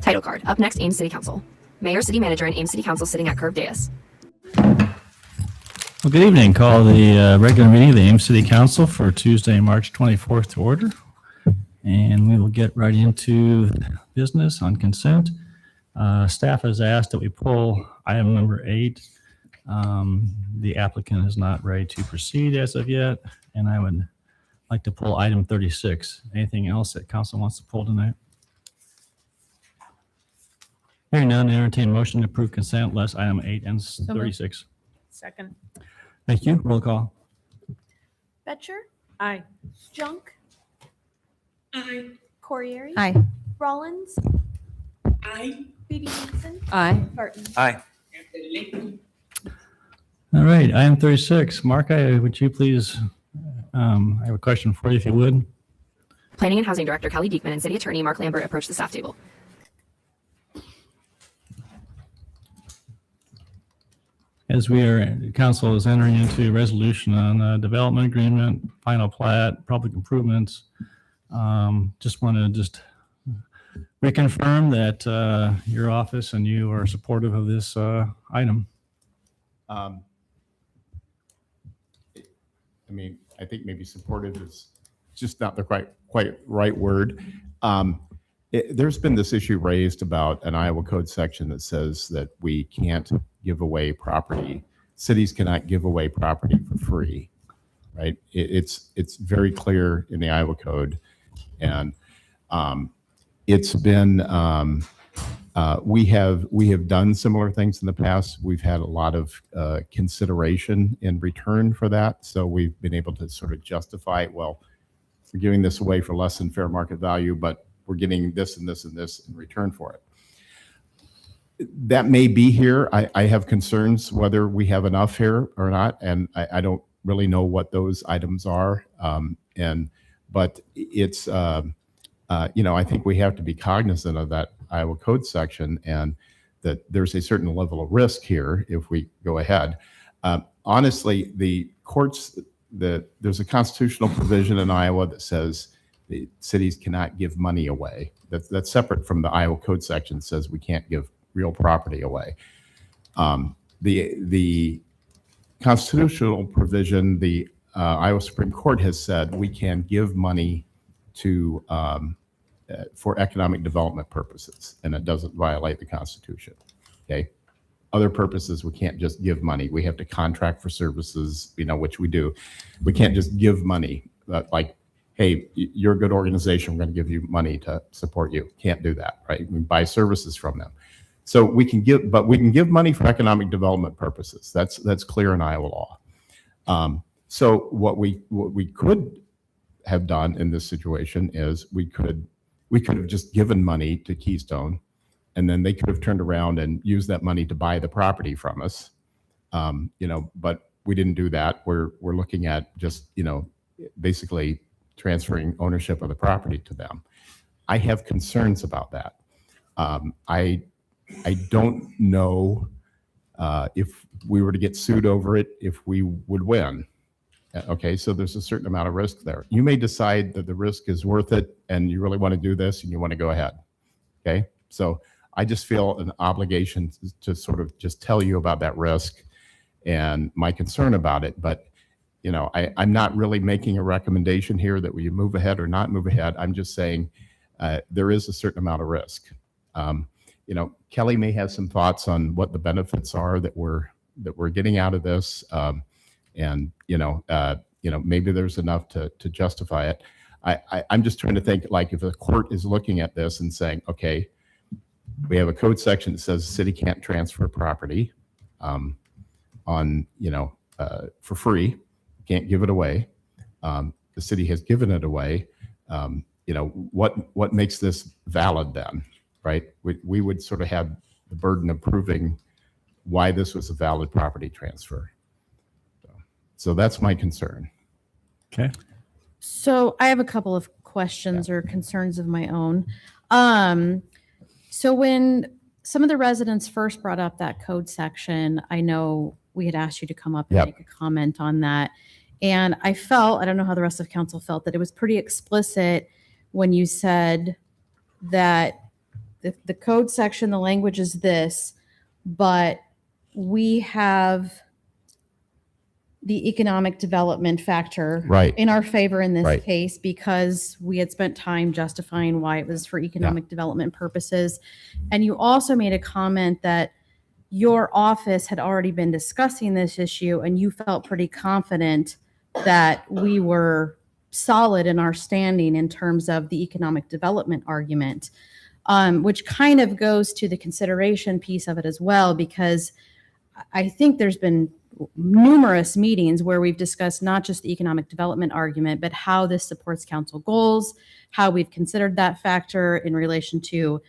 Title card. Up next, Ames City Council. Mayor, City Manager, and Ames City Council sitting at curved dais. Well, good evening. Call the regular meeting of the Ames City Council for Tuesday, March 24th to order. And we will get right into business on consent. Staff has asked that we pull item number 8. The applicant is not ready to proceed as of yet, and I would like to pull item 36. Anything else that council wants to pull tonight? Hearing none, entertain motion to approve consent less item 8 and 36. Second. Thank you. Roll call. Betcher, Aye. Junk, Aye. Corriere, Aye. Rollins, Aye. Beatty Hanson, Aye. Barton. Aye. All right, item 36. Mark, would you please, I have a question for you if you would. Planning and Housing Director Kelly Diekman and City Attorney Mark Lambert approach the staff table. As council is entering into resolution on development agreement, final plat, public improvements, just want to reconfirm that your office and you are supportive of this item. I mean, I think maybe supportive is just not the quite right word. There's been this issue raised about an Iowa code section that says that we can't give away property. Cities cannot give away property for free, right? It's very clear in the Iowa code, and it's been we have done similar things in the past. We've had a lot of consideration in return for that, so we've been able to sort of justify, well, we're giving this away for less than fair market value, but we're getting this and this and this in return for it. That may be here. I have concerns whether we have enough here or not, and I don't really know what those items are. But it's I think we have to be cognizant of that Iowa code section, and that there's a certain level of risk here if we go ahead. Honestly, the courts, there's a constitutional provision in Iowa that says the cities cannot give money away. That's separate from the Iowa code section that says we can't give real property away. The constitutional provision, the Iowa Supreme Court has said we can give money to for economic development purposes, and it doesn't violate the Constitution. Okay. Other purposes, we can't just give money. We have to contract for services, which we do. We can't just give money like, hey, you're a good organization, we're going to give you money to support you. Can't do that, right? We buy services from them. So we can give money for economic development purposes. That's clear in Iowa law. So what we could have done in this situation is we could have just given money to Keystone, and then they could have turned around and used that money to buy the property from us. But we didn't do that. We're looking at just basically transferring ownership of the property to them. I have concerns about that. I don't know if we were to get sued over it, if we would win. Okay, so there's a certain amount of risk there. You may decide that the risk is worth it and you really want to do this and you want to go ahead. Okay, so I just feel an obligation to sort of just tell you about that risk and my concern about it. But I'm not really making a recommendation here that we move ahead or not move ahead. I'm just saying there is a certain amount of risk. Kelly may have some thoughts on what the benefits are that we're getting out of this, and maybe there's enough to justify it. I'm just trying to think, like, if the court is looking at this and saying, okay, we have a code section that says the city can't transfer property for free, can't give it away. The city has given it away. What makes this valid then? Right? We would sort of have the burden of proving why this was a valid property transfer. So that's my concern. Okay. So I have a couple of questions or concerns of my own. So when some of the residents first brought up that code section, I know we had asked you to come up and make a comment on that. And I don't know how the rest of council felt, that it was pretty explicit when you said that the code section, the language is this, but we have the economic development factor Right. in our favor in this Right. case because we had spent time justifying why it was for economic development purposes. And you also made a comment that your office had already been discussing this issue and you felt pretty confident that we were solid in our standing in terms of the economic development argument, which kind of goes to the consideration piece of it as well, because I think there's been numerous meetings where we've discussed not just the economic development argument, but how this supports council goals, how we've considered that factor in relation to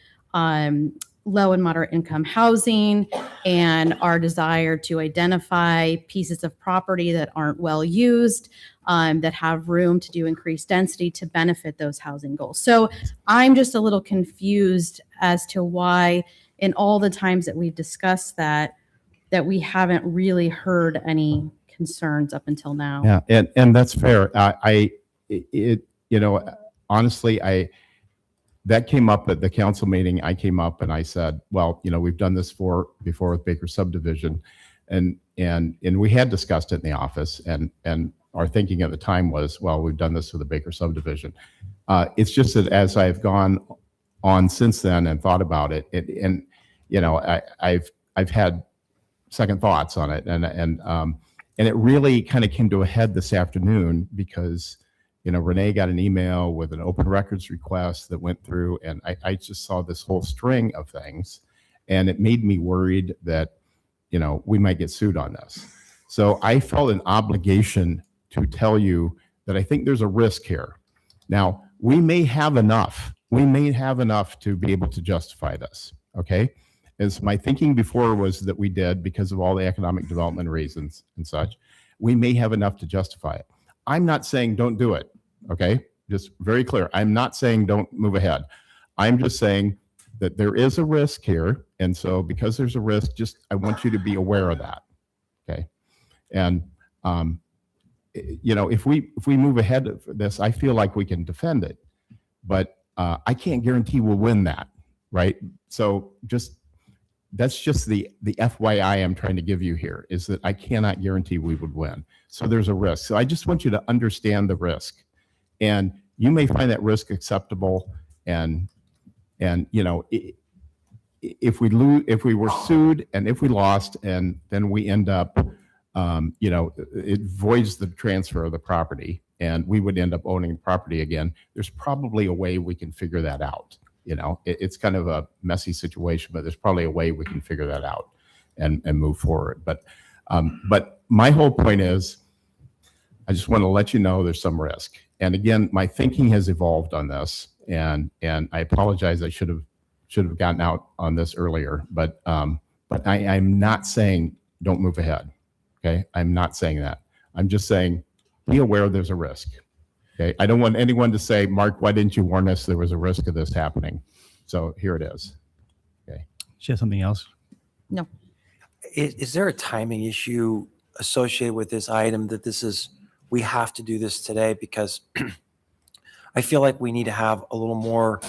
low and moderate income housing, and our desire to identify pieces of property that aren't well used, that have room to do increased density to benefit those housing goals. So I'm just a little confused as to why in all the times that we've discussed that we haven't really heard any concerns up until now. Yeah, and that's fair. Honestly, that came up at the council meeting. I came up and I said, well, we've done this before with Baker subdivision, and we had discussed it in the office, and our thinking at the time was, well, we've done this with the Baker subdivision. It's just that as I've gone on since then and thought about it, I've had second thoughts on it, and it really kind of came to a head this afternoon because Renee got an email with an open records request that went through, and I just saw this whole string of things, and it made me worried that we might get sued on this. So I felt an obligation to tell you that I think there's a risk here. Now we may have enough to be able to justify this. Okay. As my thinking before was that we did because of all the economic development reasons and such, we may have enough to justify it. I'm not saying don't do it, okay? Just very clear. I'm not saying don't move ahead. I'm just saying that there is a risk here, and so because there's a risk, I want you to be aware of that, okay? And if we move ahead of this, I feel like we can defend it, but I can't guarantee we'll win that, right? So that's just the FYI I'm trying to give you here, is that I cannot guarantee we would win. So there's a risk. So I just want you to understand the risk, and you may find that risk acceptable. And if we were sued and if we lost, and then we end up, it voids the transfer of the property, and we would end up owning the property again. There's probably a way we can figure that out. It's kind of a messy situation, but there's probably a way we can figure that out and move forward. But my whole point is, I just want to let you know there's some risk. And again, my thinking has evolved on this, and I apologize. I should have gotten out on this earlier, but I'm not saying don't move ahead. Okay, I'm not saying that. I'm just saying be aware there's a risk. Okay, I don't want anyone to say, Mark, why didn't you warn us there was a risk of this happening? So here it is. Okay. She has something else? No. Is there a timing issue associated with this item that we have to do this today? Because I feel like we need to have a little more,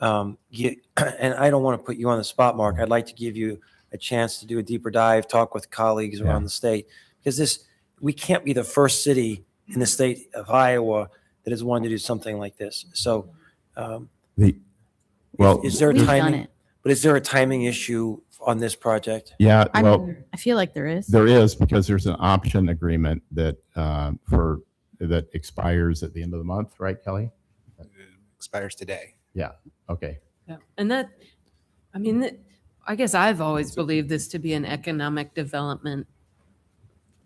and I don't want to put you on the spot, Mark. I'd like to give you a chance to do a deeper dive, talk with colleagues around the state, because we can't be the first city in the state of Iowa that has wanted to do something like this. So, is there a We've done timing? it. But is there a timing issue on this project? Yeah, I well, mean, I feel like there is. there is, because there's an option agreement that that expires at the end of the month, right, Kelly? Expires today. Yeah. Okay. Yeah, and I guess I've always believed this to be an economic development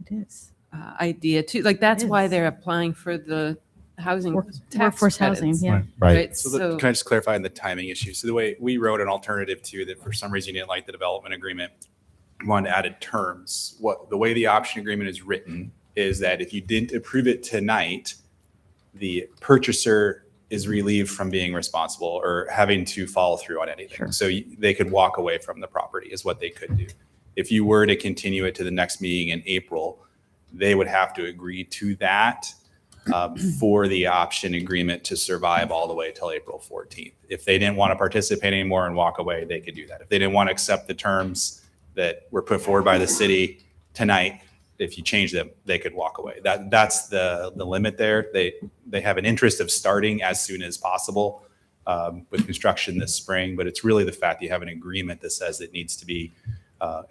It is. idea too. Like that's why is. they're applying for the housing tax Workforce housing, credits, yeah. Right. So, can I just clarify on the timing issue? So the way we wrote an alternative to that, for some reason you didn't like the development agreement, wanted added terms. The way the option agreement is written is that if you didn't approve it tonight, the purchaser is relieved from being responsible or having to follow through on anything. Sure. So they could walk away from the property is what they could do. If you were to continue it to the next meeting in April, they would have to agree to that. for the option agreement to survive all the way till April 14th. If they didn't want to participate anymore and walk away, they could do that. If they didn't want to accept the terms that were put forward by the city tonight, if you change them, they could walk away. That's the limit there. They have an interest of starting as soon as possible with construction this spring, but it's really the fact that you have an agreement that says it needs to be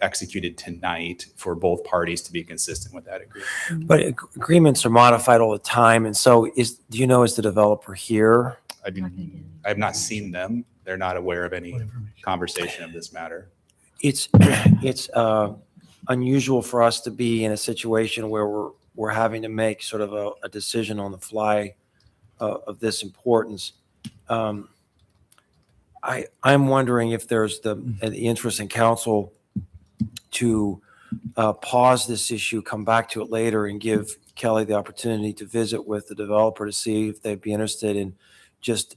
executed tonight for both parties to be consistent with that agreement. But agreements are modified all the time. And so is the developer here? I mean, I've not seen them. They're not aware of any conversation of this matter. It's unusual for us to be in a situation where we're having to make sort of a decision on the fly of this importance. I'm wondering if there's the interest in council to pause this issue, come back to it later, and give Kelly the opportunity to visit with the developer to see if they'd be interested in just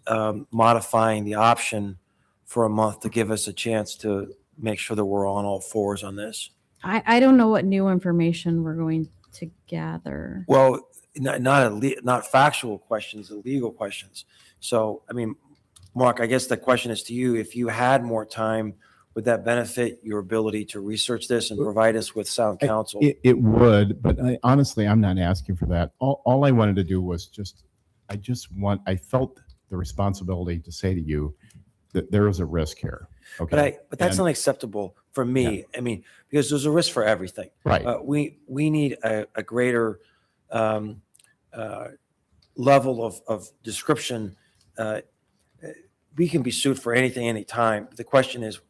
modifying the option for a month to give us a chance to make sure that we're on all fours on this. I don't know what new information we're going to gather. Well, not factual questions, the legal questions. So, I mean, Mark, I guess the question is to you, if you had more time, would that benefit your ability to research this and provide us with sound counsel? It would, but honestly, I'm not asking for that. All I wanted to do was I felt the responsibility to say to you that there is a risk here. Okay. But that's And- unacceptable for me. Yeah. I mean, because there's a risk for everything. Right. We need a greater level of description. We can be sued for anything, anytime. The question is,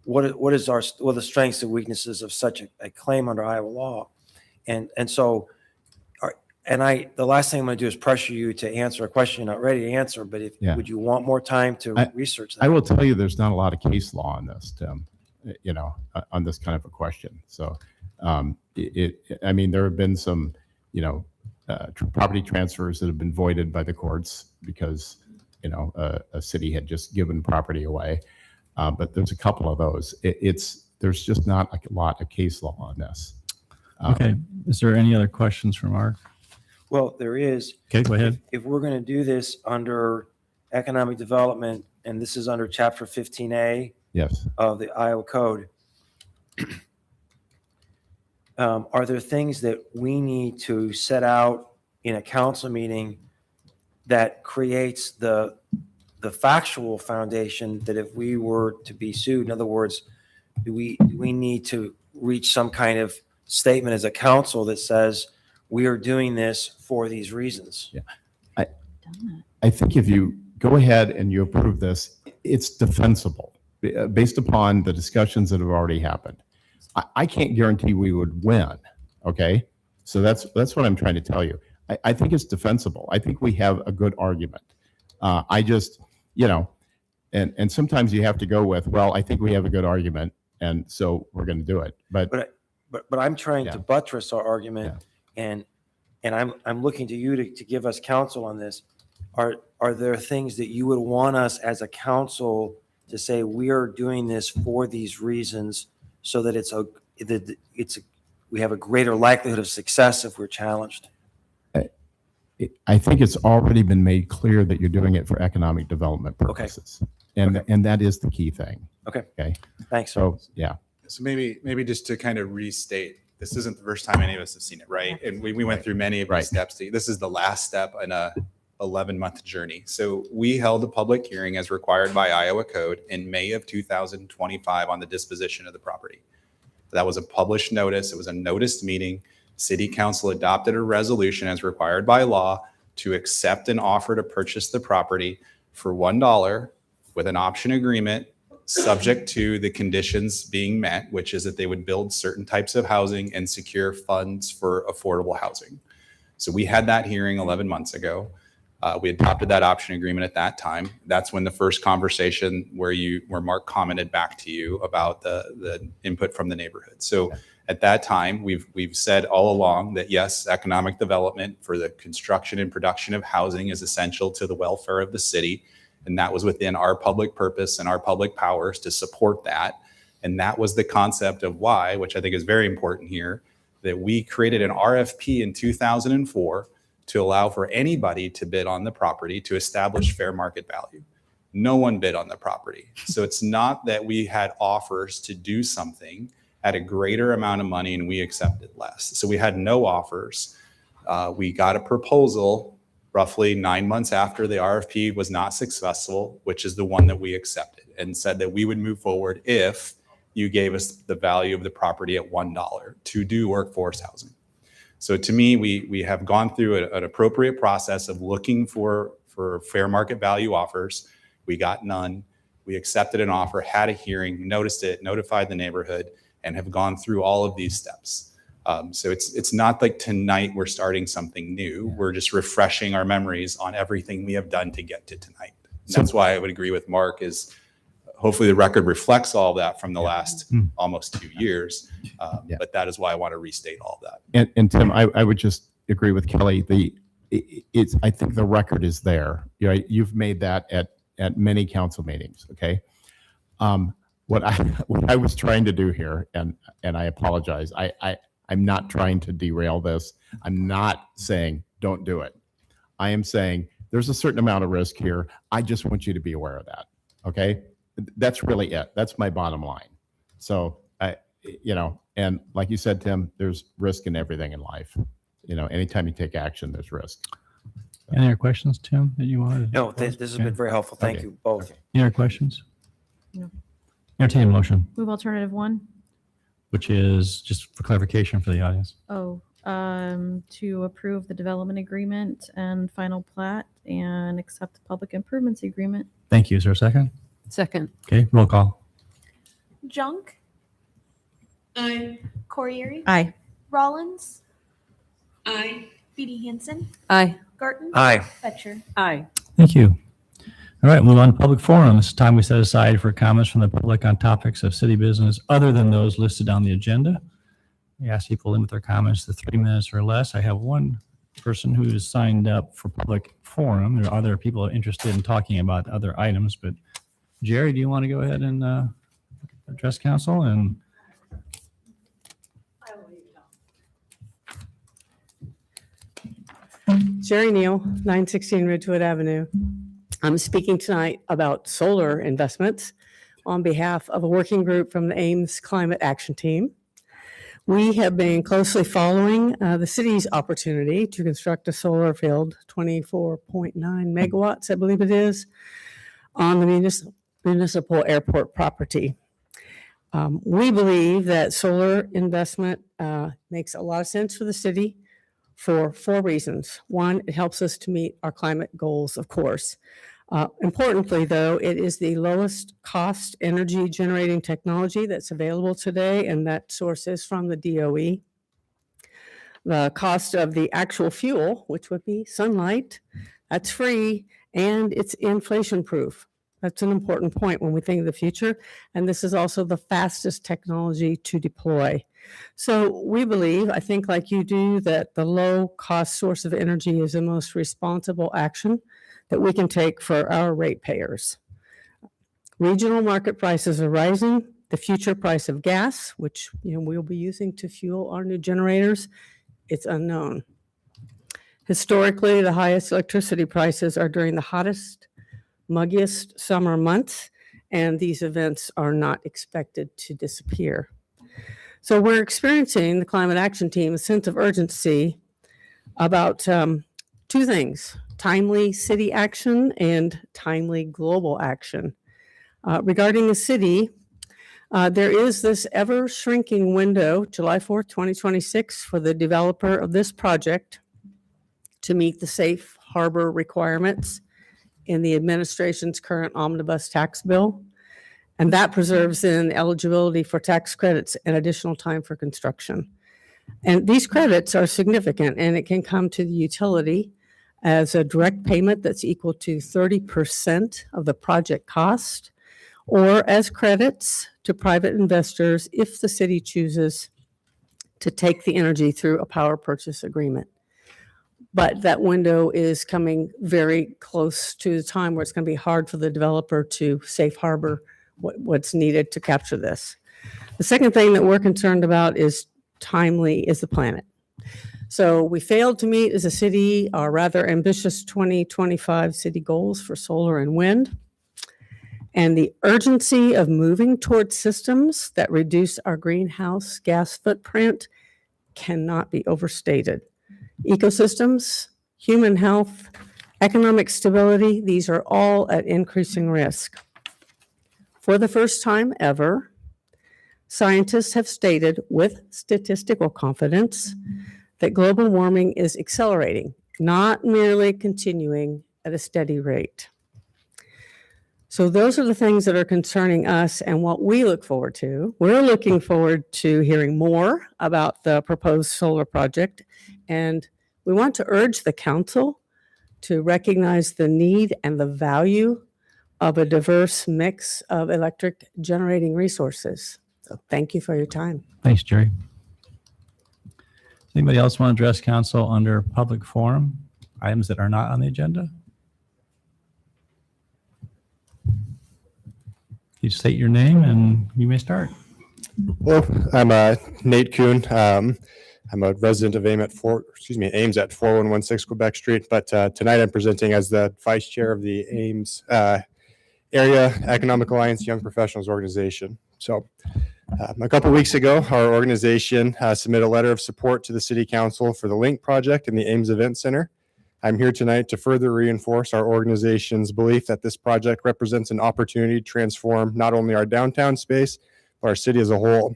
what are the strengths and weaknesses of such a claim under Iowa law? And so, the last thing I'm going to do is pressure you to answer a question you're not ready to answer. But would you want more time to research that? I will tell you, there's not a lot of case law on this, Tim, on this kind of a question. So I mean, there have been some, property transfers that have been voided by the courts because, a city had just given property away. But there's a couple of those. There's just not a lot of case law on this. Okay. Is there any other questions from Mark? Well, there is. Okay, go ahead. If we're going to do this under economic development, and this is under Chapter 15A Yes. of the Iowa Code, are there things that we need to set out in a council meeting that creates the factual foundation that if we were to be sued, in other words, do we need to reach some kind of statement as a council that says we are doing this for these reasons? Yeah. I think if you go ahead and you approve this, it's defensible based upon the discussions that have already happened. I can't guarantee we would win. Okay. So that's what I'm trying to tell you. I think it's defensible. I think we have a good argument. I just, and sometimes you have to go with, well, I think we have a good argument, and so we're going to do it. But I'm trying Yeah. to buttress our argument, and I'm looking to you to give us counsel on this. Are there things that you would want us as a council to say we are doing this for these reasons, so that we have a greater likelihood of success if we're challenged? I think it's already been made clear that you're doing it for economic development purposes. And that is the key thing. Okay. Okay. Thanks. So, yeah. So maybe just to kind of restate, this isn't the first time any of us have seen it, right? And we went through many of these Right. steps. This is the last step in a 11-month journey. So we held a public hearing as required by Iowa Code in May of 2025 on the disposition of the property. That was a published notice. It was a noticed meeting. City Council adopted a resolution as required by law to accept an offer to purchase the property for $1 with an option agreement subject to the conditions being met, which is that they would build certain types of housing and secure funds for affordable housing. So we had that hearing 11 months ago. We adopted that option agreement at that time. That's when the first conversation where Mark commented back to you about the input from the neighborhood. So at that time, we've said all along that yes, economic development for the construction and production of housing is essential to the welfare of the city. And that was within our public purpose and our public powers to support that. And that was the concept of why, which I think is very important here, that we created an RFP in 2004 to allow for anybody to bid on the property to establish fair market value. No one bid on the property. So it's not that we had offers to do something at a greater amount of money and we accepted less. So we had no offers. We got a proposal roughly 9 months after the RFP was not successful, which is the one that we accepted, and said that we would move forward if you gave us the value of the property at $1 to do workforce housing. So to me, we have gone through an appropriate process of looking for fair market value offers. We got none. We accepted an offer, had a hearing, noticed it, notified the neighborhood, and have gone through all of these steps. So it's not like tonight we're starting something new. We're just refreshing our memories on everything we have done to get to tonight. And that's why I would agree with Mark is hopefully the record reflects all of that from the last almost 2 years. But that is why I want to restate all of that. And Tim, I would just agree with Kelly. I think the record is there. You've made that at many council meetings. Okay. What I was trying to do here, and I apologize. I'm not trying to derail this. I'm not saying don't do it. I am saying there's a certain amount of risk here. I just want you to be aware of that. Okay. That's really it. That's my bottom line. So and like you said, Tim, there's risk in everything in life. Anytime you take action, there's risk. Any other questions, Tim, that you wanted? No, this has been very helpful. Thank you both. Any other questions? No. Entertain a motion, Move alternative one. which is just for clarification for the audience. To approve the development agreement and final plat and accept the public improvements agreement. Thank you. Is there a second? Second. Okay, roll call. Junk. Aye. Corriere. Aye. Rollins. Aye. Beatty Hansen. Aye. Garten. Aye. Fetcher. Aye. Thank you. All right, move on to public forum. This is time we set aside for comments from the public on topics of city business other than those listed on the agenda. We ask people to limit their comments to 3 minutes or less. I have one person who is signed up for public forum. There are other people interested in talking about other items, but Jerry, do you want to go ahead and address council? And Jerry Neal, 916 Ridgewood Avenue. I'm speaking tonight about solar investments on behalf of a working group from the Ames Climate Action Team. We have been closely following the city's opportunity to construct a solar field, 24.9 megawatts, I believe it is, on the municipal airport property. We believe that solar investment makes a lot of sense for the city for 4 reasons. One, it helps us to meet our climate goals, of course. Importantly, though, it is the lowest cost energy generating technology that's available today, and that source is from the DOE. The cost of the actual fuel, which would be sunlight, that's free, and it's inflation proof. That's an important point when we think of the future. And this is also the fastest technology to deploy. So we believe, I think like you do, that the low cost source of energy is the most responsible action that we can take for our ratepayers. Regional market prices are rising. The future price of gas, which we'll be using to fuel our new generators, it's unknown. Historically, the highest electricity prices are during the hottest, muggiest summer months, and these events are not expected to disappear. So we're experiencing, the Climate Action Team, a sense of urgency about 2 things: timely city action and timely global action. Regarding the city, there is this ever shrinking window, July 4th, 2026, for the developer of this project to meet the safe harbor requirements in the administration's current omnibus tax bill. And that preserves then eligibility for tax credits and additional time for construction. And these credits are significant, and it can come to the utility as a direct payment that's equal to 30% of the project cost, or as credits to private investors if the city chooses to take the energy through a power purchase agreement. But that window is coming very close to the time where it's going to be hard for the developer to safe harbor what's needed to capture this. The second thing that we're concerned about is the planet. So we failed to meet as a city our rather ambitious 2025 city goals for solar and wind. And the urgency of moving towards systems that reduce our greenhouse gas footprint cannot be overstated. Ecosystems, human health, economic stability, these are all at increasing risk. For the first time ever, scientists have stated with statistical confidence that global warming is accelerating, not merely continuing at a steady rate. So those are the things that are concerning us and what we look forward to. We're looking forward to hearing more about the proposed solar project, and we want to urge the council to recognize the need and the value of a diverse mix of electric generating resources. So thank you for your time. Thanks, Jerry. Does anybody else want to address council under public forum, items that are not on the agenda? You state your name and you may start. Hello, I'm Nate Kuhn. I'm a resident of Ames at 4116 Quebec Street, but tonight I'm presenting as the vice chair of the Ames Area Economic Alliance Young Professionals Organization. So a couple weeks ago, our organization submitted a letter of support to the City Council for the Link project in the Ames Event Center. I'm here tonight to further reinforce our organization's belief that this project represents an opportunity to transform not only our downtown space, but our city as a whole.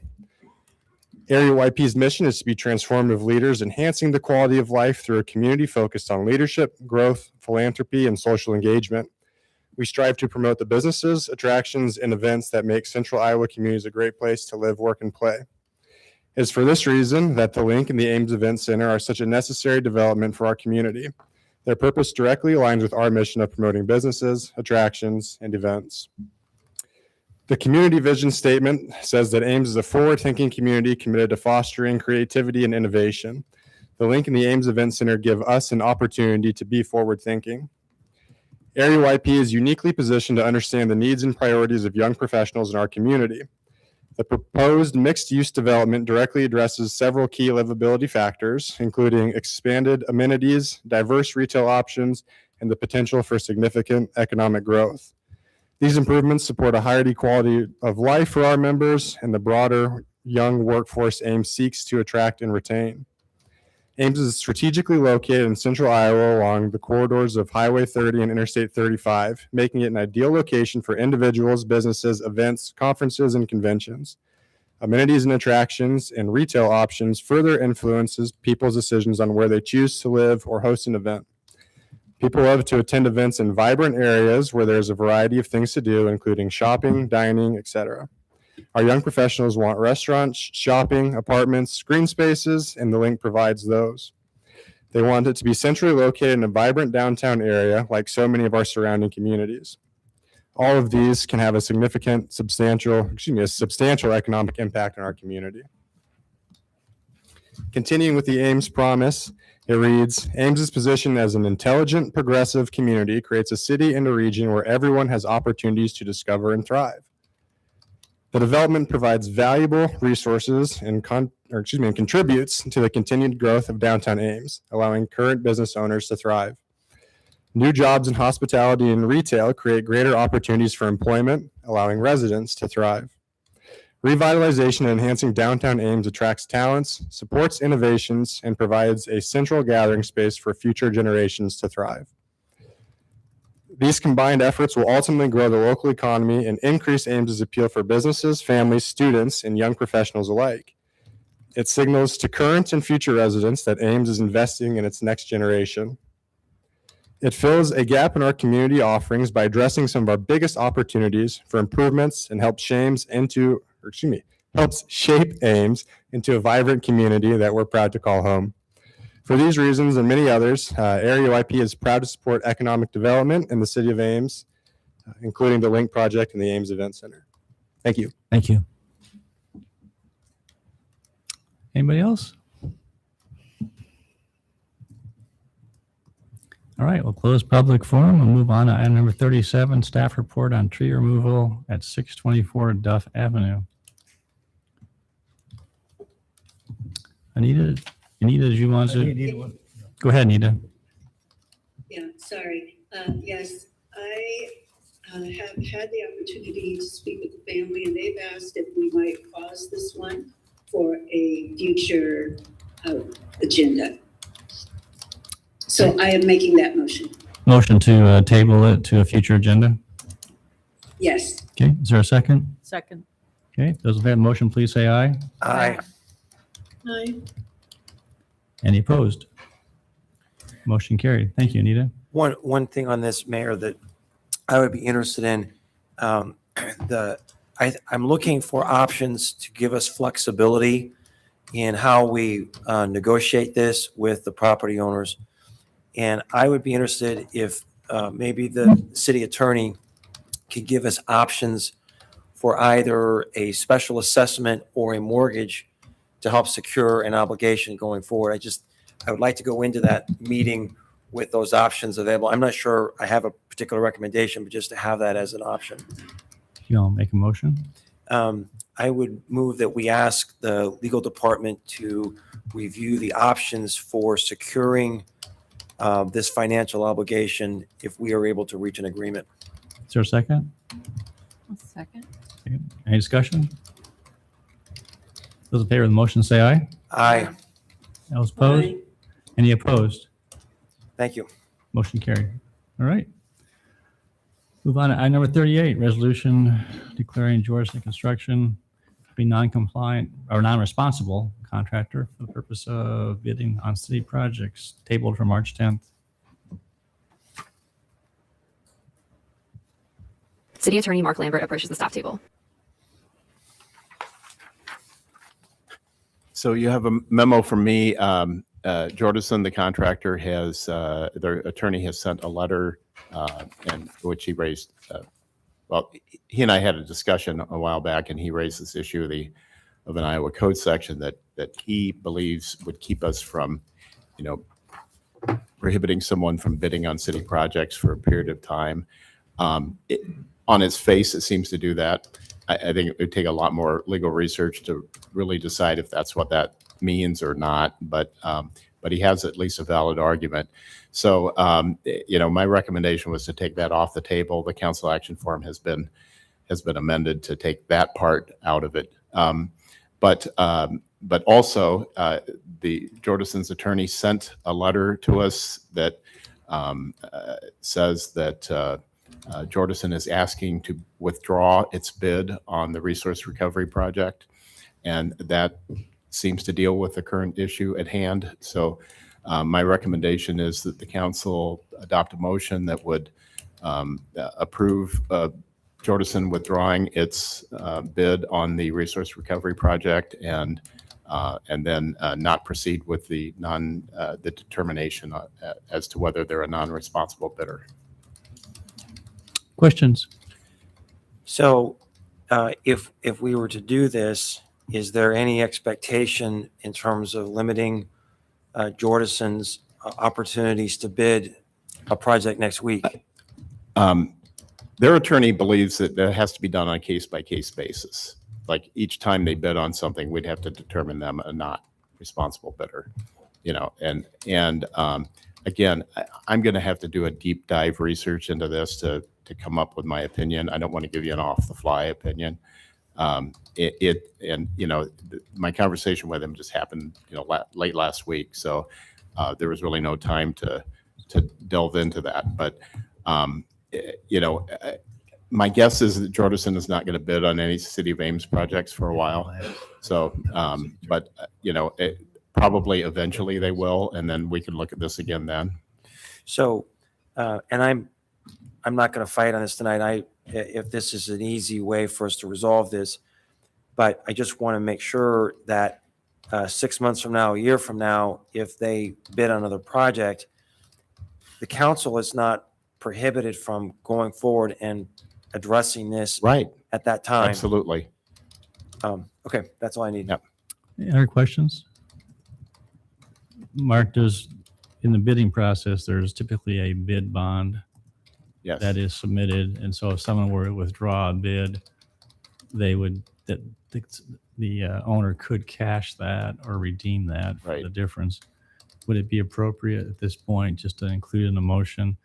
Area YP's mission is to be transformative leaders, enhancing the quality of life through a community focused on leadership, growth, philanthropy, and social engagement. We strive to promote the businesses, attractions, and events that make Central Iowa communities a great place to live, work, and play. It is for this reason that the Link and the Ames Event Center are such a necessary development for our community. Their purpose directly aligns with our mission of promoting businesses, attractions, and events. The community vision statement says that Ames is a forward-thinking community committed to fostering creativity and innovation. The Link and the Ames Event Center give us an opportunity to be forward-thinking. Area YP is uniquely positioned to understand the needs and priorities of young professionals in our community. The proposed mixed-use development directly addresses several key livability factors, including expanded amenities, diverse retail options, and the potential for significant economic growth. These improvements support a higher quality of life for our members and the broader young workforce Ames seeks to attract and retain. Ames is strategically located in central Iowa along the corridors of Highway 30 and Interstate 35, making it an ideal location for individuals, businesses, events, conferences, and conventions. Amenities and attractions and retail options further influences people's decisions on where they choose to live or host an event. People love to attend events in vibrant areas where there's a variety of things to do, including shopping, dining, etc. Our young professionals want restaurants, shopping, apartments, green spaces, and the Link provides those. They want it to be centrally located in a vibrant downtown area like so many of our surrounding communities. All of these can have a substantial economic impact on our community. Continuing with the Ames promise, it reads, Ames's position as an intelligent, progressive community creates a city and a region where everyone has opportunities to discover and thrive. The development provides valuable resources and contributes to the continued growth of downtown Ames, allowing current business owners to thrive. New jobs in hospitality and retail create greater opportunities for employment, allowing residents to thrive. Revitalization and enhancing downtown Ames attracts talents, supports innovations, and provides a central gathering space for future generations to thrive. These combined efforts will ultimately grow the local economy and increase Ames's appeal for businesses, families, students, and young professionals alike. It signals to current and future residents that Ames is investing in its next generation. It fills a gap in our community offerings by addressing some of our biggest opportunities for improvements and helps shape Ames into a vibrant community that we're proud to call home. For these reasons and many others, Area YP is proud to support economic development in the City of Ames, including the Link project and the Ames Event Center. Thank you. Thank you. Anybody else? All right, we'll close public forum and move on to item number 37, staff report on tree removal at 624 Duff Avenue. Anita, Anita, did you want to? Go ahead, Anita. Yeah, sorry. Yes, I have had the opportunity to speak with the family, and they've asked if we might pause this one for a future agenda. So I am making that motion. Motion to table it to a future agenda. Yes. Okay, is there a second? Second. Okay, those in favor of the motion, please say aye. Aye. Aye. Any opposed? Motion carried. Thank you, Anita. One thing on this, Mayor, that I would be interested in, I'm looking for options to give us flexibility in how we negotiate this with the property owners. And I would be interested if maybe the city attorney could give us options for either a special assessment or a mortgage to help secure an obligation going forward. I would like to go into that meeting with those options available. I'm not sure I have a particular recommendation, but just to have that as an option. You all make a motion? I would move that we ask the legal department to review the options for securing this financial obligation if we are able to reach an agreement. Is there a second? Second. Any discussion? Those in favor of the motion say aye. Aye. Those opposed? Aye. Any opposed? Thank you. Motion carried. All right. Move on to item number 38, resolution declaring Georgia Construction to be non-compliant or non-responsible contractor for the purpose of bidding on city projects, tabled for March 10th. City Attorney Mark Lambert approaches the staff table. So you have a memo from me. Jordison, the contractor, their attorney has sent a letter in which he raised, well, he and I had a discussion a while back, and he raised this issue of an Iowa code section that he believes would keep us from, prohibiting someone from bidding on city projects for a period of time. On its face, it seems to do that. I think it would take a lot more legal research to really decide if that's what that means or not. But he has at least a valid argument. So, my recommendation was to take that off the table. The council action form has been amended to take that part out of it. But also, the Jordison's attorney sent a letter to us that says that Jordison is asking to withdraw its bid on the resource recovery project, and that seems to deal with the current issue at hand. So my recommendation is that the council adopt a motion that would approve Jordison withdrawing its bid on the resource recovery project, and then not proceed with the determination as to whether they're a non-responsible bidder. Questions? So if we were to do this, is there any expectation in terms of limiting Jordison's opportunities to bid a project next week? Their attorney believes that that has to be done on a case-by-case basis. Like each time they bid on something, we'd have to determine them a not responsible bidder, and again, I'm going to have to do a deep dive research into this to come up with my opinion. I don't want to give you an off-the-fly opinion. My conversation with him just happened, late last week, so there was really no time to delve into that. But my guess is that Jordison is not going to bid on any City of Ames projects for a while. So, probably eventually they will, and then we can look at this again then. So, and I'm not going to fight on this tonight. If this is an easy way for us to resolve this, but I just want to make sure that 6 months from now, a year from now, if they bid on another project, the council is not prohibited from going forward and addressing this Right. at that time. Absolutely. Okay, that's all I need. Yep. Any other questions? Mark, in the bidding process, there's typically a bid bond Yes. that is submitted. And so if someone were to withdraw a bid, they would, the owner could cash that or redeem that for Right. the difference. Would it be appropriate at this point just to include in the motion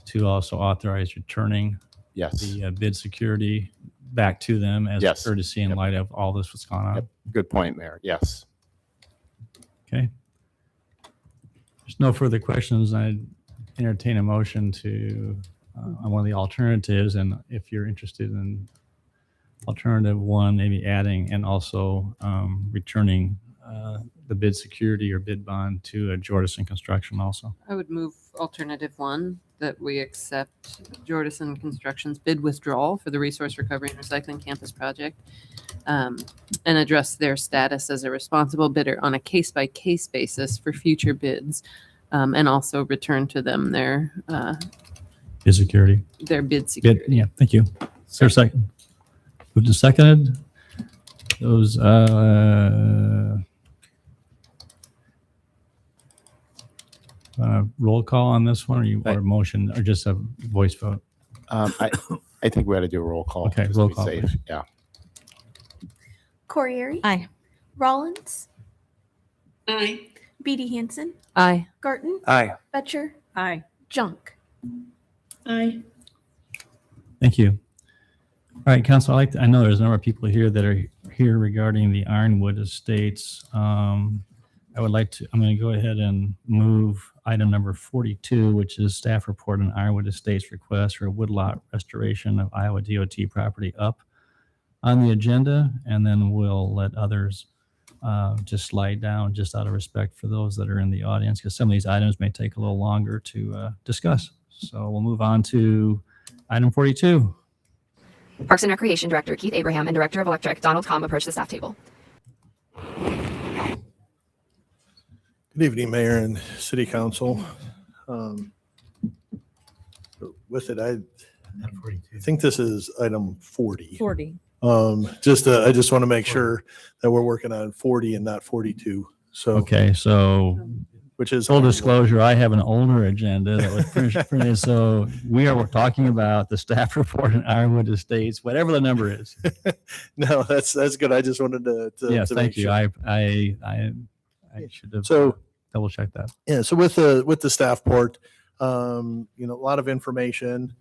to also authorize returning Yes. the bid security back to them as Yes. courtesy in Yep. light of all this what's gone on? Yep. Good point, Mayor. Yes. Okay. There's no further questions. I entertain a motion to on one of the alternatives, and if you're interested in alternative one, maybe adding and also returning the bid security or bid bond to Jordison Construction also. I would move alternative one, that we accept Jordison Construction's bid withdrawal for the Resource Recovery and Recycling Campus project, and address their status as a responsible bidder on a case-by-case basis for future bids, and also return to them their Bid security. bid Bid, security. yeah, thank you. Is there a second? Moved and seconded. Those, roll call on this one, or motion, or just a voice vote? I think we ought to do a roll call. Okay, just to roll be call, safe. please. Yeah. Corriere, Aye. Rollins, Aye. Beatty Hansen, Aye. Garten, Aye. Betcher, Aye. Junk. Aye. Thank you. All right, Council, I know there's a number of people here that are here regarding the Ironwood Estates. I would like to, I'm going to go ahead and move item number 42, which is staff report on Ironwood Estates request for woodlot restoration of Iowa DOT property up on the agenda, and then we'll let others just slide down just out of respect for those that are in the audience, because some of these items may take a little longer to discuss. So we'll move on to item 42. Parks and Recreation Director Keith Abraham and Director of Electric Donald Com approach the staff table. Good evening, Mayor and City Council. With it, I think this is item 40. 40. I just want to make sure that we're working on 40 and not 42. So, Okay, so which is full disclosure, I have an older agenda that was printed, so we are talking about the staff report in Ironwood Estates, whatever the number is. No, that's good. I just wanted to Yes, to thank make you. sure. I should have So double checked that. yeah, so with the staff port, a lot of information,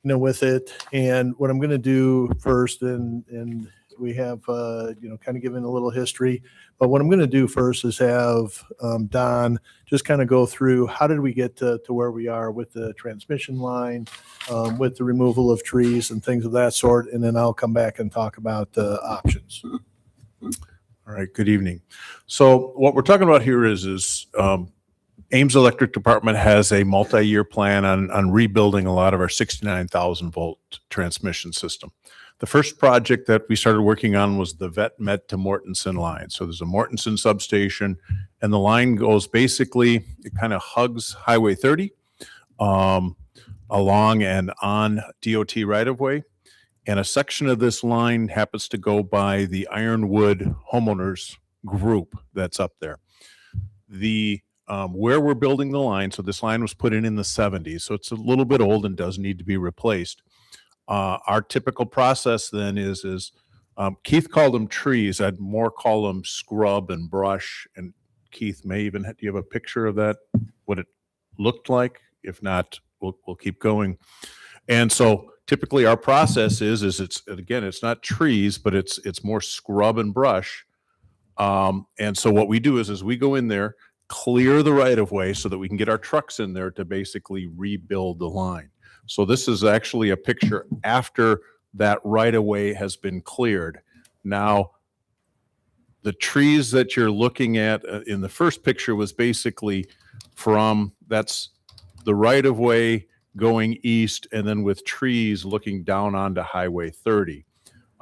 with it. And what I'm going to do first, and we have, kind of given a little history, but what I'm going to do first is have Don just kind of go through how did we get to where we are with the transmission line, with the removal of trees and things of that sort. And then I'll come back and talk about the options. All right, good evening. So what we're talking about here is Ames Electric Department has a multi-year plan on rebuilding a lot of our 69,000 volt transmission system. The first project that we started working on was the Vet Med to Mortensen line. So there's a Mortensen substation, and the line goes basically, it kind of hugs Highway 30 along and on DOT right-of-way. And a section of this line happens to go by the Ironwood homeowners group that's up there. The where we're building the line, so this line was put in the 70s, so it's a little bit old and does need to be replaced. Our typical process then is Keith called them trees. I'd more call them scrub and brush. And Keith may even, do you have a picture of that, what it looked like? If not, we'll keep going. And so typically our process is it's not trees, but it's more scrub and brush. And so what we do is we go in there, clear the right of way so that we can get our trucks in there to basically rebuild the line. So this is actually a picture after that right of way has been cleared. Now, the trees that you're looking at in the first picture was basically that's the right of way going east, and then with trees looking down onto Highway 30.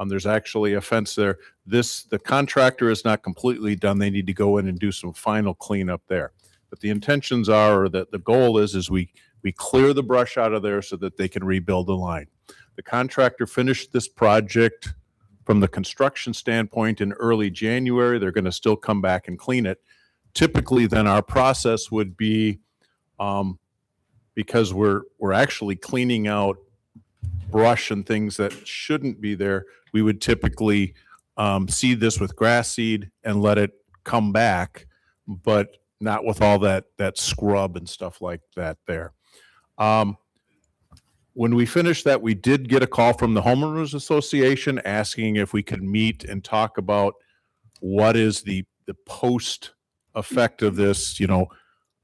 There's actually a fence there. The contractor is not completely done. They need to go in and do some final cleanup there. But the intentions are, or that the goal is we clear the brush out of there so that they can rebuild the line. The contractor finished this project from the construction standpoint in early January. They're going to still come back and clean it. Typically, then our process would be, because we're actually cleaning out brush and things that shouldn't be there, we would typically seed this with grass seed and let it come back, but not with all that scrub and stuff like that there. When we finished that, we did get a call from the homeowners association asking if we could meet and talk about what is the post effect of this,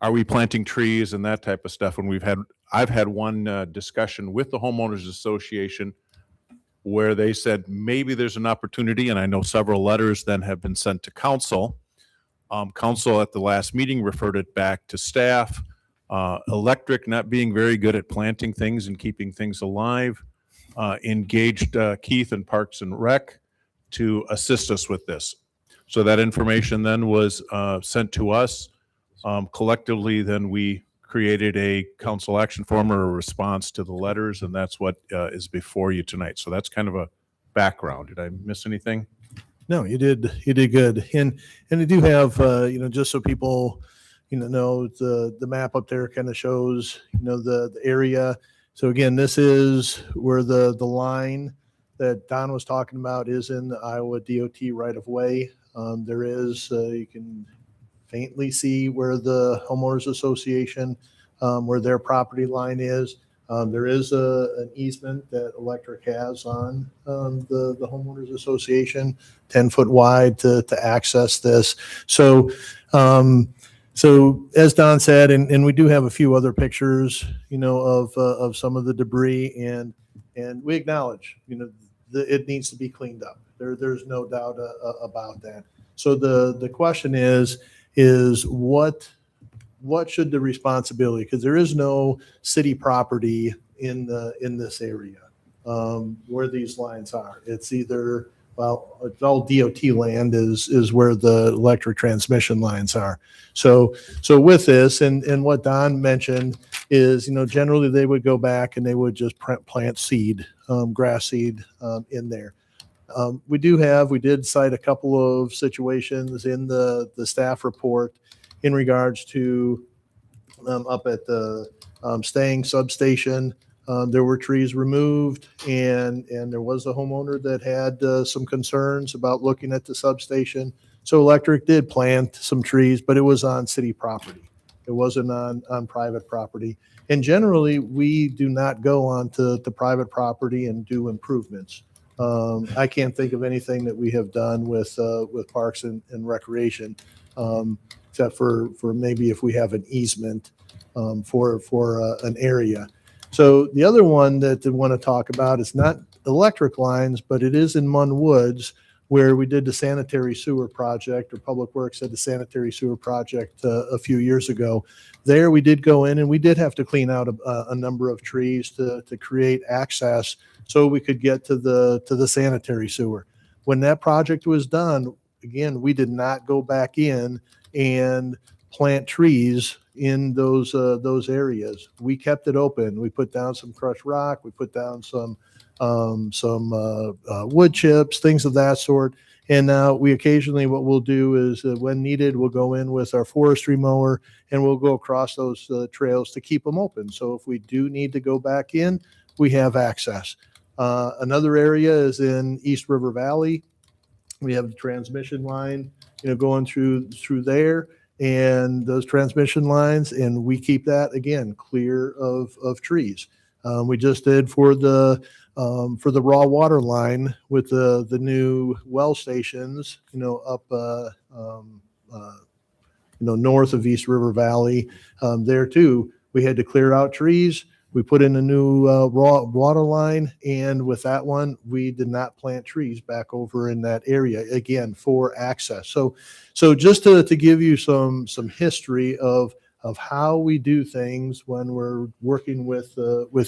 are we planting trees and that type of stuff. And I've had one discussion with the homeowners association where they said maybe there's an opportunity, and I know several letters then have been sent to council. Council at the last meeting referred it back to staff. Electric not being very good at planting things and keeping things alive, engaged Keith and Parks and Rec to assist us with this. So that information then was sent to us. Collectively, then we created a council action form or a response to the letters, and that's what is before you tonight. So that's kind of a background. Did I miss anything? No, you did good. And I do have, just so people, know the map up there kind of shows, the area. So again, this is where the line that Don was talking about is in the Iowa DOT right of way. There is, you can faintly see where the homeowners association, where their property line is. There is an easement that electric has on the homeowners association, 10 foot wide to access this. So, so as Don said, and we do have a few other pictures, of some of the debris, and we acknowledge, it needs to be cleaned up. There's no doubt about that. So the question is what should the responsibility, because there is no city property in this area where these lines are. It's either, it's all DOT land is where the electric transmission lines are. So with this, and what Don mentioned is, generally they would go back and they would just plant seed, grass seed in there. We did cite a couple of situations in the staff report in regards to up at the Staying substation. There were trees removed, and there was a homeowner that had some concerns about looking at the substation. So electric did plant some trees, but it was on city property. It wasn't on private property. And generally, we do not go onto the private property and do improvements. I can't think of anything that we have done with Parks and Recreation, except for maybe if we have an easement for an area. So the other one that I want to talk about is not electric lines, but it is in Munn Woods, where we did the sanitary sewer project, or Public Works did the sanitary sewer project a few years ago. There we did go in and we did have to clean out a number of trees to create access so we could get to the sanitary sewer. When that project was done, again, we did not go back in and plant trees in those areas. We kept it open. We put down some crushed rock. We put down some wood chips, things of that sort. And now we occasionally, what we'll do is when needed, we'll go in with our forestry mower and we'll go across those trails to keep them open. So if we do need to go back in, we have access. Another area is in East River Valley. We have the transmission line, going through there, and those transmission lines, and we keep that again clear of trees. We just did for the raw water line with the new well stations, up north of East River Valley. There too, we had to clear out trees. We put in a new raw water line, and with that one, we did not plant trees back over in that area, again, for access. So just to give you some history of how we do things when we're working with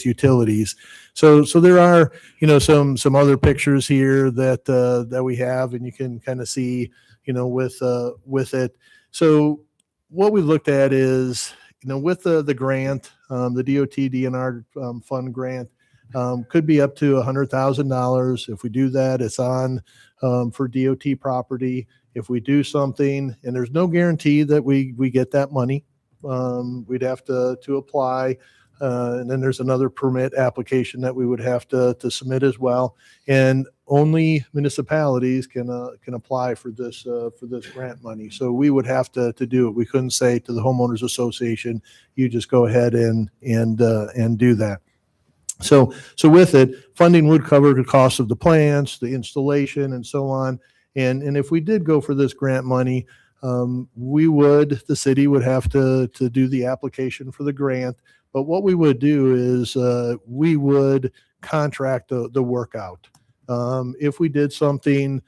utilities. So there are, some other pictures here that we have, and you can kind of see, with it. So what we looked at is, with the grant, the DOT DNR fund grant, could be up to $100,000. If we do that, it's on for DOT property. If we do something, and there's no guarantee that we get that money, we'd have to apply. And then there's another permit application that we would have to submit as well. And only municipalities can apply for this grant money. So we would have to do it. We couldn't say to the homeowners association, you just go ahead and do that. So with it, funding would cover the cost of the plants, the installation, and so on. And if we did go for this grant money, the city would have to do the application for the grant. But what we would do is we would contract the work out. If we did something,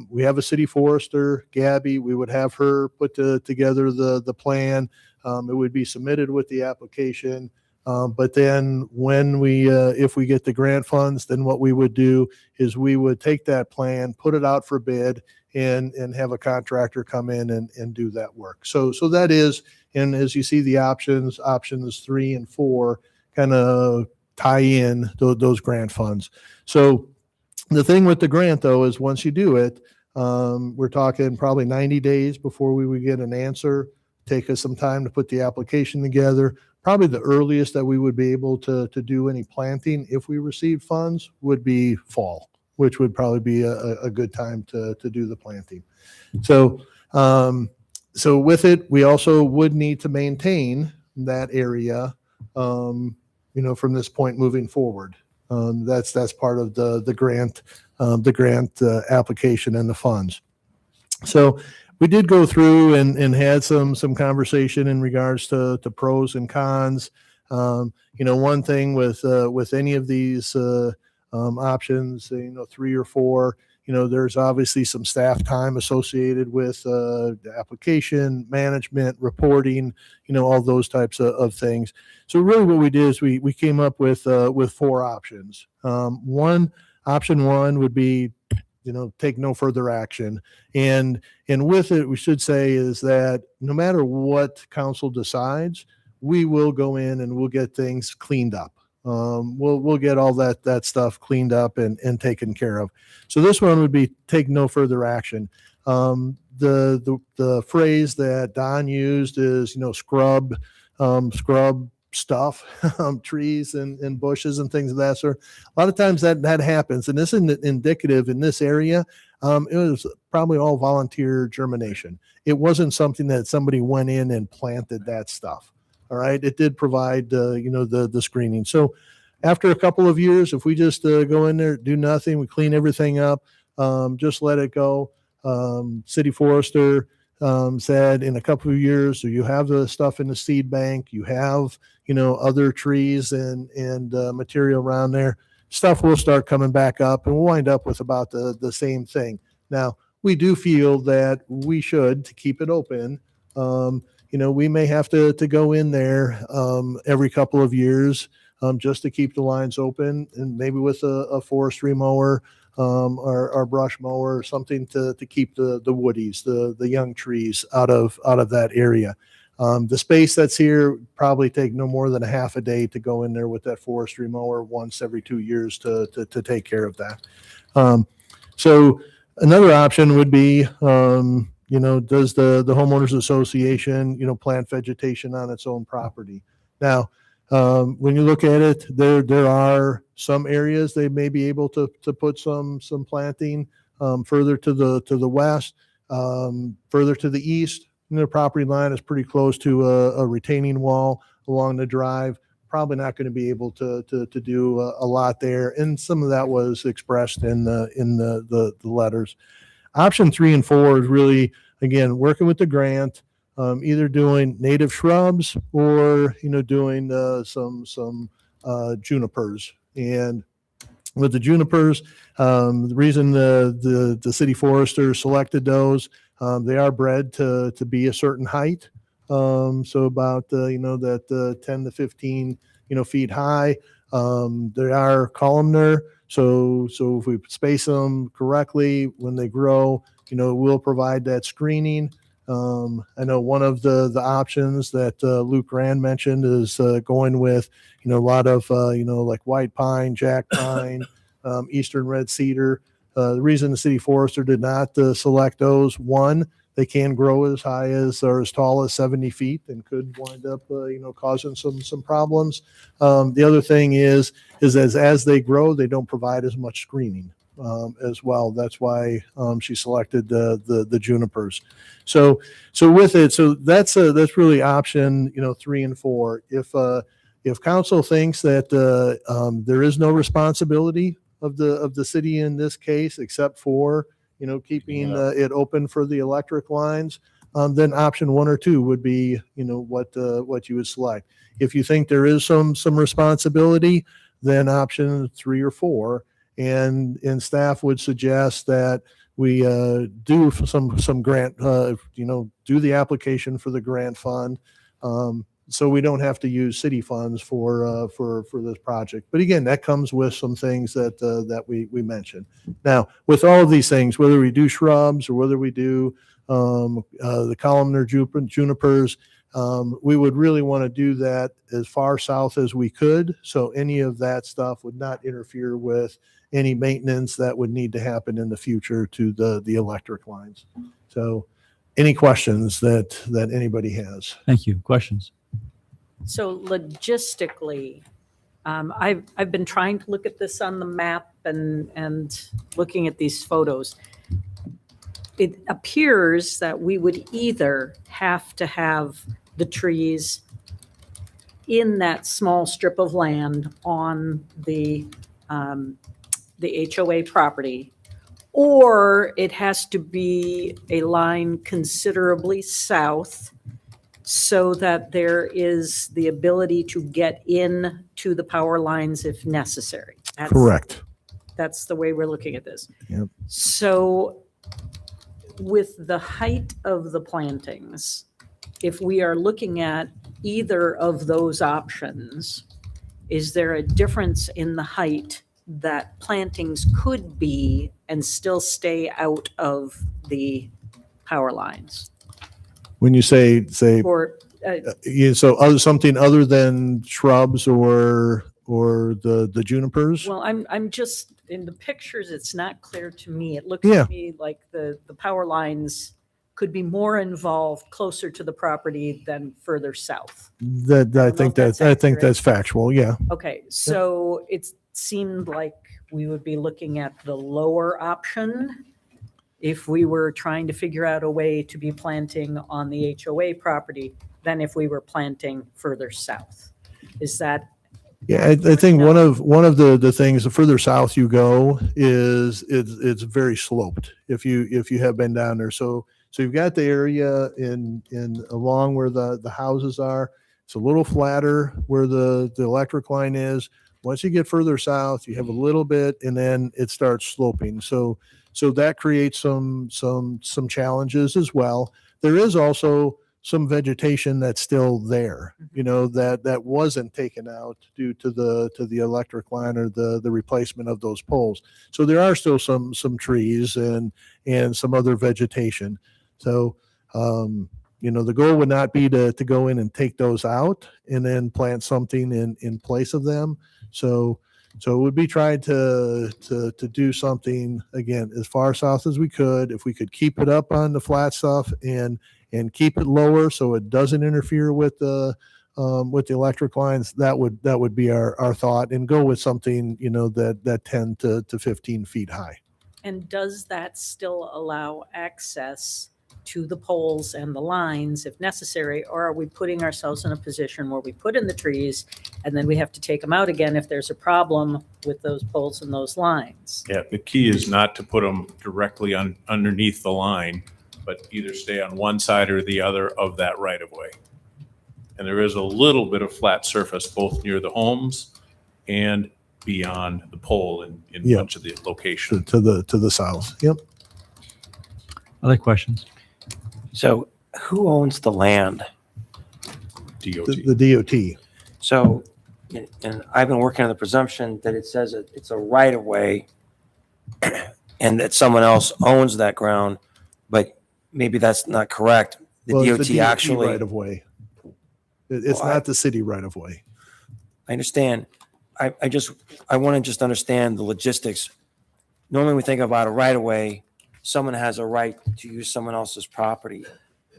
we have a city forester, Gabby, we would have her put together the plan. It would be submitted with the application. But then if we get the grant funds, then what we would do is we would take that plan, put it out for bid, and have a contractor come in and do that work. So that is, and as you see the options 3 and 4 kind of tie in those grant funds. So the thing with the grant though is once you do it, we're talking probably 90 days before we would get an answer. Take us some time to put the application together. Probably the earliest that we would be able to do any planting if we received funds would be fall, which would probably be a good time to do the planting. So with it, we also would need to maintain that area, from this point moving forward. That's part of the grant application and the funds. So we did go through and had some conversation in regards to pros and cons. One thing with any of these options, 3 or 4, there's obviously some staff time associated with the application, management, reporting, all those types of things. So really what we did is we came up with 4 options. Option one would be, take no further action. And with it, we should say is that no matter what council decides, we will go in and we'll get things cleaned up. We'll get all that stuff cleaned up and taken care of. So this one would be take no further action. The phrase that Don used is, scrub stuff, trees and bushes and things of that sort. A lot of times that happens, and this is indicative in this area. It was probably all volunteer germination. It wasn't something that somebody went in and planted that stuff. All right, it did provide the screening. So after a couple of years, if we just go in there, do nothing, we clean everything up, just let it go. City forester said in a couple of years, so you have the stuff in the seed bank, you have other trees and material around there, stuff will start coming back up, and we'll wind up with about the same thing. Now we do feel that we should, to keep it open, we may have to go in there every couple of years just to keep the lines open, and maybe with a forestry mower or brush mower or something to keep the woodies, the young trees out of that area. The space that's here probably take no more than a half a day to go in there with that forestry mower once every 2 years to take care of that. So another option would be, does the homeowners association, plant vegetation on its own property? Now, when you look at it, there are some areas they may be able to put some planting further to the west, further to the east. The property line is pretty close to a retaining wall along the drive. Probably not going to be able to do a lot there, and some of that was expressed in the letters. Option 3 and 4 is really, again, working with the grant, either doing native shrubs or doing some junipers. And with the junipers, the reason the city forester selected those, they are bred to be a certain height, so about that 10 to 15 feet high. They are columnar, so if we space them correctly when they grow, we'll provide that screening. I know one of the options that Luke Rand mentioned is going with a lot of like white pine, jack pine, eastern red cedar. The reason the city forester did not select those, one, They can grow as high as or as tall as 70 feet and could wind up, causing some problems. The other thing is as they grow, they don't provide as much screening as well. That's why she selected the junipers. So with it, so that's really option 3 and 4. If council thinks that there is no responsibility of the city in this case, except for keeping it open for the electric lines, then option 1 or 2 would be what you would select. If you think there is some responsibility, then option 3 or 4, and staff would suggest that we do some grant, do the application for the grant fund. So we don't have to use city funds for this project. But again, that comes with some things that we mentioned. Now, with all of these things, whether we do shrubs or whether we do the columnar junipers, we would really want to do that as far south as we could. So any of that stuff would not interfere with any maintenance that would need to happen in the future to the electric lines. So any questions that anybody has? Thank you. Questions? So logistically, I've been trying to look at this on the map and looking at these photos. It appears that we would either have to have the trees in that small strip of land on the HOA property, or it has to be a line considerably south so that there is the ability to get in to the power lines if necessary. Correct. That's the way we're looking at this. Yep. So with the height of the plantings, if we are looking at either of those options, is there a difference in the height that plantings could be and still stay out of the power lines? When you say Or so something other than shrubs or the junipers? well, I'm just in the pictures. It's not clear to me. It looks Yeah. to me like the power lines could be more involved closer to the property than further south. I think that's factual. Yeah. Okay, so it seemed like we would be looking at the lower option if we were trying to figure out a way to be planting on the HOA property than if we were planting further south. Is that? Yeah, I think one of the things, the further south you go is it's very sloped if you have been down there. So you've got the area in along where the houses are. It's a little flatter where the electric line is. Once you get further south, you have a little bit, and then it starts sloping. So that creates some challenges as well. There is also some vegetation that's still there, that wasn't taken out due to the electric line or the replacement of those poles. So there are still some trees and some other vegetation. So the goal would not be to go in and take those out and then plant something in place of them. So it would be trying to do something again as far south as we could. If we could keep it up on the flat stuff and keep it lower so it doesn't interfere with the electric lines, that would be our thought, and go with something that 10 to 15 feet high. And does that still allow access to the poles and the lines if necessary, or are we putting ourselves in a position where we put in the trees and then we have to take them out again if there's a problem with those poles and those lines? Yeah, the key is not to put them directly underneath the line, but either stay on one side or the other of that right of way. And there is a little bit of flat surface both near the homes and beyond the pole in Yep. much of the location. To the south. Yep. Other questions? So who owns the land? DOT. The DOT. So, and I've been working on the presumption that it says it's a right of way and that someone else owns that ground, but maybe that's not correct. The Well, DOT it's actually, right of way. It's Well, not the city right of way. I understand. I want to just understand the logistics. Normally we think about a right of way someone has a right to use someone else's property.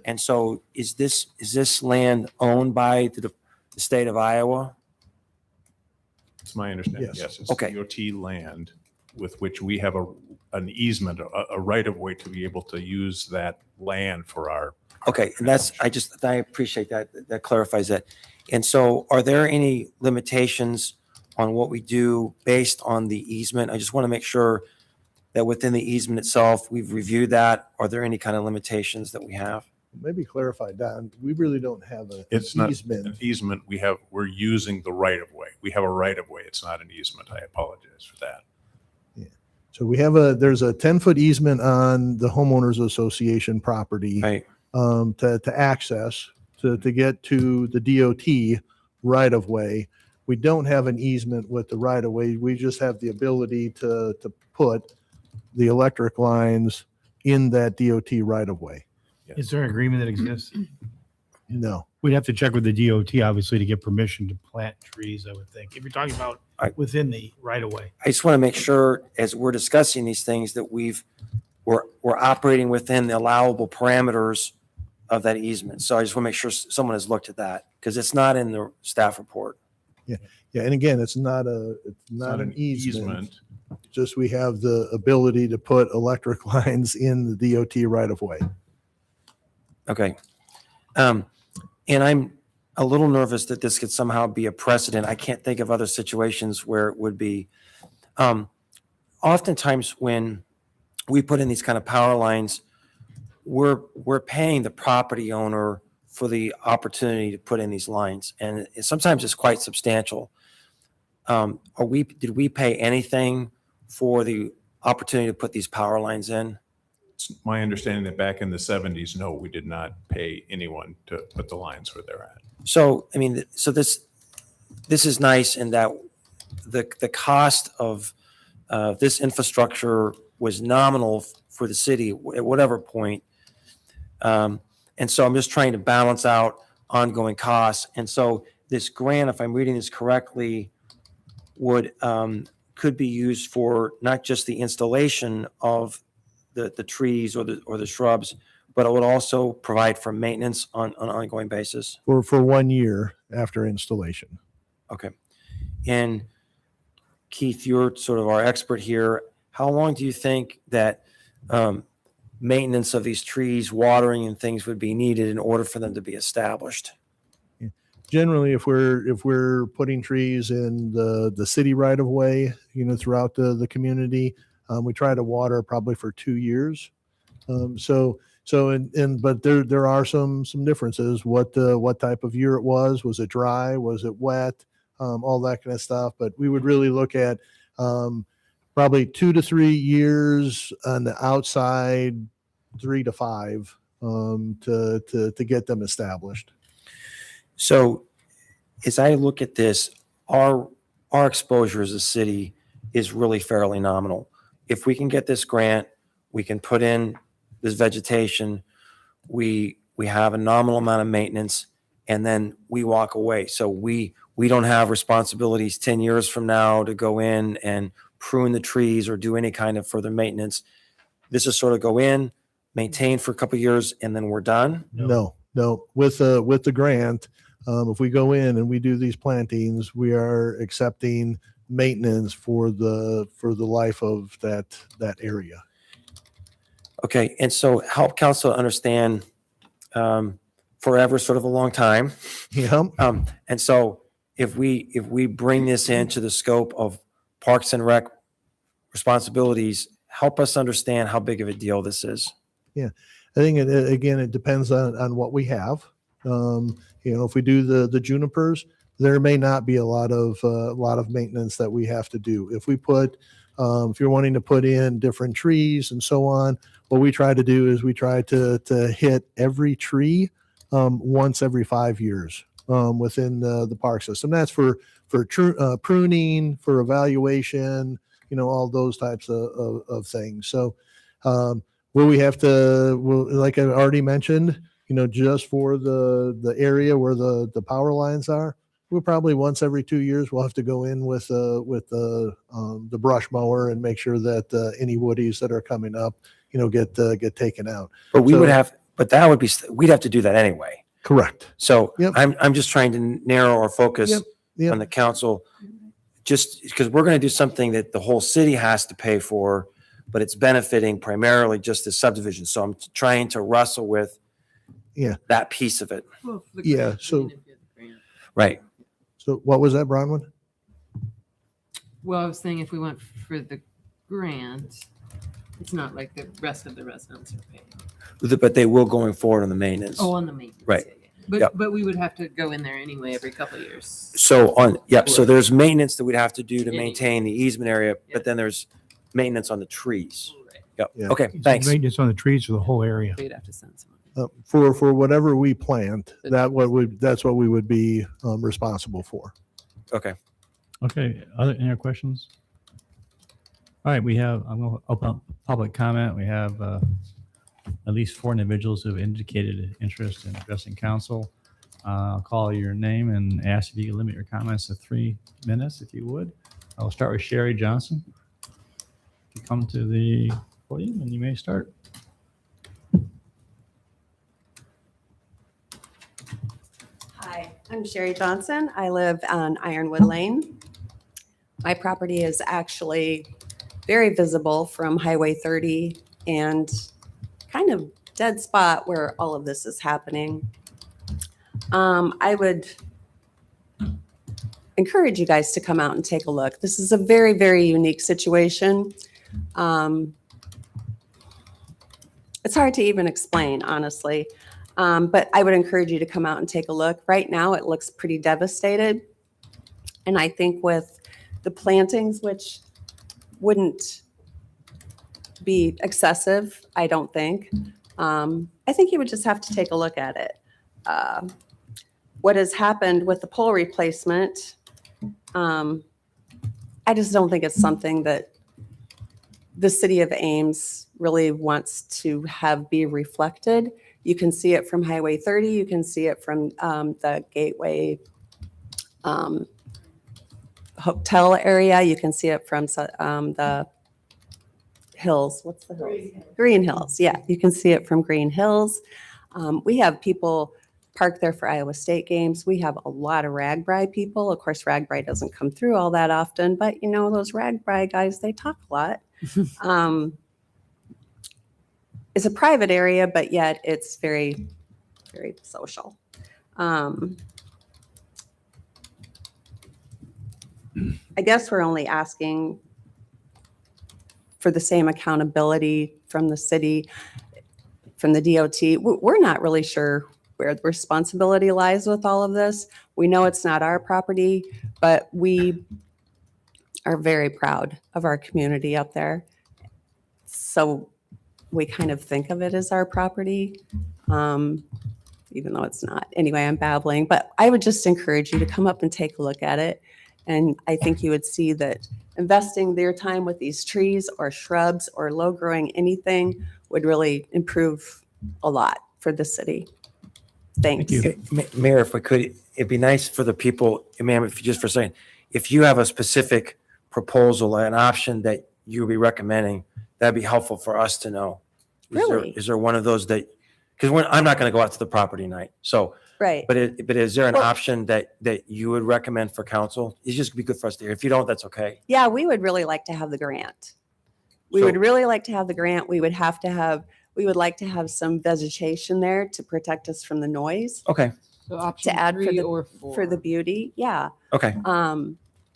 And so is this land owned by the state of Iowa? It's my understanding, Yes. yes. It's Okay. DOT land with which we have an easement, a right of way to be able to use that land for our. Okay, and I appreciate that. That clarifies that. And so are there any limitations on what we do based on the easement? I just want to make sure that within the easement itself, we've reviewed that. Are there any kind of limitations that we have? Maybe clarify, Don, we really don't have It's an not easement. an easement. We're using the right of way. We have a right of way. It's not an easement. I apologize for that. So there's a 10-foot easement on the homeowners association property. Right. To access, to get to the DOT right of way. We don't have an easement with the right of way. We just have the ability to put the electric lines in that DOT right of way. Is there an agreement that exists? No. We'd have to check with the DOT, obviously, to get permission to plant trees, I would think. If you're talking about within the right of way. I just want to make sure as we're discussing these things that we're operating within the allowable parameters of that easement. So I just want to make sure someone has looked at that because it's not in the staff report. Yeah. And again, it's not an easement. Just we have the ability to put electric lines in the DOT right of way. Okay. And I'm a little nervous that this could somehow be a precedent. I can't think of other situations where it would be. Oftentimes when we put in these kind of power lines, we're paying the property owner for the opportunity to put in these lines. And sometimes it's quite substantial. Did we pay anything for the opportunity to put these power lines in? It's my understanding that back in the 70s, no, we did not pay anyone to put the lines where they're at. So, I mean, this is nice in that the cost of this infrastructure was nominal for the city at whatever point. And so I'm just trying to balance out ongoing costs. And so this grant, if I'm reading this correctly, could be used for not just the installation of the trees or the shrubs, but it would also provide for maintenance on an ongoing basis. For 1 year after installation. Okay. And Keith, you're sort of our expert here. How long do you think that maintenance of these trees, watering and things would be needed in order for them to be established? Generally, if we're putting trees in the city right of way, throughout the community, we try to water probably for 2 years. But there are some differences. What type of year it was? Was it dry? Was it wet? All that kind of stuff. But we would really look at probably 2 to 3 years on the outside, 3 to 5 to get them established. So as I look at this, our exposure as a city is really fairly nominal. If we can get this grant, we can put in this vegetation, we have a nominal amount of maintenance, and then we walk away. So we don't have responsibilities 10 years from now to go in and prune the trees or do any kind of further maintenance. This is sort of go in, maintain for a couple of years, and then we're done? No. With the grant, if we go in and we do these plantings, we are accepting maintenance for the life of that area. Okay, and so help council understand forever, sort of a long time. Yeah. And so if we bring this into the scope of Parks and Rec responsibilities, help us understand how big of a deal this is. Yeah, I think it depends on what we have. If we do the junipers, there may not be a lot of maintenance that we have to do. If we if you're wanting to put in different trees and so on, what we try to do is we try to hit every tree once every 5 years within the park system. That's for pruning, for evaluation, all those types of things. So where we have to, like I already mentioned, just for the area where the power lines are, we'll probably once every 2 years we'll have to go in with the brush mower and make sure that any woodies that are coming up, get taken out. But we So- would have, but that would be, we'd have to do that anyway. Correct. So Yep. I'm just trying to narrow our focus Yep, yep. on the council, just because we're going to do something that the whole city has to pay for, but it's benefiting primarily just the subdivision. So I'm trying to wrestle with Yeah. that piece of it. Yeah, so- Right. So what was that, Bronwyn? Well, I was saying if we went for the grant, it's not like the rest of the residents are paying. But they will going forward on the maintenance. Oh, on the maintenance. Right. yeah, yeah. But, Yep. but we would have to go in there anyway every couple of years. So so there's maintenance that we'd have to do to Yeah. maintain the easement area, Yeah. but then there's maintenance on the trees. Right. Yep. Yeah. Okay, It's thanks. Maintenance on the trees for the whole area. We'd have to send someone. For whatever we plant, that's what we would be responsible for. Okay. Okay, any other questions? All right, I'm going to open up public comment. We have at least 4 individuals who have indicated interest in addressing council. I'll call your name and ask if you can limit your comments to 3 minutes, if you would. I'll start with Sherry Johnson. You come to the podium and you may start. Hi, I'm Sherry Johnson. I live on Ironwood Lane. My property is actually very visible from Highway 30 and kind of dead spot where all of this is happening. I would encourage you guys to come out and take a look. This is a very, very unique situation. It's hard to even explain, honestly. But I would encourage you to come out and take a look. Right now, it looks pretty devastated. And I think with the plantings, which wouldn't be excessive, I don't think. I think you would just have to take a look at it. What has happened with the pole replacement, I just don't think it's something that the City of Ames really wants to have be reflected. You can see it from Highway 30. You can see it from the Gateway hotel area. You can see it from the hills. What's the hills? Green Hills. Yeah, you can see it from Green Hills. We have people park there for Iowa State games. We have a lot of Ragbri people. Of course, Ragbri doesn't come through all that often, but you know, those Ragbri guys, they talk a lot. It's a private area, but yet it's very, very social. I guess we're only asking for the same accountability from the city, from the DOT. We're not really sure where the responsibility lies with all of this. We know it's not our property, but we are very proud of our community up there. So we kind of think of it as our property, even though it's not. Anyway, I'm babbling, but I would just encourage you to come up and take a look at it. And I think you would see that investing their time with these trees or shrubs or low growing anything would really improve a lot for the city. Thanks. Mayor, if we could, it'd be nice for the people, ma'am, if you just for a second, if you have a specific proposal, an option that you would be recommending, that'd be helpful for us to know. Really? Is there one of those that, because I'm not going to go out to the property night. So, Right. but is there an Well- option that you would recommend for council? It's just be good for us to hear. If you don't, that's okay. Yeah, we would really like to have the grant. We So- would really like to have the grant. We would like to have some vegetation there to protect us from the noise, Okay. So option to add for 3 the, or 4. for the beauty. Yeah. Okay.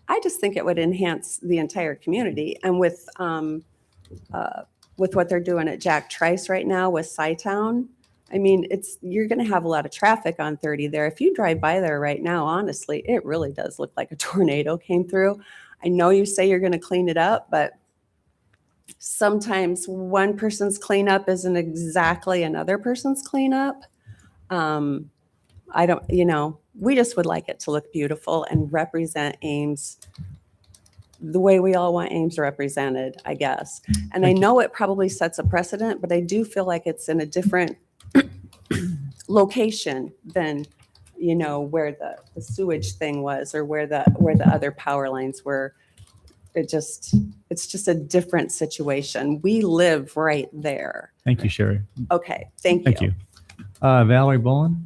I just think it would enhance the entire community. And with what they're doing at Jack Trice right now with Sci-Town, I mean, you're going to have a lot of traffic on 30 there. If you drive by there right now, honestly, it really does look like a tornado came through. I know you say you're going to clean it up, but sometimes one person's cleanup isn't exactly another person's cleanup. We just would like it to look beautiful and represent Ames the way we all want Ames represented, I guess. And I know it probably sets a precedent, but I do feel like it's in a different location than, where the sewage thing was or where the other power lines were. it's just a different situation. We live right there. Thank you, Sherry. Okay, thank you. Thank you. Valerie Bolin?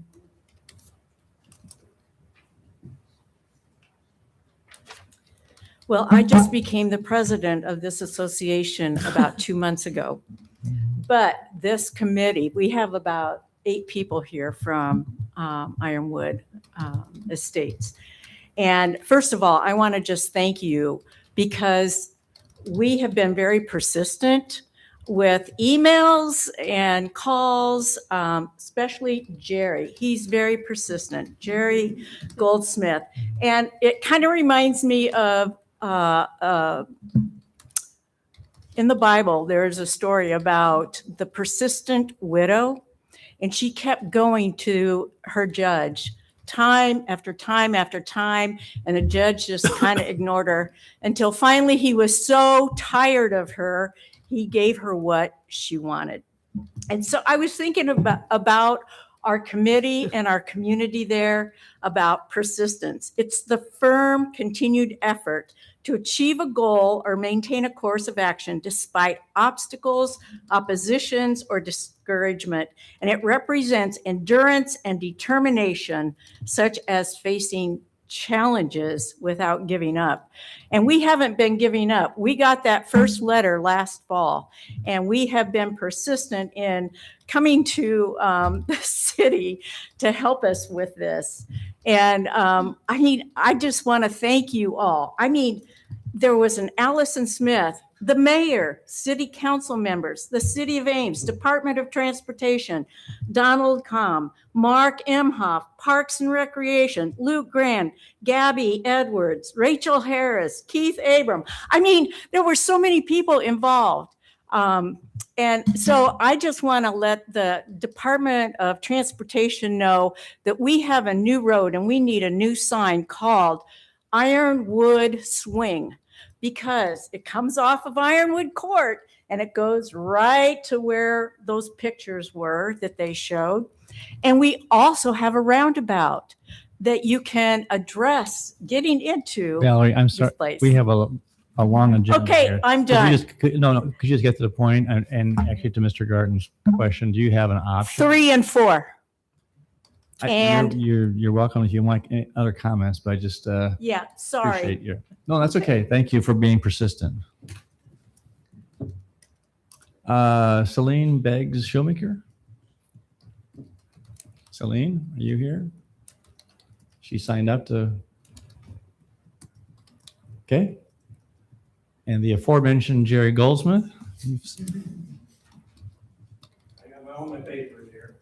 Well, I just became the president of this association about 2 months ago. But this committee, we have about 8 people here from Ironwood Estates. And first of all, I want to just thank you because we have been very persistent with emails and calls, especially Jerry. He's very persistent, Jerry Goldsmith. And it kind of reminds me of in the Bible, there's a story about the persistent widow, and she kept going to her judge time after time after time, and the judge just kind of ignored her until finally he was so tired of her, he gave her what she wanted. And so I was thinking about our committee and our community there, about persistence. It's the firm, continued effort to achieve a goal or maintain a course of action despite obstacles, oppositions, or discouragement. And it represents endurance and determination, such as facing challenges without giving up. And we haven't been giving up. We got that first letter last fall, and we have been persistent in coming to the city to help us with this. And I just want to thank you all. I mean, there was an Allison Smith, the mayor, city council members, the City of Ames, Department of Transportation, Donald Com, Mark Emhoff, Parks and Recreation, Luke Grand, Gabby Edwards, Rachel Harris, Keith Abram. I mean, there were so many people involved. And so I just want to let the Department of Transportation know that we have a new road and we need a new sign called Ironwood Swing, because it comes off of Ironwood Court and it goes right to where those pictures were that they showed. And we also have a roundabout that you can address getting into. Valerie, I'm sorry. Place. We have a long agenda. Okay, here. I'm Could done. Could you just get to the point? And actually to Mr. Garton's question, do you have an option? 3 and 4. And you're welcome if you want any other comments, but I just yeah, sorry. appreciate you. No, that's okay. Thank you for being persistent. Celine Beggs Shoemaker. Celine, are you here? She signed up to. Okay. And the aforementioned Jerry Goldsmith. I got all my papers here.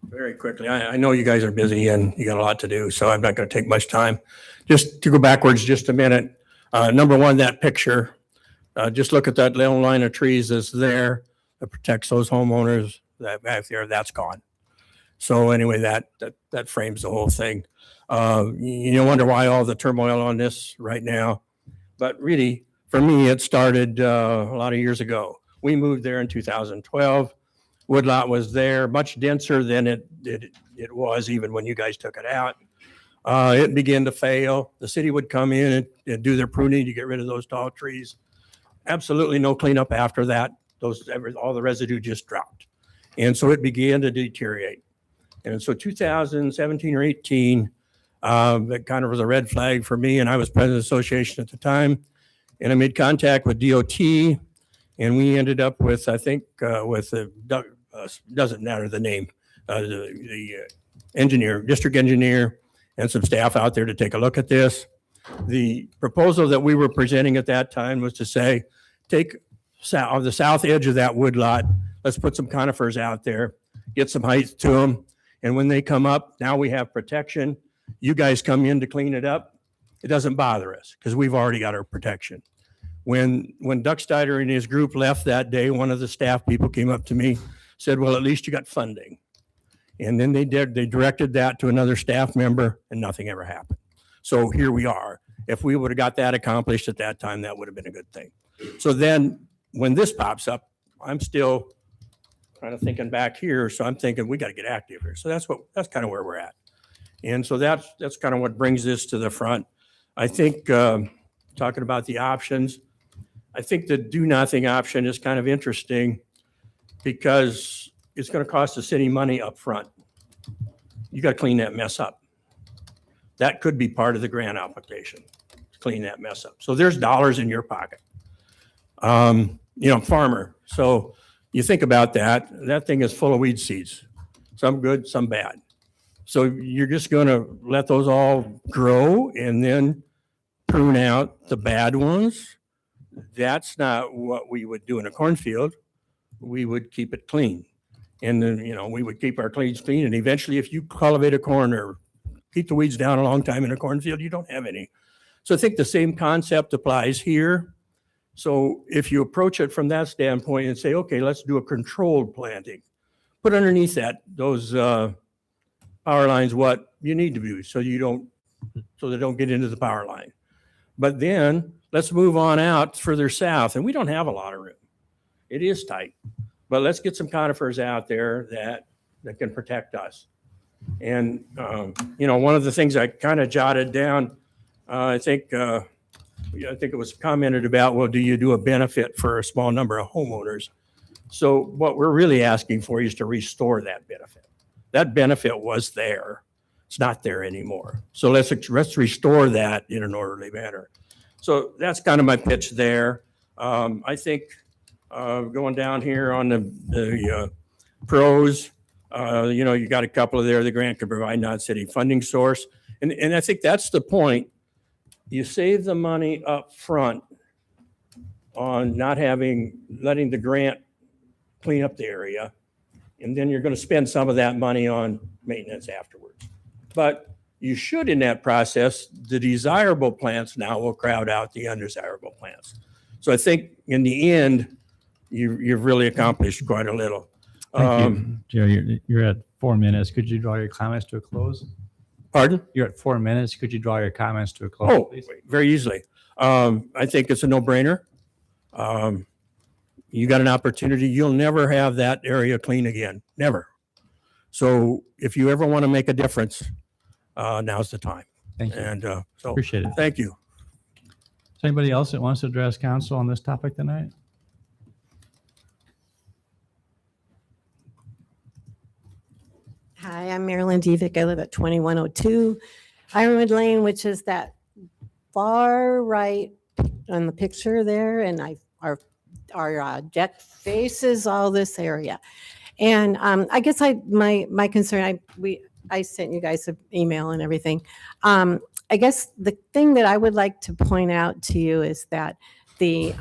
Very quickly, I know you guys are busy and you got a lot to do, so I'm not going to take much time. Just to go backwards just a minute. Number one, that picture. Just look at that little line of trees that's there that protects those homeowners. That back there, that's gone. So anyway, that frames the whole thing. You wonder why all the turmoil on this right now, but really, for me, it started a lot of years ago. We moved there in 2012. Woodlot was there, much denser than it was even when you guys took it out. It began to fail. The city would come in and do their pruning to get rid of those tall trees. Absolutely no cleanup after that. All the residue just dropped. And so it began to deteriorate. And so 2017 or 18, that kind of was a red flag for me. And I was president of the association at the time. And I made contact with DOT. And we ended up with, I think, with doesn't matter the name, the engineer, district engineer, and some staff out there to take a look at this. The proposal that we were presenting at that time was to say, take the south edge of that woodlot, let's put some conifers out there, get some height to them. And when they come up, now we have protection. You guys come in to clean it up. It doesn't bother us because we've already got our protection. When Ducksteiner and his group left that day, one of the staff people came up to me, said, well, at least you got funding. And then they directed that to another staff member and nothing ever happened. So here we are. If we would have got that accomplished at that time, that would have been a good thing. So then when this pops up, I'm still kind of thinking back here. So I'm thinking we got to get active here. So that's kind of where we're at. And so that's kind of what brings this to the front. I think, talking about the options, I think the do nothing option is kind of interesting because it's going to cost the city money up front. You got to clean that mess up. That could be part of the grant application, clean that mess up. So there's dollars in your pocket. Farmer. So you think about that, that thing is full of weed seeds, some good, some bad. So you're just going to let those all grow and then prune out the bad ones. That's not what we would do in a cornfield. We would keep it clean. And then, we would keep our cleans clean. And eventually, if you cultivate a corn or keep the weeds down a long time in a cornfield, you don't have any. So I think the same concept applies here. So if you approach it from that standpoint and say, okay, let's do a controlled planting, put underneath that, those power lines, what you need to do so they don't get into the power line. But then let's move on out further south. And we don't have a lot of room. It is tight, but let's get some conifers out there that can protect us. And, one of the things I kind of jotted down, I think it was commented about, well, do you do a benefit for a small number of homeowners? So what we're really asking for is to restore that benefit. That benefit was there. It's not there anymore. So let's restore that in an orderly manner. So that's kind of my pitch there. I think going down here on the pros, you got a couple of there. The grant could provide non-city funding source. And I think that's the point. You save the money up front on not letting the grant clean up the area. And then you're going to spend some of that money on maintenance afterwards. But you should, in that process, the desirable plants now will crowd out the undesirable plants. So I think in the end, you've really accomplished quite a little. Thank you. Jerry, you're at 4 minutes. Could you draw your comments to a close? Pardon? You're at 4 minutes. Could you draw your comments to a close, Oh, please? very easily. I think it's a no-brainer. You got an opportunity. You'll never have that area clean again. Never. So if you ever want to make a difference, now's the time. Thank you. And so Appreciate it. thank you. Is there anybody else that wants to address council on this topic tonight? Hi, I'm Marilyn Devick. I live at 2102 Ironwood Lane, which is that far right on the picture there. And our deck faces all this area. And I guess my concern, I sent you guys an email and everything. I guess the thing that I would like to point out to you is that the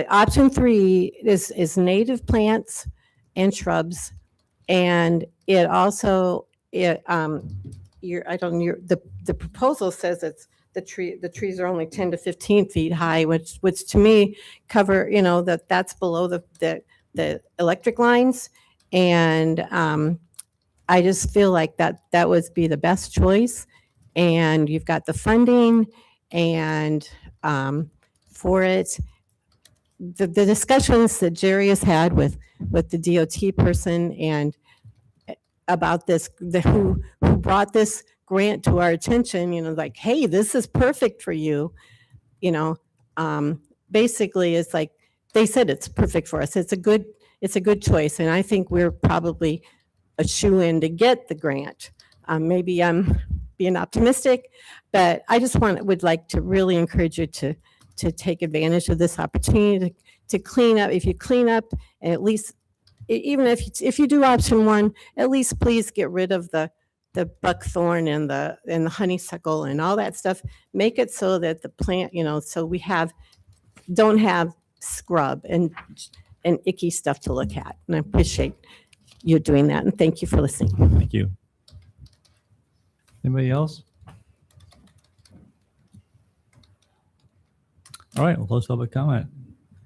option 3 is native plants and shrubs. And it also, the proposal says it's the trees are only 10 to 15 feet high, which to me cover, that's below the electric lines. And I just feel like that would be the best choice. And you've got the funding and for it. The discussions that Jerry has had with the DOT person and about this, who brought this grant to our attention, like, hey, this is perfect for you, basically it's like, they said it's perfect for us. It's a good choice. And I think we're probably a shoe-in to get the grant. Maybe I'm being optimistic, but I just would like to really encourage you to take advantage of this opportunity to clean up. If you clean up, and at least, even if you do option 1, at least please get rid of the buckthorn and the honeysuckle and all that stuff. Make it so that the plant, so we don't have scrub and icky stuff to look at. And I appreciate you doing that. And thank you for listening. Thank you. Anybody else? All right, we'll close public comment.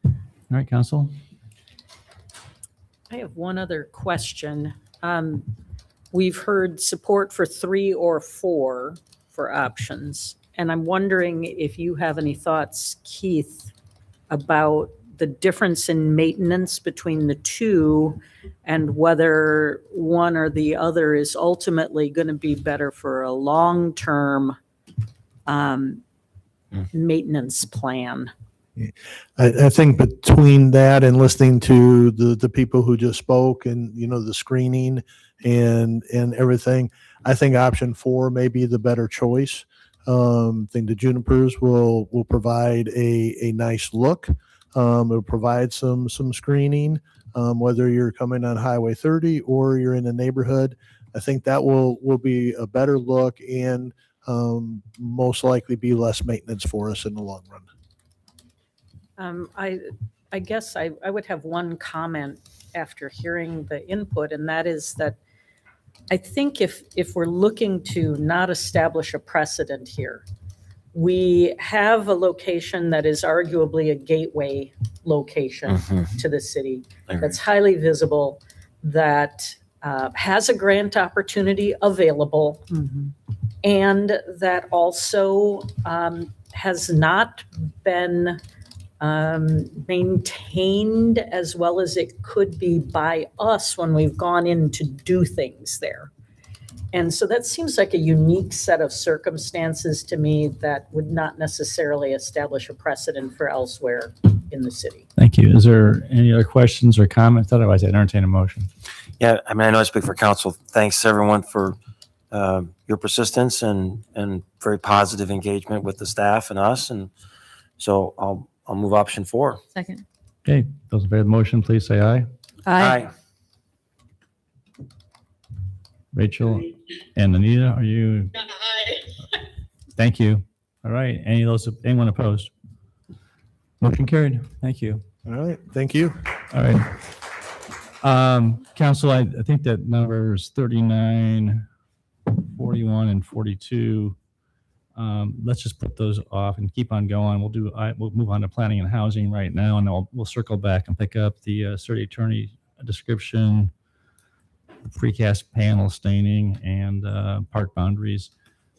All right, council. I have one other question. We've heard support for 3 or 4 for options. And I'm wondering if you have any thoughts, Keith, about the difference in maintenance between the two and whether one or the other is ultimately going to be better for a long-term maintenance plan. I think between that and listening to the people who just spoke and, you know, the screening and everything, I think option 4 may be the better choice. I think the junipers will provide a nice look. It'll provide some screening, whether you're coming on Highway 30 or you're in the neighborhood. I think that will be a better look and most likely be less maintenance for us in the long run. I guess I would have one comment after hearing the input, and that is that I think if we're looking to not establish a precedent here, we have a location that is arguably a gateway location to the city that's highly visible, that has a grant opportunity available, and that also has not been maintained as well as it could be by us when we've gone in to do things there. And so that seems like a unique set of circumstances to me that would not necessarily establish a precedent for elsewhere in the city. Thank you. Is there any other questions or comments? Otherwise, I'd entertain a motion. Yeah, I mean, I know I speak for council. Thanks everyone for your persistence and very positive engagement with the staff and us. And so I'll move option 4. Second. Okay, those in favor of the motion, please say aye. Aye. Rachel and Anita, are you? Thank you. All right. Anyone opposed? Motion carried. Thank you. All right. Thank you. All right. Council, I think that numbers 39, 41, and 42. Let's just put those off and keep on going. We'll move on to planning and housing right now, and we'll circle back and pick up the city attorney description, precast panel staining, and park boundaries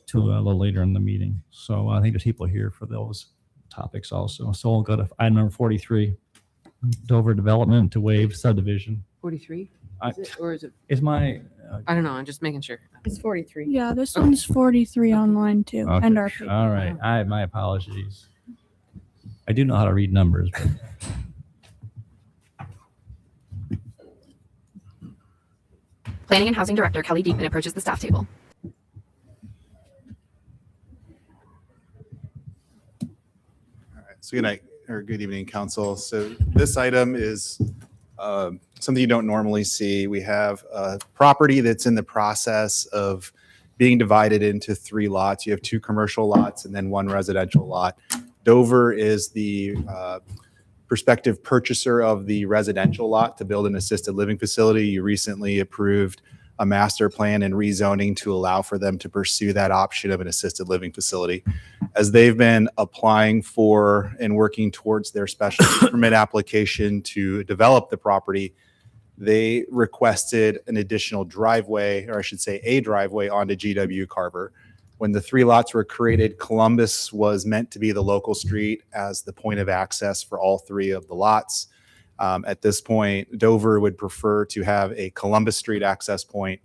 to a little later in the meeting. So I think there's people here for those topics also. So we'll go to item number 43, Dover Development to waive subdivision. 43? Is it, or is it? Is my I don't know. I'm just making sure. It's 43. Yeah, this one's 43 online too, okay. and our paper. All right. My apologies. I do know how to read numbers. But Planning and Housing Director Kelly Deepman approaches the staff table. So good night or good evening, council. So this item is something you don't normally see. We have a property that's in the process of being divided into 3 lots. You have 2 commercial lots and then 1 residential lot. Dover is the prospective purchaser of the residential lot to build an assisted living facility. You recently approved a master plan and rezoning to allow for them to pursue that option of an assisted living facility. As they've been applying for and working towards their special permit application to develop the property, they requested an additional driveway, or I should say a driveway onto GW Carver. When the 3 lots were created, Columbus was meant to be the local street as the point of access for all 3 of the lots. At this point, Dover would prefer to have a Columbus Street access point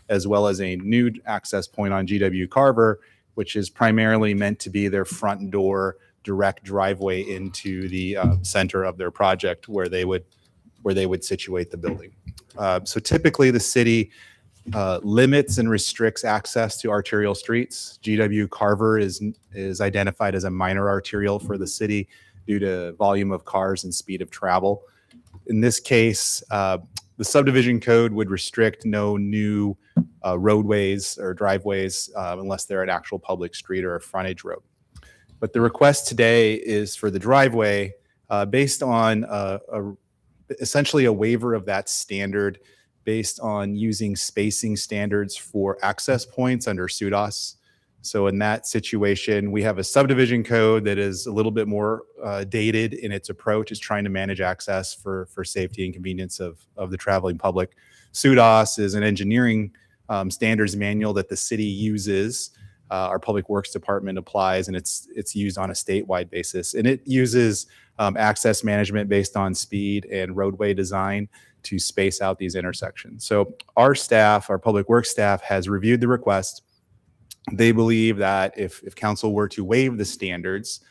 as well as a new access point on GW Carver, which is primarily meant to be their front door direct driveway into the center of their project where they would situate the building. So typically the city limits and restricts access to arterial streets. GW Carver is identified as a minor arterial for the city due to volume of cars and speed of travel. In this case, the subdivision code would restrict no new roadways or driveways unless they're an actual public street or a frontage road. But the request today is for the driveway based on essentially a waiver of that standard based on using spacing standards for access points under SUDAS. So in that situation, we have a subdivision code that is a little bit more dated in its approach, is trying to manage access for safety and convenience of the traveling public. SUDAS is an engineering standards manual that the city uses our Public Works Department applies, and it's used on a statewide basis. And it uses access management based on speed and roadway design to space out these intersections. So our staff, our Public Works staff, has reviewed the request. They believe that if council were to waive the standards,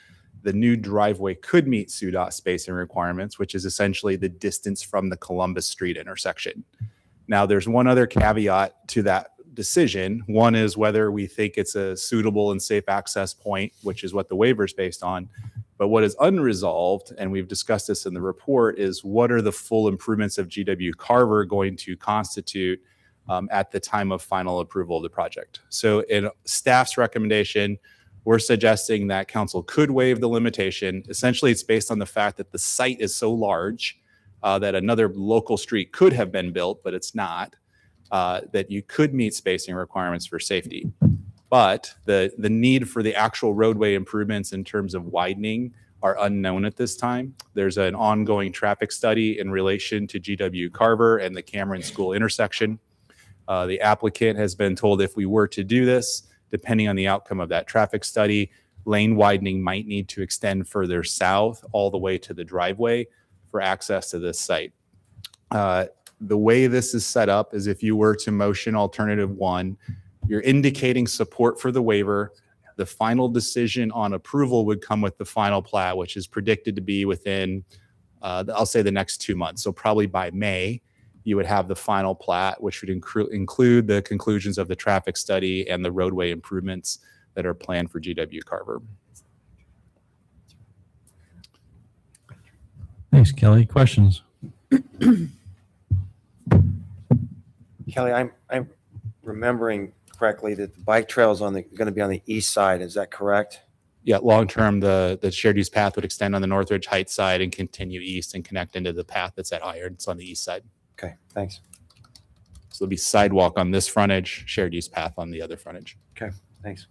the new driveway could meet SUDOT spacing requirements, which is essentially the distance from the Columbus Street intersection. Now, there's one other caveat to that decision. One is whether we think it's a suitable and safe access point, which is what the waiver is based on. But what is unresolved, and we've discussed this in the report, is what are the full improvements of GW Carver going to constitute at the time of final approval of the project. So in staff's recommendation, we're suggesting that council could waive the limitation. Essentially, it's based on the fact that the site is so large that another local street could have been built, but it's not, that you could meet spacing requirements for safety. But the need for the actual roadway improvements in terms of widening are unknown at this time. There's an ongoing traffic study in relation to GW Carver and the Cameron School intersection. The applicant has been told if we were to do this, depending on the outcome of that traffic study, lane widening might need to extend further south all the way to the driveway for access to this site. The way this is set up is if you were to motion alternative 1, you're indicating support for the waiver. The final decision on approval would come with the final plat, which is predicted to be within, I'll say, the next 2 months. So probably by May, you would have the final plat, which would include the conclusions of the traffic study and the roadway improvements that are planned for GW Carver. Thanks, Kelly. Questions? Kelly, I'm remembering correctly that the bike trail is going to be on the east side. Is that correct? Yeah, long term, the shared use path would extend on the Northridge Heights side and continue east and connect into the path that's at Iron. It's on the east side. Okay, thanks. So there'll be sidewalk on this frontage, shared use path on the other frontage. Okay, thanks.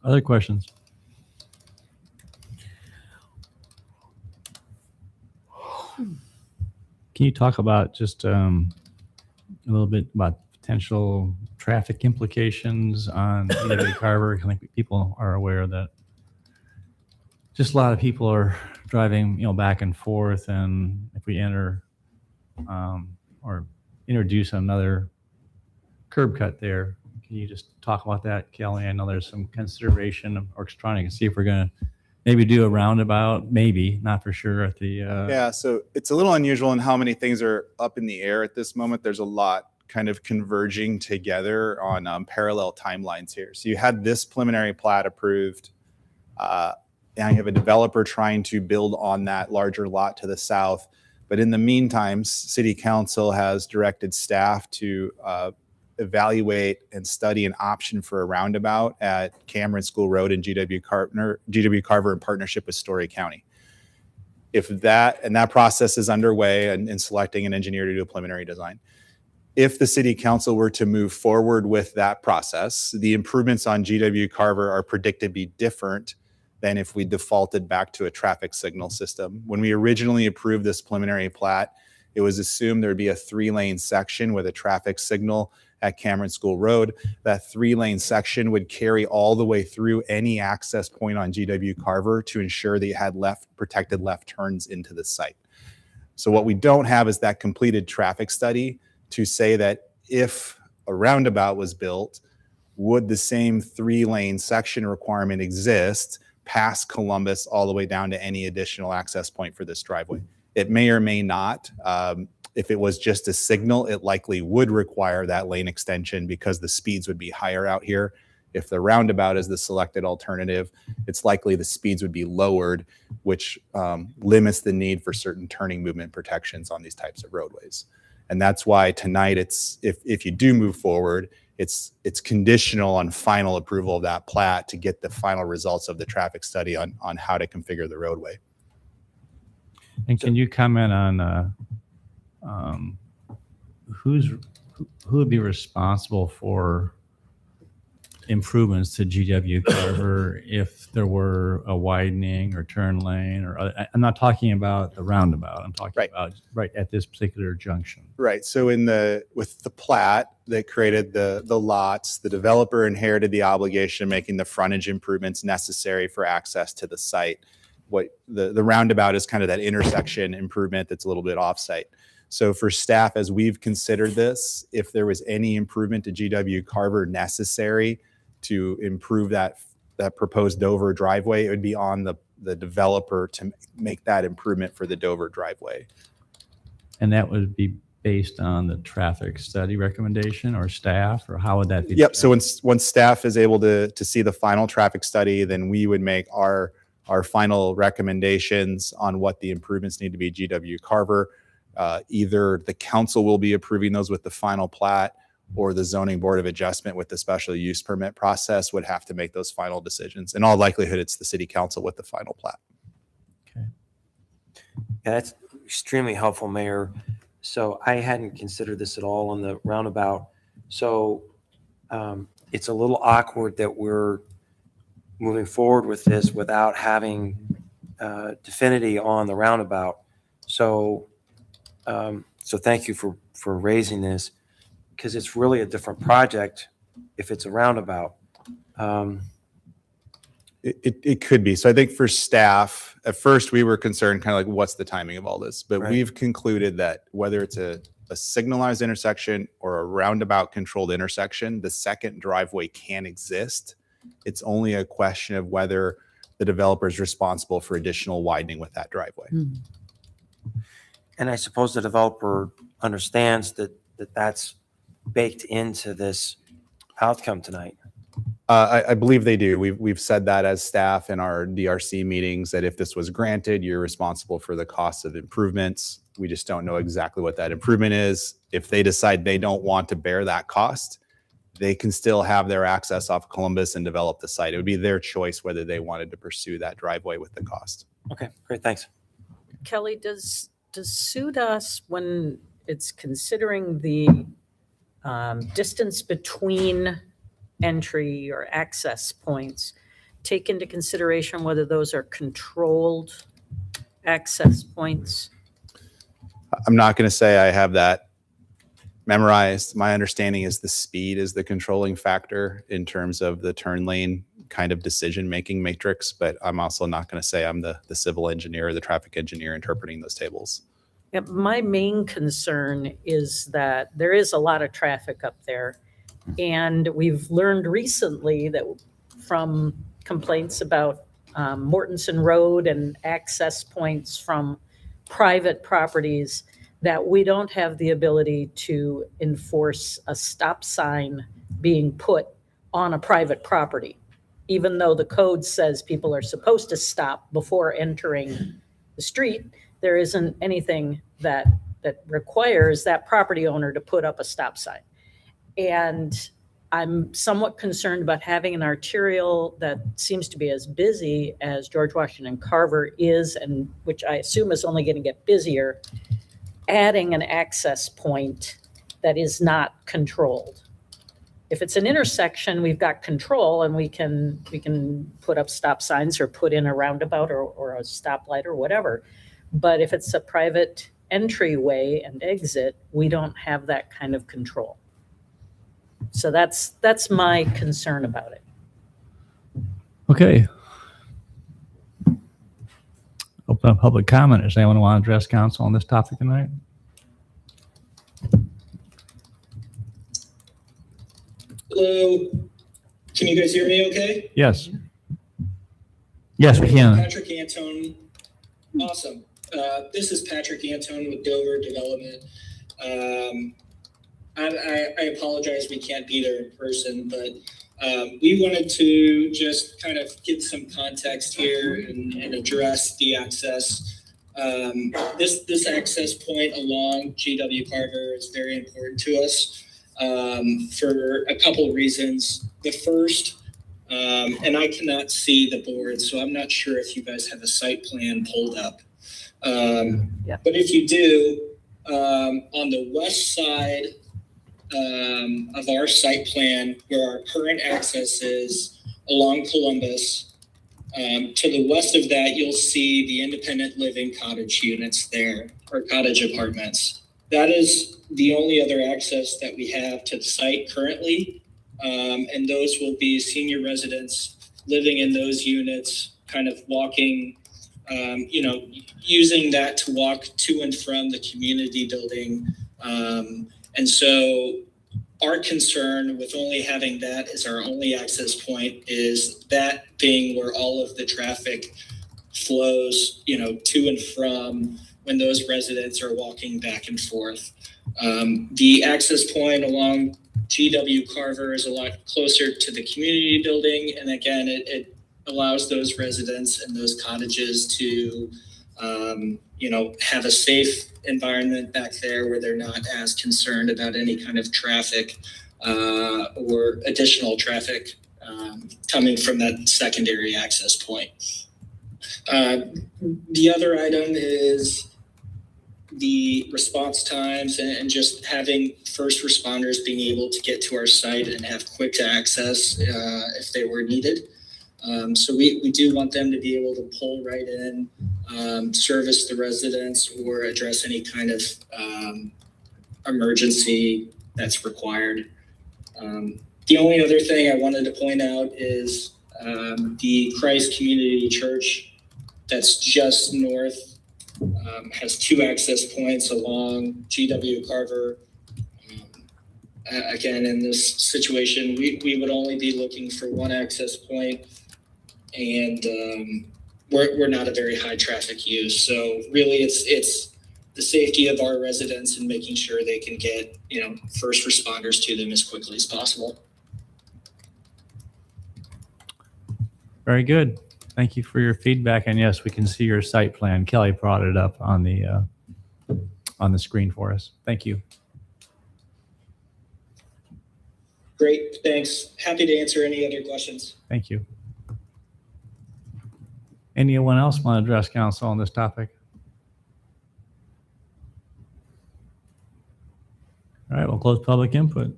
Other questions? Can you talk about just a little bit about potential traffic implications on GW Carver? I think people are aware that just a lot of people are driving, back and forth, and if we enter or introduce another curb cut there, can you just talk about that, Kelly? I know there's some consideration of or trying to see if we're going to maybe do a roundabout, maybe, not for sure at the. Yeah, so it's a little unusual in how many things are up in the air at this moment. There's a lot kind of converging together on parallel timelines here. So you had this preliminary plat approved, and you have a developer trying to build on that larger lot to the south. But in the meantime, City Council has directed staff to evaluate and study an option for a roundabout at Cameron School Road and GW Carver in partnership with Story County. If that process is underway and selecting an engineer to do a preliminary design. If the City Council were to move forward with that process, the improvements on GW Carver are predicted to be different than if we defaulted back to a traffic signal system. When we originally approved this preliminary plat, it was assumed there'd be a 3-lane section with a traffic signal at Cameron School Road. That 3-lane section would carry all the way through any access point on GW Carver to ensure that you had protected left turns into the site. So what we don't have is that completed traffic study to say that if a roundabout was built, would the same 3-lane section requirement exist past Columbus all the way down to any additional access point for this driveway? It may or may not. If it was just a signal, it likely would require that lane extension because the speeds would be higher out here. If the roundabout is the selected alternative, it's likely the speeds would be lowered, which limits the need for certain turning movement protections on these types of roadways. And that's why tonight, if you do move forward, it's conditional on final approval of that plat to get the final results of the traffic study on how to configure the roadway. And can you comment on who would be responsible for improvements to GW Carver if there were a widening or turn lane, or I'm not talking about the roundabout. I'm talking about right at this particular junction. Right. So with the plat that created the lots, the developer inherited the obligation of making the frontage improvements necessary for access to the site. What the roundabout is kind of that intersection improvement that's a little bit off-site. So for staff, as we've considered this, if there was any improvement to GW Carver necessary to improve that proposed Dover driveway, it would be on the developer to make that improvement for the Dover driveway. And that would be based on the traffic study recommendation or staff, or how would that be? Yep. So once staff is able to see the final traffic study, then we would make our final recommendations on what the improvements need to be GW Carver. Either the council will be approving those with the final plat, or the zoning board of adjustment with the special use permit process would have to make those final decisions. In all likelihood, it's the city council with the final plat. Yeah, that's extremely helpful, Mayor. So I hadn't considered this at all on the roundabout. So it's a little awkward that we're moving forward with this without having definity on the roundabout. So so thank you for raising this, because it's really a different project if it's a roundabout. It could be. So I think for staff, at first we were concerned kind of like, what's the timing of all this? But we've concluded that whether it's a signalized intersection or a roundabout controlled intersection, the second driveway can exist. It's only a question of whether the developer is responsible for additional widening with that driveway. And I suppose the developer understands that that's baked into this outcome tonight. I believe they do. We've said that as staff in our DRC meetings, that if this was granted, you're responsible for the cost of improvements. We just don't know exactly what that improvement is. If they decide they don't want to bear that cost, they can still have their access off Columbus and develop the site. It would be their choice whether they wanted to pursue that driveway with the cost. Okay, great, thanks. Kelly, does SUDAS, when it's considering the distance between entry or access points, take into consideration whether those are controlled access points? I'm not going to say I have that memorized. My understanding is the speed is the controlling factor in terms of the turn lane kind of decision-making matrix, but I'm also not going to say I'm the civil engineer or the traffic engineer interpreting those tables. Yeah, my main concern is that there is a lot of traffic up there. And we've learned recently that from complaints about Mortensen Road and access points from private properties that we don't have the ability to enforce a stop sign being put on a private property, even though the code says people are supposed to stop before entering the street. There isn't anything that requires that property owner to put up a stop sign. And I'm somewhat concerned about having an arterial that seems to be as busy as George Washington Carver is, and which I assume is only going to get busier, adding an access point that is not controlled. If it's an intersection, we've got control and we can put up stop signs or put in a roundabout or a stoplight or whatever. But if it's a private entryway and exit, we don't have that kind of control. So that's my concern about it. Okay. Open up public comment. Does anyone want to address council on this topic tonight? Hello, can you guys hear me okay? Yes. Yes, we can. Patrick Antone. Awesome. This is Patrick Antone with Dover Development. I apologize we can't be there in person, but we wanted to just kind of give some context here and address the access. This access point along GW Carver is very important to us for a couple of reasons. The first, and I cannot see the board, so I'm not sure if you guys have a site plan pulled up. But if you do, on the west side of our site plan where our current access is along Columbus. To the west of that, you'll see the independent living cottage units there, or cottage apartments. That is the only other access that we have to the site currently. And those will be senior residents living in those units, kind of walking, using that to walk to and from the community building. And so our concern with only having that as our only access point is that being where all of the traffic flows, to and from when those residents are walking back and forth. The access point along GW Carver is a lot closer to the community building. And again, it allows those residents and those cottages to, have a safe environment back there where they're not as concerned about any kind of traffic or additional traffic coming from that secondary access point. The other item is the response times and just having first responders being able to get to our site and have quick access if they were needed. So we do want them to be able to pull right in, service the residents, or address any kind of emergency that's required. The only other thing I wanted to point out is the Christ Community Church that's just north has 2 access points along GW Carver. Again, in this situation, we would only be looking for 1 access point, and we're not a very high traffic use. So really it's the safety of our residents and making sure they can get, first responders to them as quickly as possible. Very good. Thank you for your feedback. And yes, we can see your site plan. Kelly brought it up on the screen for us. Thank you. Great, thanks. Happy to answer any other questions. Thank you. Anyone else want to address council on this topic? All right, we'll close public input.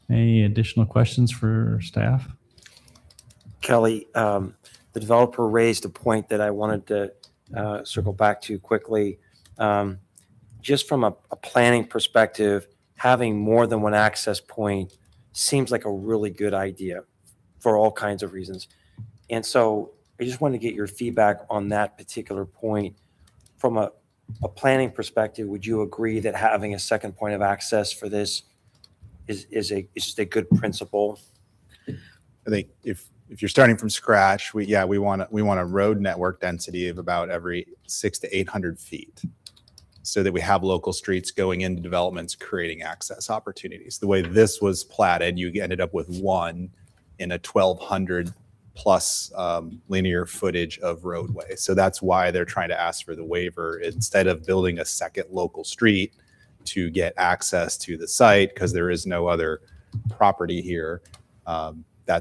Any additional questions for staff? Kelly, the developer raised a point that I wanted to circle back to quickly. Just from a planning perspective, having more than 1 access point seems like a really good idea for all kinds of reasons. And so I just wanted to get your feedback on that particular point. From a planning perspective, would you agree that having a second point of access for this is just a good principle? I think if you're starting from scratch, we want a road network density of about every 600 to 800 feet, so that we have local streets going into developments, creating access opportunities. The way this was platted, you ended up with 1 in a 1,200 plus linear footage of roadway. So that's why they're trying to ask for the waiver instead of building a second local street to get access to the site, because there is no other property here.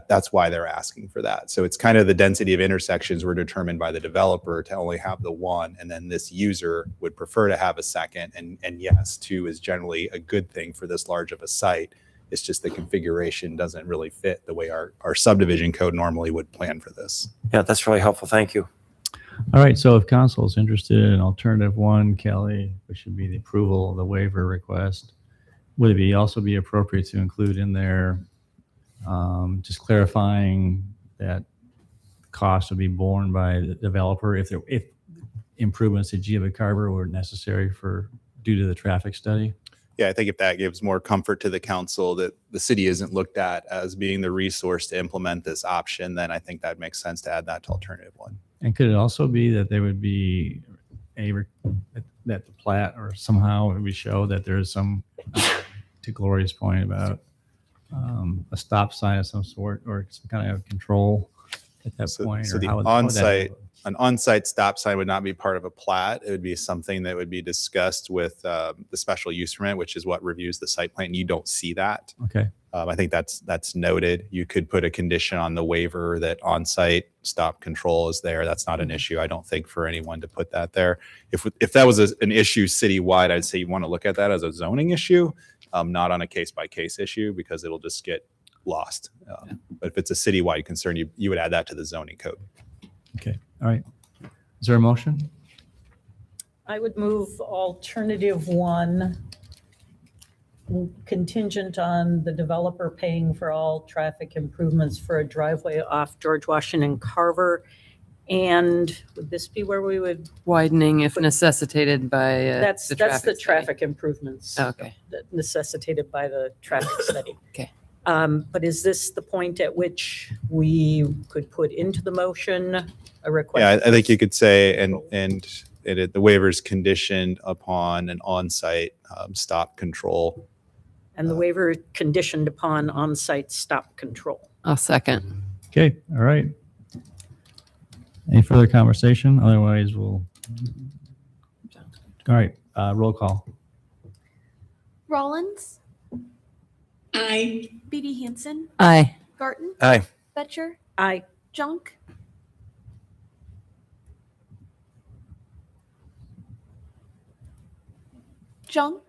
That's why they're asking for that. So it's kind of the density of intersections were determined by the developer to only have the 1, and then this user would prefer to have a second. And yes, 2 is generally a good thing for this large of a site. It's just the configuration doesn't really fit the way our subdivision code normally would plan for this. Yeah, that's really helpful. Thank you. All right, so if council is interested in alternative 1, Kelly, which should be the approval of the waiver request, would it also be appropriate to include in there just clarifying that cost would be borne by the developer if improvements to GW Carver were necessary due to the traffic study? Yeah, I think if that gives more comfort to the council that the city isn't looked at as being the resource to implement this option, then I think that makes sense to add that to alternative 1. And could it also be that there would be that the plat or somehow it would show that there is some, to Gloria's point about a stop sign of some sort or some kind of control at that point? So or the how would an on-site stop sign would not be part of a plat. It would be something that would be discussed with the special use permit, which is what reviews the site plan. You don't see that. Okay. I think that's noted. You could put a condition on the waiver that on-site stop control is there. That's not an issue, I don't think, for anyone to put that there. If that was an issue citywide, I'd say you want to look at that as a zoning issue. not on a case-by-case issue because it'll just get lost. But if it's a citywide concern, you would add that to the zoning code. Okay, all right. Is there a motion? I would move alternative one contingent on the developer paying for all traffic improvements for a driveway off George Washington Carver. And would this be where we would? Widening if necessitated by That's the traffic improvements. Okay. That necessitated by the traffic study. Okay. But is this the point at which we could put into the motion a request? Yeah, I think you could say, the waiver is conditioned upon an on-site stop control. And the waiver conditioned upon on-site stop control. I'll second. Okay, all right. Any further conversation? Otherwise, we'll. All right, roll call. Rollins, Aye. Beatty Hansen, Aye. Garten, Aye. Betcher, Aye. Junk, Junk,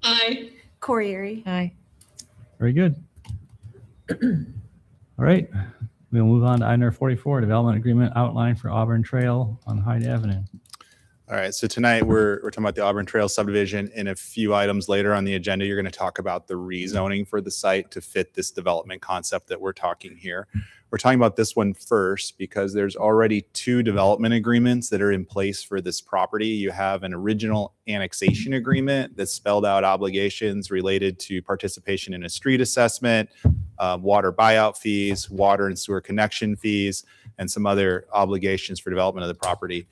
Aye. Corriere. Aye. Very good. All right, we'll move on to item number 44, development agreement outline for Auburn Trail on Hyde Avenue. All right, so tonight we're talking about the Auburn Trail subdivision. In a few items later on the agenda, you're going to talk about the rezoning for the site to fit this development concept that we're talking here. We're talking about this one first because there's already 2 development agreements that are in place for this property. You have an original annexation agreement that spelled out obligations related to participation in a street assessment, water buyout fees, water and sewer connection fees, and some other obligations for development of the property.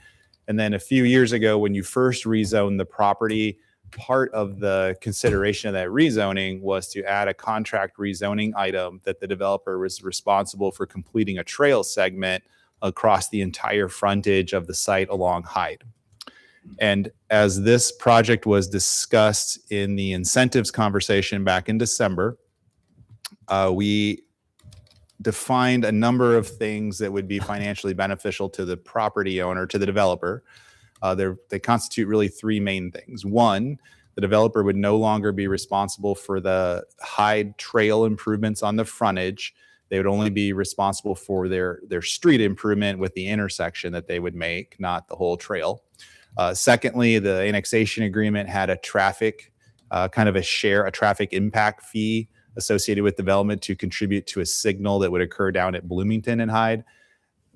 And then a few years ago, when you first rezoned the property, part of the consideration of that rezoning was to add a contract rezoning item that the developer was responsible for completing a trail segment across the entire frontage of the site along Hyde. And as this project was discussed in the incentives conversation back in December, we defined a number of things that would be financially beneficial to the property owner, to the developer. They constitute really 3 main things. One, the developer would no longer be responsible for the Hyde trail improvements on the frontage. They would only be responsible for their street improvement with the intersection that they would make, not the whole trail. Secondly, the annexation agreement had a traffic, a traffic impact fee associated with development to contribute to a signal that would occur down at Bloomington and Hyde.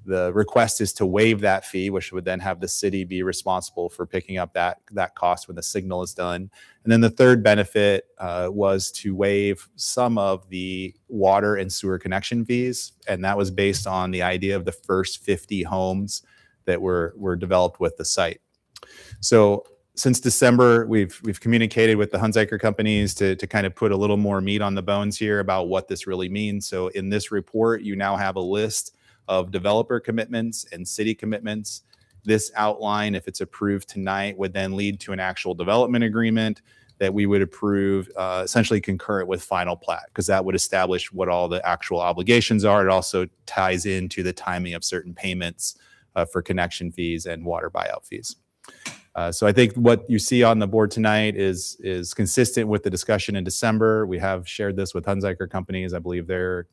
The request is to waive that fee, which would then have the city be responsible for picking up that cost when the signal is done. And then the third benefit was to waive some of the water and sewer connection fees. And that was based on the idea of the first 50 homes that were developed with the site. So since December, we've communicated with the Hunziker companies to kind of put a little more meat on the bones here about what this really means. So in this report, you now have a list of developer commitments and city commitments. This outline, if it's approved tonight, would then lead to an actual development agreement that we would approve essentially concurrent with final plat, because that would establish what all the actual obligations are. It also ties into the timing of certain payments for connection fees and water buyout fees. So I think what you see on the board tonight is consistent with the discussion in December. We have shared this with Hunziker companies. I believe they're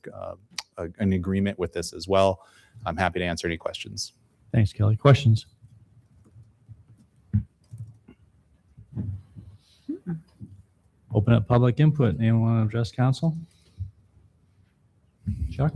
in agreement with this as well. I'm happy to answer any questions. Thanks, Kelly. Questions? Open up public input. Anyone want to address council? Chuck?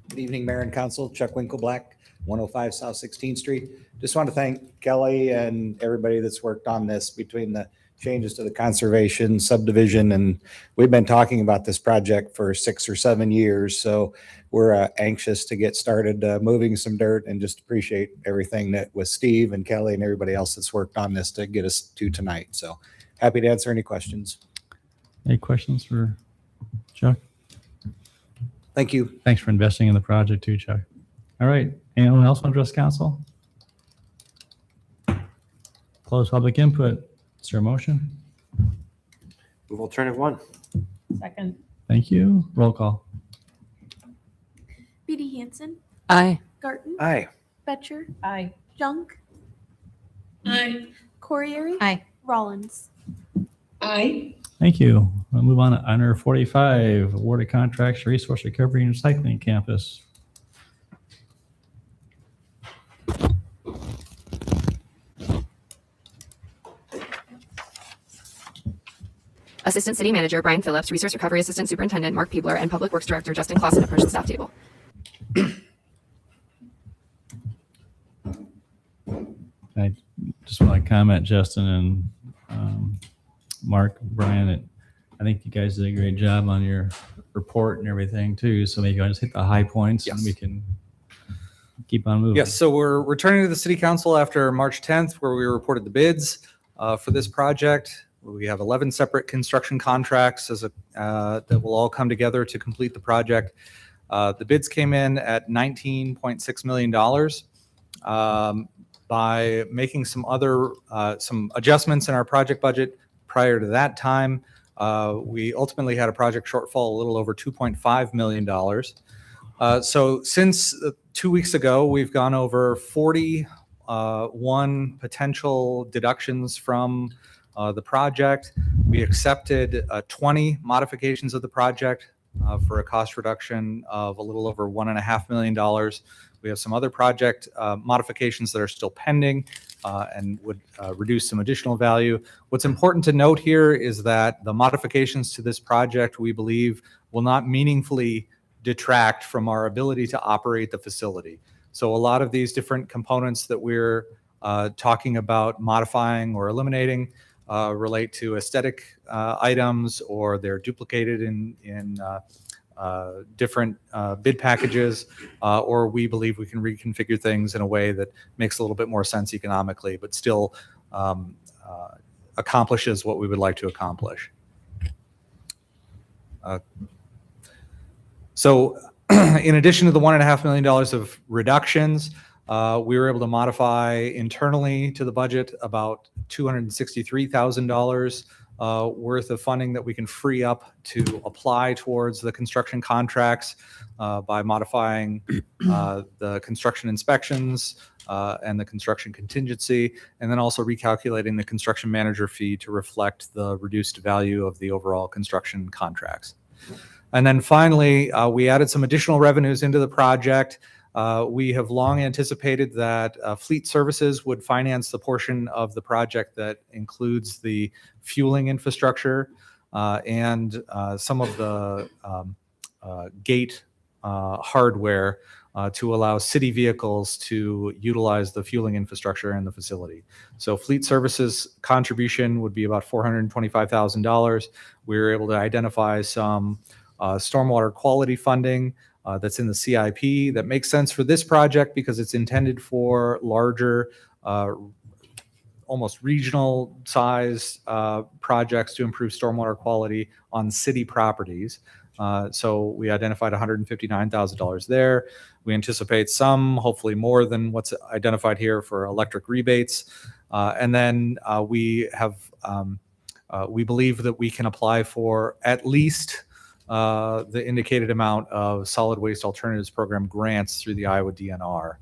Good evening, Mayor and Council. Chuck Winkleblack, 105 South 16th Street. Just want to thank Kelly and everybody that's worked on this between the changes to the conservation subdivision. And we've been talking about this project for 6 or 7 years. So we're anxious to get started moving some dirt, and just appreciate everything that with Steve and Kelly and everybody else that's worked on this to get us to tonight. So happy to answer any questions. Any questions for Chuck? Thank you. Thanks for investing in the project too, Chuck. All right. Anyone else want to address council? Close public input. Is there a motion? Move alternative 1. Second. Thank you. Roll call. Beatty Hansen, Aye. Garten, Aye. Betcher, Aye. Junk, Aye. Corriere, Aye. Rollins. Aye. Thank you. We'll move on to under 45, awarded contracts, resource recovery and recycling campus. Assistant City Manager Brian Phillips, Resource Recovery Assistant Superintendent Mark Peebler, and Public Works Director Justin Clausen approach the staff table. I just want to comment, Justin and Mark, Brian, I think you guys did a great job on your report and everything too. So maybe I'll just hit the high points and we can keep on moving. Yes, so we're returning to the City Council after March 10th, where we reported the bids for this project. We have 11 separate construction contracts that will all come together to complete the project. The bids came in at $19.6 million. By making some adjustments in our project budget prior to that time, we ultimately had a project shortfall a little over $2.5 million. So since 2 weeks ago, we've gone over 41 potential deductions from the project. We accepted 20 modifications of the project for a cost reduction of a little over $1.5 million. We have some other project modifications that are still pending and would reduce some additional value. What's important to note here is that the modifications to this project, we believe, will not meaningfully detract from our ability to operate the facility. So a lot of these different components that we're talking about modifying or eliminating relate to aesthetic items, or they're duplicated in different bid packages, or we believe we can reconfigure things in a way that makes a little bit more sense economically, but still accomplishes what we would like to accomplish. So in addition to the $1.5 million of reductions, we were able to modify internally to the budget about $263,000 worth of funding that we can free up to apply towards the construction contracts by modifying the construction inspections and the construction contingency, and then also recalculating the construction manager fee to reflect the reduced value of the overall construction contracts. And then finally, we added some additional revenues into the project. We have long anticipated that Fleet Services would finance the portion of the project that includes the fueling infrastructure and some of the gate hardware to allow city vehicles to utilize the fueling infrastructure in the facility. So Fleet Services contribution would be about $425,000. We were able to identify some stormwater quality funding that's in the CIP that makes sense for this project because it's intended for larger, almost regional size projects to improve stormwater quality on city properties. So we identified $159,000 there. We anticipate some, hopefully more than what's identified here, for electric rebates. And then we believe that we can apply for at least the indicated amount of solid waste alternatives program grants through the Iowa DNR.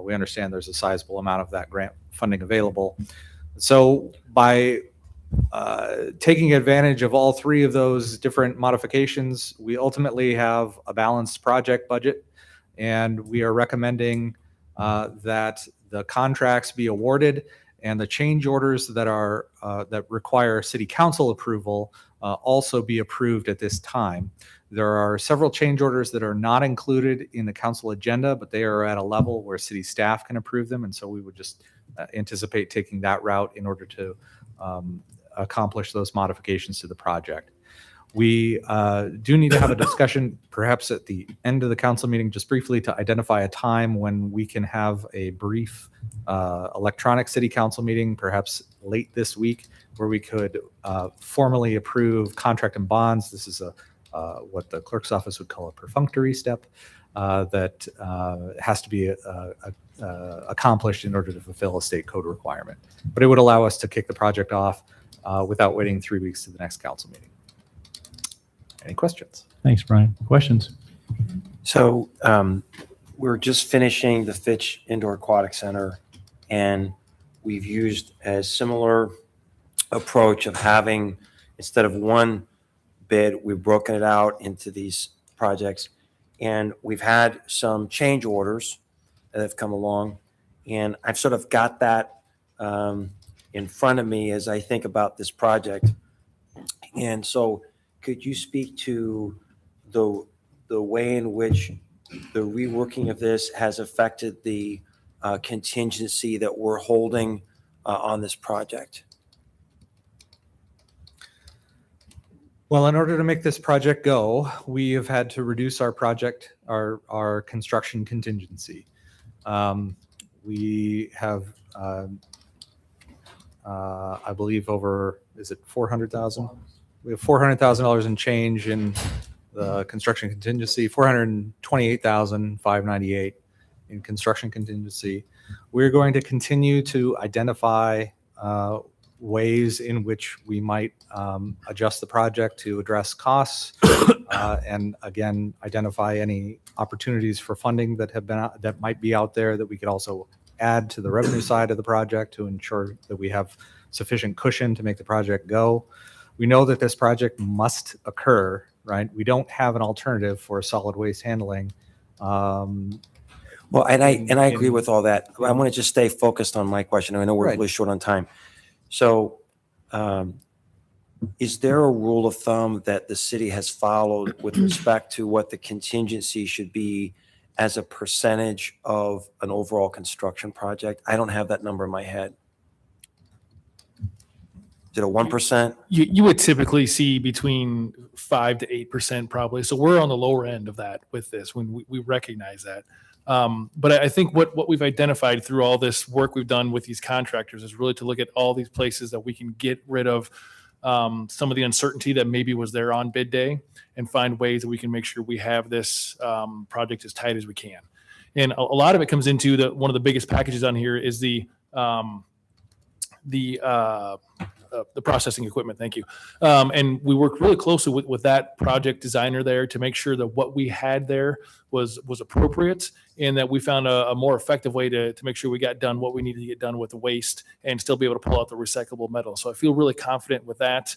We understand there's a sizable amount of that grant funding available. So by taking advantage of all three of those different modifications, we ultimately have a balanced project budget, and we are recommending that the contracts be awarded and the change orders that are that require City Council approval also be approved at this time. There are several change orders that are not included in the council agenda, but they are at a level where city staff can approve them, and so we would just anticipate taking that route in order to accomplish those modifications to the project. We do need to have a discussion perhaps at the end of the council meeting, just briefly, to identify a time when we can have a brief electronic city council meeting, perhaps late this week, where we could formally approve contract and bonds. This is what the clerk's office would call a perfunctory step that has to be accomplished in order to fulfill a state code requirement. But it would allow us to kick the project off without waiting 3 weeks to the next council meeting. Any questions? Thanks, Brian. Questions? So we're just finishing the Fitch Indoor Aquatic Center, and we've used a similar approach of having, instead of one bid, we've broken it out into these projects. And we've had some change orders that have come along. And I've sort of got that in front of me as I think about this project. And so could you speak to the way in which the reworking of this has affected the contingency that we're holding on this project? Well, in order to make this project go, we have had to reduce our construction contingency. We have, I believe, is it 400,000? We have $400,000 in change in the construction contingency, 428,598 in construction contingency. We're going to continue to identify ways in which we might adjust the project to address costs and again identify any opportunities for funding that might be out there that we could also add to the revenue side of the project to ensure that we have sufficient cushion to make the project go. We know that this project must occur, right? We don't have an alternative for solid waste handling. Well, and I agree with all that. I want to just stay focused on my question. I know we're really short on time. So is there a rule of thumb that the city has followed with respect to what the contingency should be as a percentage of an overall construction project? I don't have that number in my head. Is it a 1%? You would typically see between 5 to 8% probably. So we're on the lower end of that with this when we recognize that. But I think what we've identified through all this work we've done with these contractors is really to look at all these places that we can get rid of some of the uncertainty that maybe was there on bid day and find ways that we can make sure we have this project as tight as we can. And a lot of it comes into one of the biggest packages on here is the processing equipment. Thank you. And we worked really closely with that project designer there to make sure that what we had there was appropriate and that we found a more effective way to make sure we got done what we needed to get done with the waste and still be able to pull out the recyclable metal. So I feel really confident with that.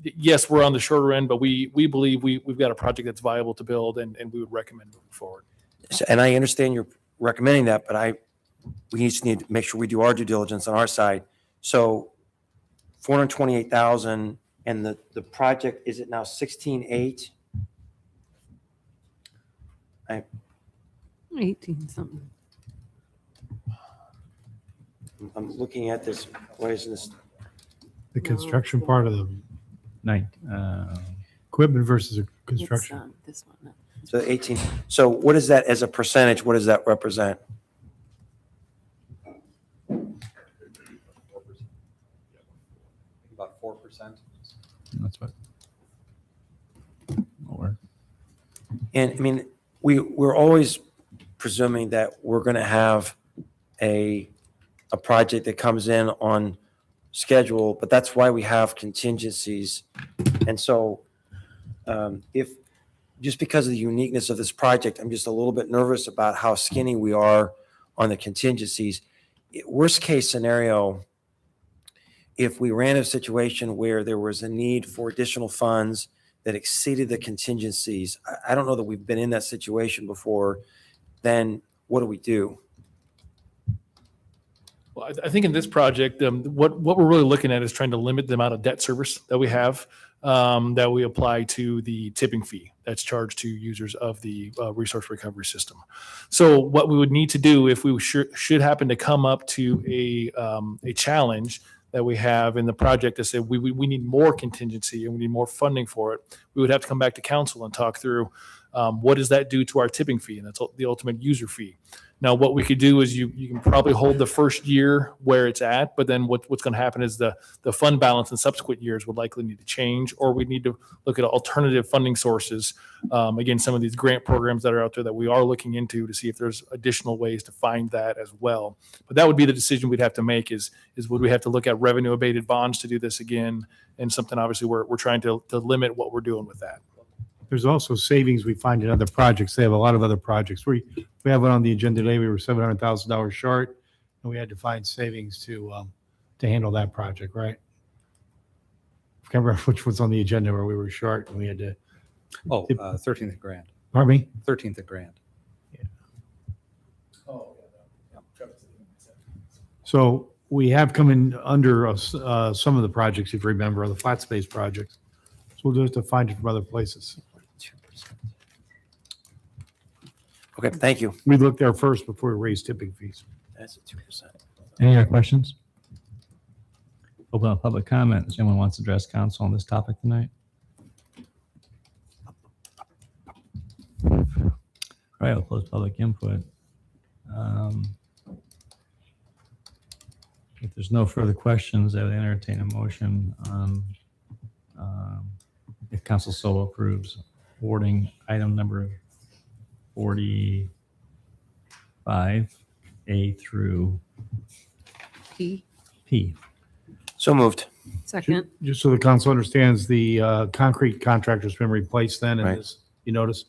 Yes, we're on the shorter end, but we believe we've got a project that's viable to build and we would recommend moving forward. And I understand you're recommending that, but we just need to make sure we do our due diligence on our side. So 428,000 and the project, is it now 16.8? 18 something. I'm looking at this. Why isn't this? The construction part of the equipment versus construction. This one. No. So 18. So what is that as a percentage? What does that represent? About 4%. That's what. Lower. And I mean, we're always presuming that we're going to have a project that comes in on schedule, but that's why we have contingencies. And so if just because of the uniqueness of this project, I'm just a little bit nervous about how skinny we are on the contingencies. Worst case scenario, if we ran a situation where there was a need for additional funds that exceeded the contingencies, I don't know that we've been in that situation before, then what do we do? Well, I think in this project, what we're really looking at is trying to limit the amount of debt service that we have that we apply to the tipping fee that's charged to users of the resource recovery system. So what we would need to do if we should happen to come up to a challenge that we have in the project to say we need more contingency and we need more funding for it, we would have to come back to council and talk through what does that do to our tipping fee, and that's the ultimate user fee. Now, what we could do is you can probably hold the first year where it's at, but then what's going to happen is the fund balance in subsequent years would likely need to change, or we need to look at alternative funding sources. Again, some of these grant programs that are out there that we are looking into to see if there's additional ways to find that as well. But that would be the decision we'd have to make is would we have to look at revenue abated bonds to do this again, and something obviously we're trying to limit what we're doing with that. There's also savings we find in other projects. They have a lot of other projects. We have one on the agenda today. We were $700,000 short, and we had to find savings to handle that project, right? I can't remember which was on the agenda where we were short and we had to. 13th grand. Pardon me? 13th grand. So we have come in under some of the projects, if you remember, the flat space projects. So we'll just have to find it from other places. Okay, thank you. We looked there first before we raised tipping fees. That's a 2%. Any other questions? Open up public comment. Does anyone wants to address council on this topic tonight? All right, I'll close public input. If there's no further questions, I would entertain a motion on, if council so approves, awarding item number 45A through P. P. So moved. Second. Just so the council understands, the concrete contractor's been replaced then, and Right. this, you notice,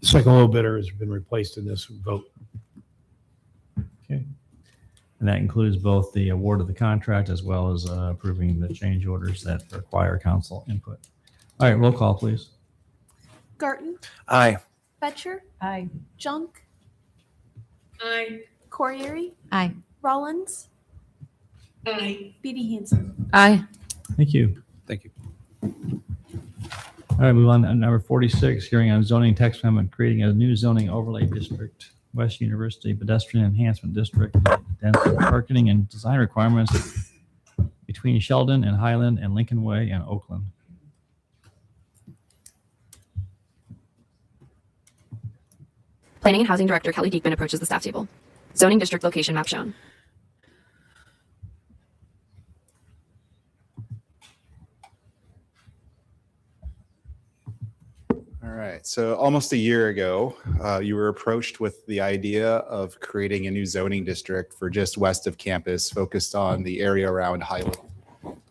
the second low bidder has been replaced in this vote. Okay. And that includes both the award of the contract as well as approving the change orders that require council input. All right, roll call, please. Garten, Aye. Betcher, Aye. Junk, Aye. Corriere, Aye. Rollins, Aye. Beatty Hansen. Aye. Thank you. Thank you. All right, move on to number 46, hearing on zoning text amendment, creating a new zoning overlay district, West University Pedestrian Enhancement District, density parking and design requirements between Sheldon and Highland and Lincoln Way and Oakland. Planning and Housing Director Kelly Diekman approaches the staff table. Zoning district location map shown. All right. So almost a year ago, you were approached with the idea of creating a new zoning district for just west of campus, focused on the area around Highland.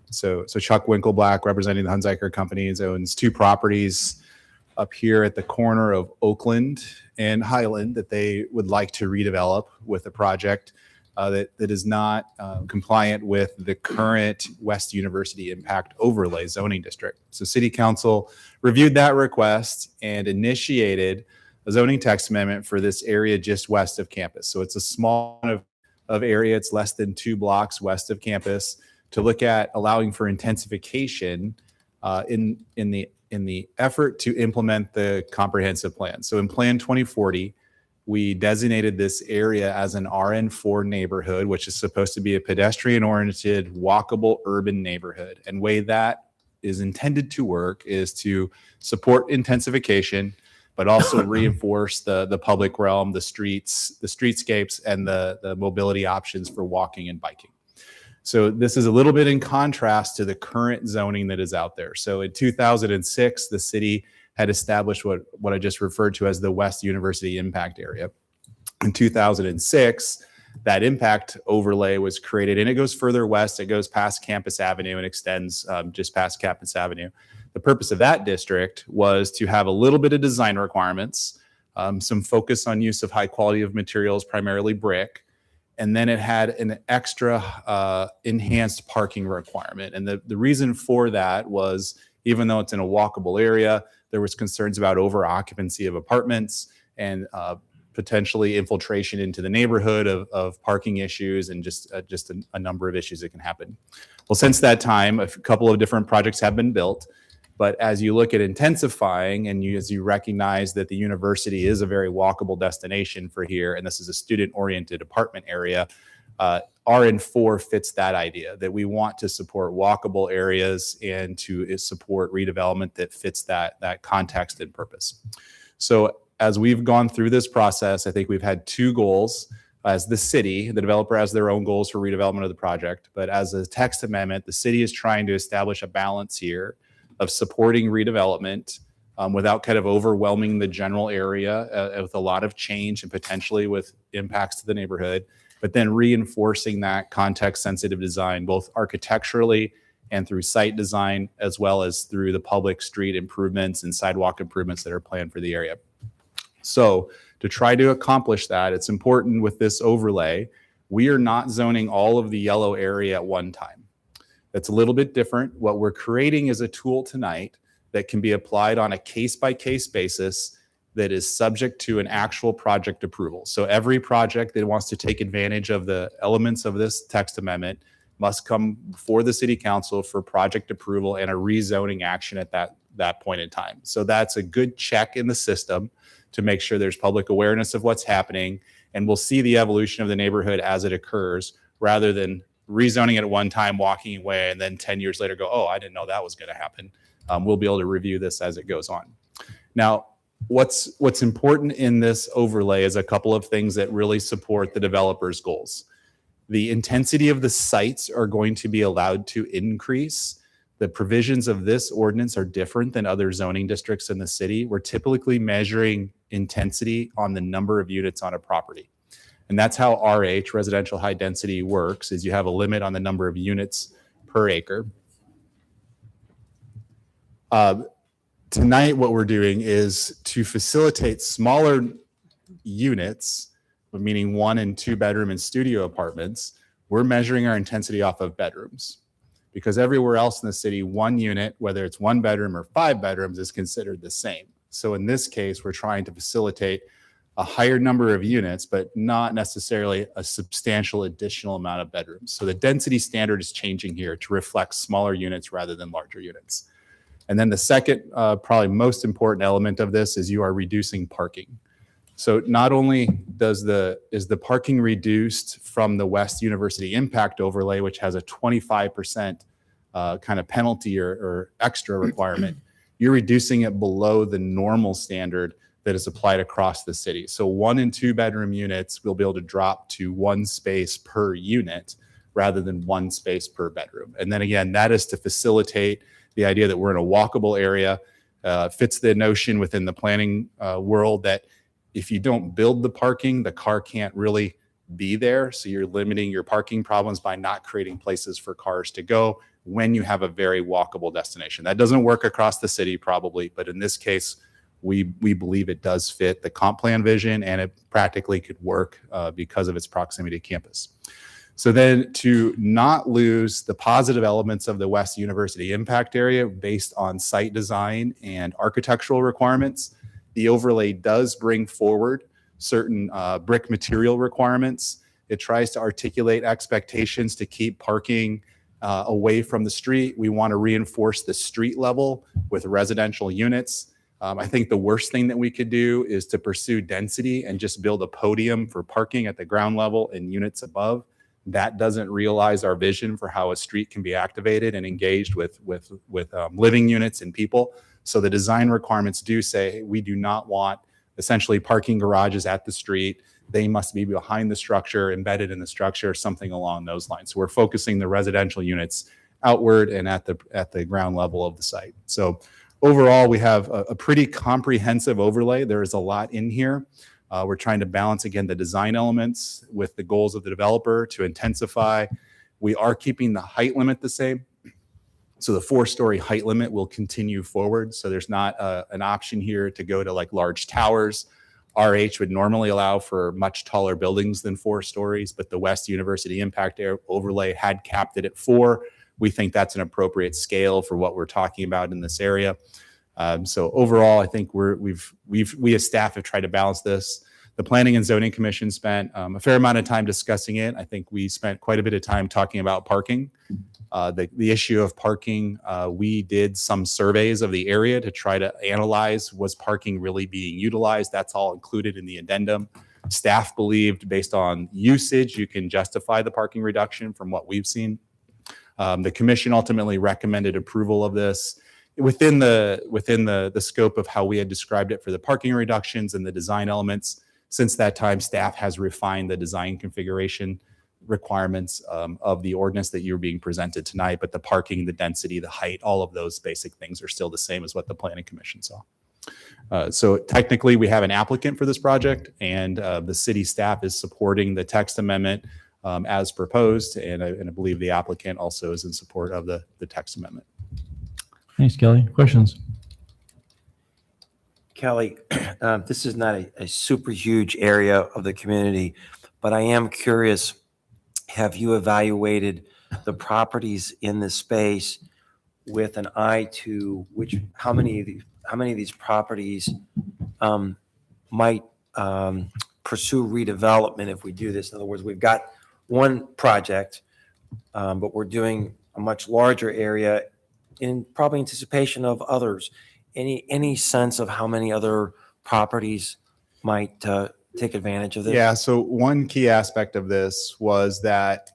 So Chuck Winkleblack, representing the Hunziker Companies, owns two properties up here at the corner of Oakland and Highland that they would like to redevelop with a project that is not compliant with the current West University Impact Overlay zoning district. So City Council reviewed that request and initiated a zoning text amendment for this area just west of campus. So it's a small of area. It's less than 2 blocks west of campus to look at allowing for intensification in the effort to implement the comprehensive plan. So in Plan 2040, we designated this area as an RN4 neighborhood, which is supposed to be a pedestrian-oriented, walkable urban neighborhood. And way that is intended to work is to support intensification, but also reinforce the public realm, the streets, the streetscapes, and the mobility options for walking and biking. So this is a little bit in contrast to the current zoning that is out there. So in 2006, the city had established what I just referred to as the West University Impact Area. In 2006, that impact overlay was created, and it goes further west. It goes past Campus Avenue and extends just past Campus Avenue. The purpose of that district was to have a little bit of design requirements, some focus on use of high quality of materials, primarily brick, and then it had an extra enhanced parking requirement. And the reason for that was, even though it's in a walkable area, there was concerns about over occupancy of apartments and potentially infiltration into the neighborhood of parking issues and just a number of issues that can happen. Well, since that time, a couple of different projects have been built. But as you look at intensifying and as you recognize that the university is a very walkable destination for here, and this is a student-oriented apartment area, RN4 fits that idea, that we want to support walkable areas and to support redevelopment that fits that context and purpose. So as we've gone through this process, I think we've had 2 goals. As the city, the developer has their own goals for redevelopment of the project, but as a text amendment, the city is trying to establish a balance here of supporting redevelopment without kind of overwhelming the general area with a lot of change and potentially with impacts to the neighborhood, but then reinforcing that context-sensitive design, both architecturally and through site design, as well as through the public street improvements and sidewalk improvements that are planned for the area. So to try to accomplish that, it's important with this overlay, we are not zoning all of the yellow area at one time. That's a little bit different. What we're creating is a tool tonight that can be applied on a case-by-case basis that is subject to an actual project approval. So every project that wants to take advantage of the elements of this text amendment must come before the city council for project approval and a rezoning action at that point in time. So that's a good check in the system to make sure there's public awareness of what's happening, and we'll see the evolution of the neighborhood as it occurs, rather than rezoning it at one time, walking away, and then 10 years later go, oh, I didn't know that was going to happen. We'll be able to review this as it goes on. Now, what's important in this overlay is a couple of things that really support the developer's goals. The intensity of the sites are going to be allowed to increase. The provisions of this ordinance are different than other zoning districts in the city. We're typically measuring intensity on the number of units on a property. And that's how RH, residential high density, works, is you have a limit on the number of units per acre. Tonight, what we're doing is to facilitate smaller units, meaning 1 and 2 bedroom and studio apartments. We're measuring our intensity off of bedrooms, because everywhere else in the city, 1 unit, whether it's 1 bedroom or 5 bedrooms, is considered the same. So in this case, we're trying to facilitate a higher number of units, but not necessarily a substantial additional amount of bedrooms. So the density standard is changing here to reflect smaller units rather than larger units. And then the second, probably most important element of this is you are reducing parking. So not only is the parking reduced from the West University impact overlay, which has a 25% kind of penalty or extra requirement, you're reducing it below the normal standard that is applied across the city. So 1 and 2 bedroom units will be able to drop to 1 space per unit rather than 1 space per bedroom. And then again, that is to facilitate the idea that we're in a walkable area, fits the notion within the planning world that if you don't build the parking, the car can't really be there. So you're limiting your parking problems by not creating places for cars to go when you have a very walkable destination. That doesn't work across the city probably, but in this case, we believe it does fit the comp plan vision, and it practically could work because of its proximity to campus. So then to not lose the positive elements of the West University impact area based on site design and architectural requirements, the overlay does bring forward certain brick material requirements. It tries to articulate expectations to keep parking away from the street. We want to reinforce the street level with residential units. I think the worst thing that we could do is to pursue density and just build a podium for parking at the ground level and units above. That doesn't realize our vision for how a street can be activated and engaged with living units and people. So the design requirements do say we do not want essentially parking garages at the street. They must be behind the structure, embedded in the structure, something along those lines. So we're focusing the residential units outward and at the ground level of the site. So overall, we have a pretty comprehensive overlay. There is a lot in here. We're trying to balance, again, the design elements with the goals of the developer to intensify. We are keeping the height limit the same. So the 4-story height limit will continue forward. So there's not an option here to go to like large towers. RH would normally allow for much taller buildings than 4 stories, but the West University impact overlay had capped it at 4. We think that's an appropriate scale for what we're talking about in this area. So overall, I think we as staff have tried to balance this. The Planning and Zoning Commission spent a fair amount of time discussing it. I think we spent quite a bit of time talking about parking. The issue of parking, we did some surveys of the area to try to analyze, was parking really being utilized? That's all included in the addendum. Staff believed based on usage, you can justify the parking reduction from what we've seen. The commission ultimately recommended approval of this within the scope of how we had described it for the parking reductions and the design elements. Since that time, staff has refined the design configuration requirements of the ordinance that you're being presented tonight, but the parking, the density, the height, all of those basic things are still the same as what the Planning Commission saw. So technically, we have an applicant for this project, and the city staff is supporting the text amendment as proposed, and I believe the applicant also is in support of the text amendment. Thanks, Kelly. Questions? Kelly, this is not a super huge area of the community, but I am curious, have you evaluated the properties in this space with an eye to how many of these properties might pursue redevelopment if we do this? In other words, we've got one project, but we're doing a much larger area in probably anticipation of others. Any sense of how many other properties might take advantage of this? Yeah, so one key aspect of this was that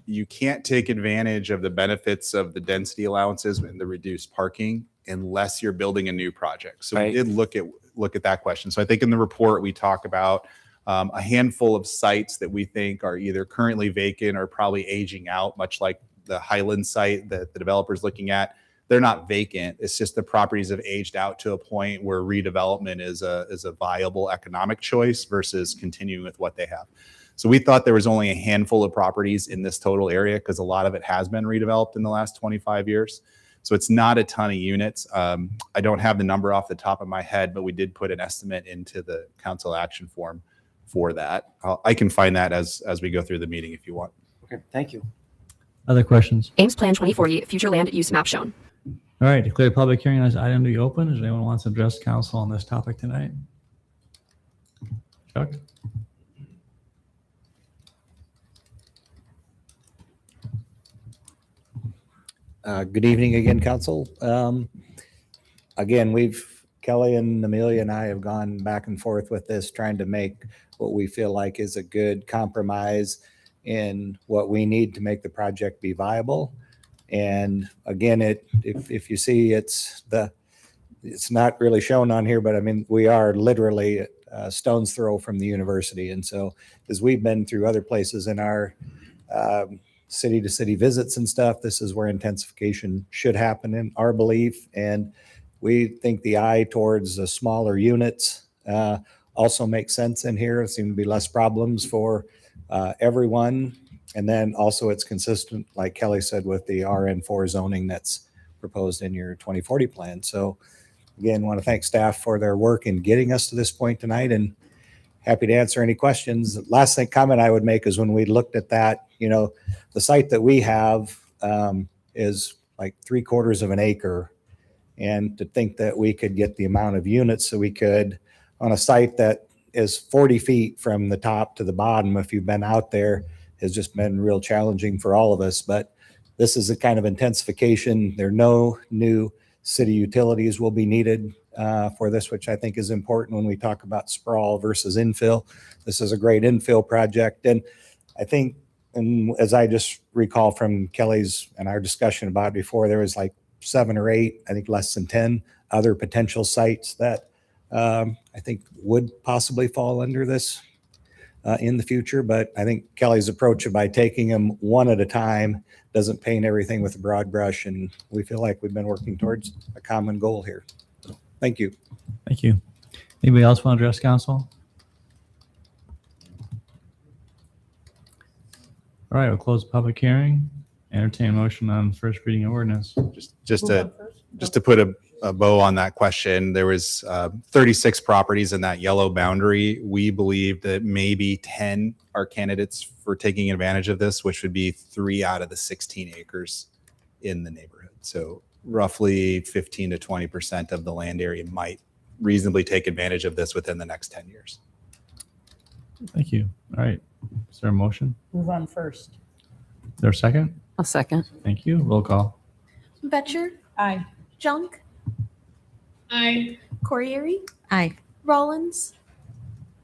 you can't take advantage of the benefits of the density allowances and the reduced parking unless you're building a new project. So we did look at that question. So I think in the report we talk about a handful of sites that we think are either currently vacant or probably aging out, much like the Highland site that the developer's looking at. They're not vacant. It's just the properties have aged out to a point where redevelopment is a viable economic choice versus continuing with what they have. So we thought there was only a handful of properties in this total area because a lot of it has been redeveloped in the last 25 years. So it's not a ton of units. I don't have the number off the top of my head, but we did put an estimate into the council action form for that. I can find that as we go through the meeting if you want. Okay, thank you. Other questions? Ames Plan 2040, future land use map shown. All right, declare the public hearing on this item to be open. Does anyone want to address council on this topic tonight? Chuck? Good evening again, council. Again, Kelly and Amelia and I have gone back and forth with this, trying to make what we feel like is a good compromise in what we need to make the project be viable. And again, if you see, it's not really shown on here, but I mean, we are literally a stone's throw from the university. And so as we've been through other places in our city to city visits and stuff, this is where intensification should happen in our belief. And we think the eye towards the smaller units also makes sense in here. There seem to be less problems for everyone. And then also it's consistent, like Kelly said, with the RN4 zoning that's proposed in your 2040 plan. So again, want to thank staff for their work in getting us to this point tonight, and happy to answer any questions. Last comment I would make is when we looked at that, the site that we have is like 3/4 of an acre. And to think that we could get the amount of units so we could on a site that is 40 feet from the top to the bottom, if you've been out there, has just been real challenging for all of us. But this is a kind of intensification. There are no new city utilities will be needed for this, which I think is important when we talk about sprawl versus infill. This is a great infill project. And I think, and as I just recall from Kelly's and our discussion about it before, there was like 7 or 8, I think less than 10 other potential sites that I think would possibly fall under this in the future. But I think Kelly's approach by taking them one at a time doesn't paint everything with a broad brush. And we feel like we've been working towards a common goal here. So, thank you. Thank you. Anybody else want to address council? All right, we'll close the public hearing. Entertain a motion on first reading of ordinance. Just to put a bow on that question, there was 36 properties in that yellow boundary. We believe that maybe 10 are candidates for taking advantage of this, which would be 3 out of the 16 acres in the neighborhood. So roughly 15 to 20% of the land area might reasonably take advantage of this within the next 10 years. Thank you. All right. Is there a motion? Move on first. Is there a second? I'll second. Thank you. Roll call. Betcher, Aye. Junk, Aye. Corriere, Aye. Rollins,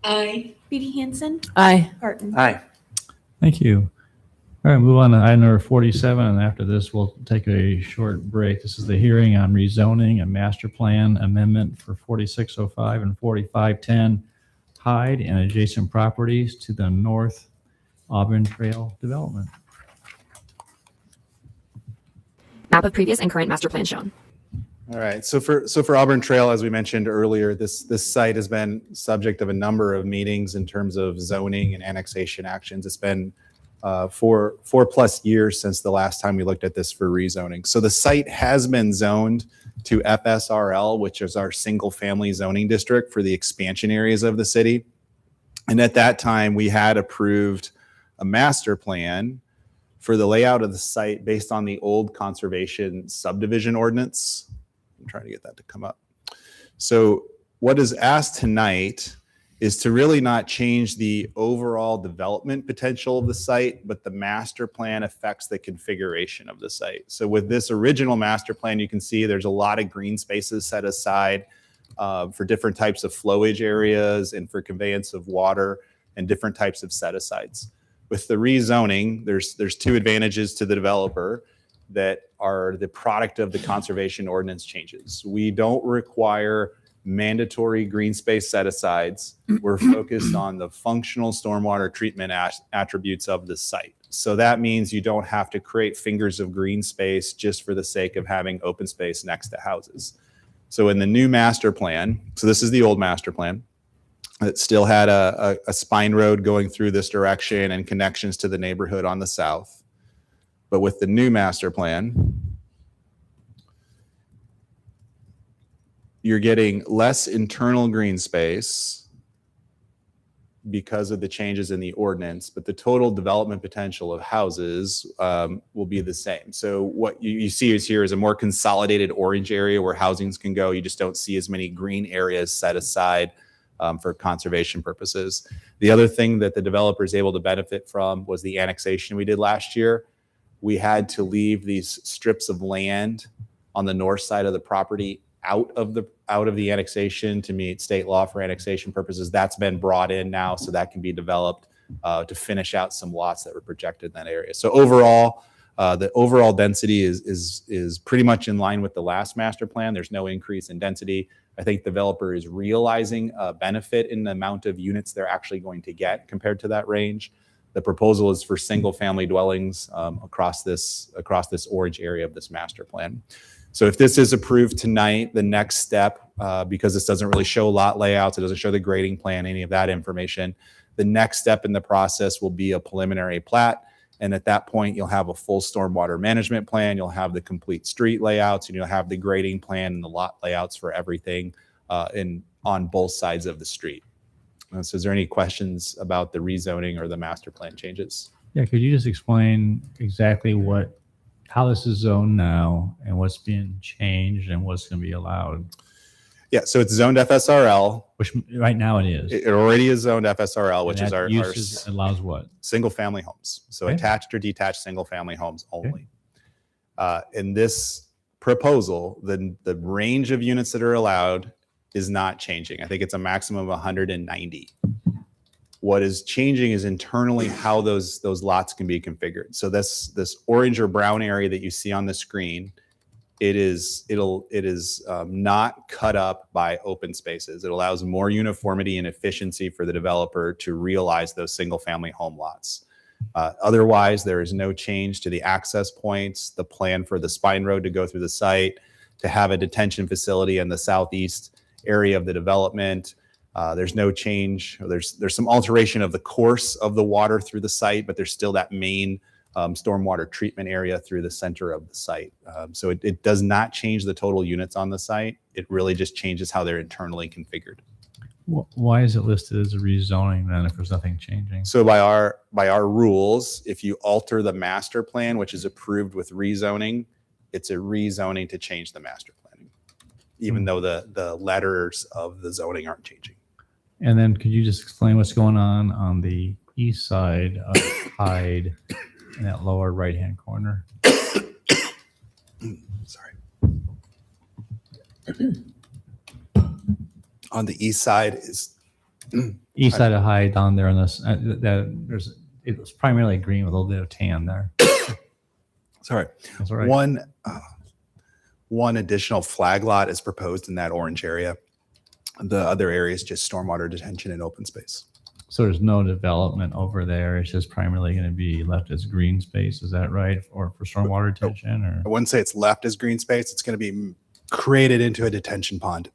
Aye. Beatty Hansen, Aye. Barton. Aye. Thank you. All right, move on to item number 47, and after this, we'll take a short break. This is the hearing on rezoning and master plan amendment for 4605 and 4510 Hyde and adjacent properties to the North Auburn Trail development. Map of previous and current master plan shown. All right. So for Auburn Trail, as we mentioned earlier, this site has been subject of a number of meetings in terms of zoning and annexation actions. It's been for 4+ years since the last time we looked at this for rezoning. So the site has been zoned to FSRL, which is our single family zoning district for the expansion areas of the city. And at that time, we had approved a master plan for the layout of the site based on the old conservation subdivision ordinance. I'm trying to get that to come up. So what is asked tonight is to really not change the overall development potential of the site, but the master plan affects the configuration of the site. So with this original master plan, you can see there's a lot of green spaces set aside for different types of flowage areas and for conveyance of water and different types of set-asides. With the rezoning, there's two advantages to the developer that are the product of the conservation ordinance changes. We don't require mandatory green space set-asides. We're focused on the functional stormwater treatment attributes of the site. So that means you don't have to create fingers of green space just for the sake of having open space next to houses. So in the new master plan, so this is the old master plan, it still had a spine road going through this direction and connections to the neighborhood on the south. But with the new master plan, you're getting less internal green space because of the changes in the ordinance, but the total development potential of houses will be the same. So what you see is here is a more consolidated orange area where housings can go. You just don't see as many green areas set aside for conservation purposes. The other thing that the developer is able to benefit from was the annexation we did last year. We had to leave these strips of land on the north side of the property out of the annexation to meet state law for annexation purposes. That's been brought in now, so that can be developed to finish out some lots that were projected in that area. So overall, the overall density is pretty much in line with the last master plan. There's no increase in density. I think the developer is realizing a benefit in the amount of units they're actually going to get compared to that range. The proposal is for single family dwellings across this orange area of this master plan. So if this is approved tonight, the next step, because this doesn't really show lot layouts, it doesn't show the grading plan, any of that information, the next step in the process will be a preliminary plat. And at that point, you'll have a full stormwater management plan. You'll have the complete street layouts, and you'll have the grading plan and the lot layouts for everything on both sides of the street. So is there any questions about the rezoning or the master plan changes? Yeah, could you just explain exactly how this is zoned now and what's being changed and what's going to be allowed? Yeah, so it's zoned FSRL. Which right now it is. It already is zoned FSRL, which is our allows what? Single family homes. So Okay. attached or detached single family homes only. In this proposal, the range of units that are allowed is not changing. I think it's a maximum of 190. What is changing is internally how those lots can be configured. So this orange or brown area that you see on the screen, it is not cut up by open spaces. It allows more uniformity and efficiency for the developer to realize those single family home lots. Otherwise, there is no change to the access points, the plan for the spine road to go through the site, to have a detention facility in the southeast area of the development. There's no change. There's some alteration of the course of the water through the site, but there's still that main stormwater treatment area through the center of the site. So it does not change the total units on the site. It really just changes how they're internally configured. Why is it listed as a rezoning then if there's nothing changing? So by our rules, if you alter the master plan, which is approved with rezoning, it's a rezoning to change the master planning, even though the letters of the zoning aren't changing. And then could you just explain what's going on the east side of Hyde in that lower right-hand corner? Sorry. On the east side is East side of Hyde down there on this, it was primarily green with a little bit of tan there. Sorry. That's all right. One additional flag lot is proposed in that orange area. The other area is just stormwater detention and open space. So there's no development over there. It's just primarily going to be left as green space. Is that right? Or for stormwater detention? Or I wouldn't say it's left as green space. It's going to be created into a detention pond.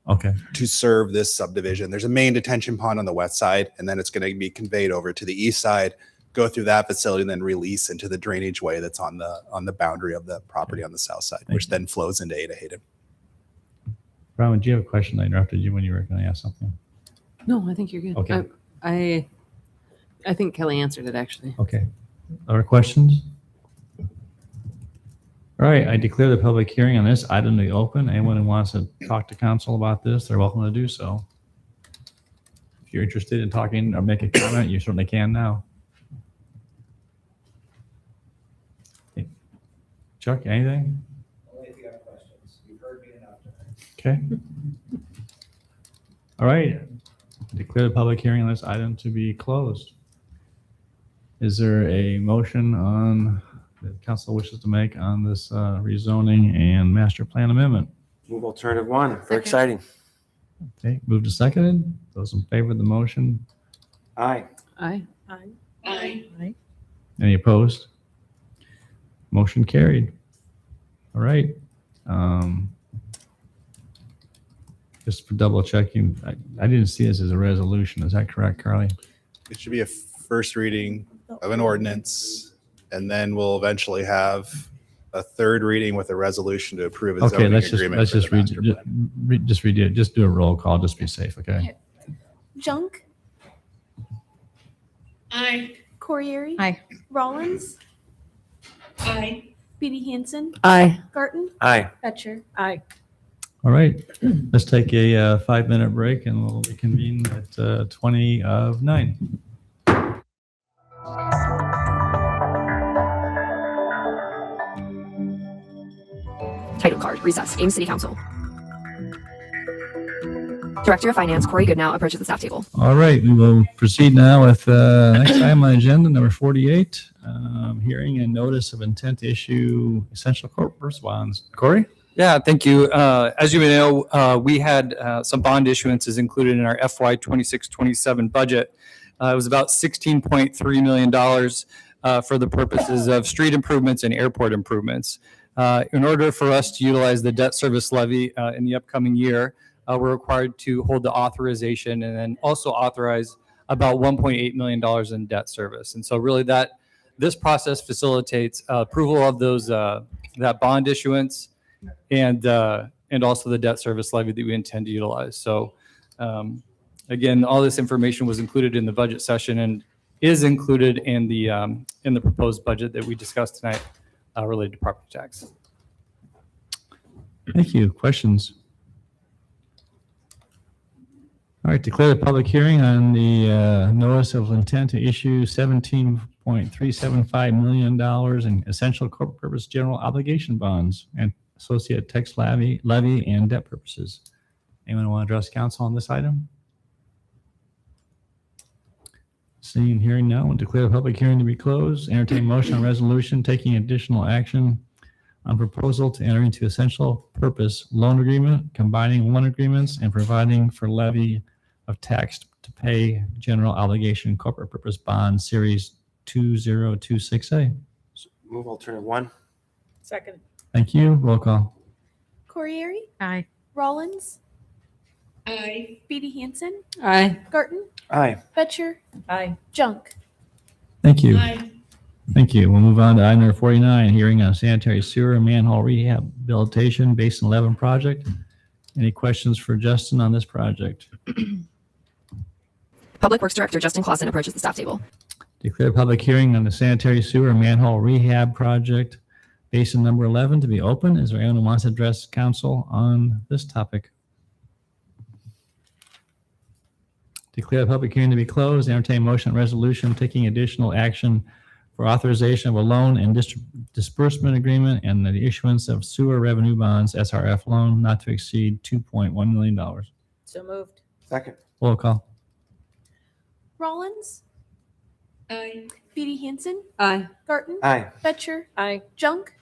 Okay. To serve this subdivision. There's a main detention pond on the west side, and then it's going to be conveyed over to the east side go through that facility and then release into the drainage way that's on the boundary of the property on the south side, which then flows into Ada Hayden. Brian, do you have a question? I interrupted you when you were going to ask something. No, I think you're good. Okay. I think Kelly answered it, actually. Okay. Other questions? All right, I declare the public hearing on this item to be open. Anyone who wants to talk to council about this, they're welcome to do so. If you're interested in talking or make a comment, you certainly can now. Okay. Chuck, anything? Only if you have questions. You've heard me enough tonight. Okay. All right. Declare the public hearing on this item to be closed. Is there a motion on that council wishes to make on this rezoning and master plan amendment? Move alternative one. Very exciting. Okay, moved and seconded. Those in favor of the motion? Aye. Aye. Aye. Any opposed? Motion carried. All right. Just for double checking, I didn't see this as a resolution. Is that correct, Carly? It should be a first reading of an ordinance, and then we'll eventually have a third reading with a resolution to approve a Okay, zoning let's agreement. just for the read, master plan. just read it. Just do a roll call. Just be safe. Okay. Junk. Aye. Corriere. Aye. Rollins. Aye. Beatty Hansen. Aye. Garten. Aye. Betcher. Aye. All right. Let's take a 5-minute break, and we'll reconvene at 20 of 9. Title card. Recess. Ames City Council. Director of Finance Corey Goodnow approaches the staff table. All right, we will proceed now with next item on the agenda, number 48, hearing and notice of intent to issue essential corporate bonds. Corey? Yeah, thank you. As you may know, we had some bond issuances included in our FY 26-27 budget. It was about $16.3 million for the purposes of street improvements and airport improvements. In order for us to utilize the debt service levy in the upcoming year, we're required to hold the authorization and then also authorize about $1.8 million in debt service. And so really this process facilitates approval of those that bond issuance and also the debt service levy that we intend to utilize. So again, all this information was included in the budget session and is included in the proposed budget that we discussed tonight related to property tax. Thank you. Questions? All right, declare the public hearing on the notice of intent to issue $17.375 million in essential corporate purpose general obligation bonds and associated tax levy and debt purposes. Anyone want to address council on this item? Seeing and hearing none, we'll declare the public hearing to be closed. Entertain motion on resolution taking additional action on proposal to enter into essential purpose loan agreement, combining loan agreements and providing for levy of tax to pay general obligation corporate purpose bond series 2026A. Move alternative one. Second. Thank you. Roll call. Corriere. Aye. Rollins. Aye. Beatty Hansen. Aye. Garten. Aye. Betcher. Aye. Junk. Thank you. Aye. Thank you. We'll move on to item number 49, hearing on sanitary sewer and manhole rehabilitation Basin 11 project. Any questions for Justin on this project? Public Works Director Justin Clausen approaches the staff table. Declare public hearing on the sanitary sewer and manhole rehab project Basin number 11 to be open. Is there anyone who wants to address council on this topic? Declare the public hearing to be closed. Entertain motion on resolution taking additional action for authorization of a loan and disbursement agreement and the issuance of sewer revenue bonds, SRF loan, not to exceed $2.1 million. So moved. Second. Roll call. Rollins. Aye. Beatty Hansen. Aye. Garten. Aye. Betcher. Aye. Junk.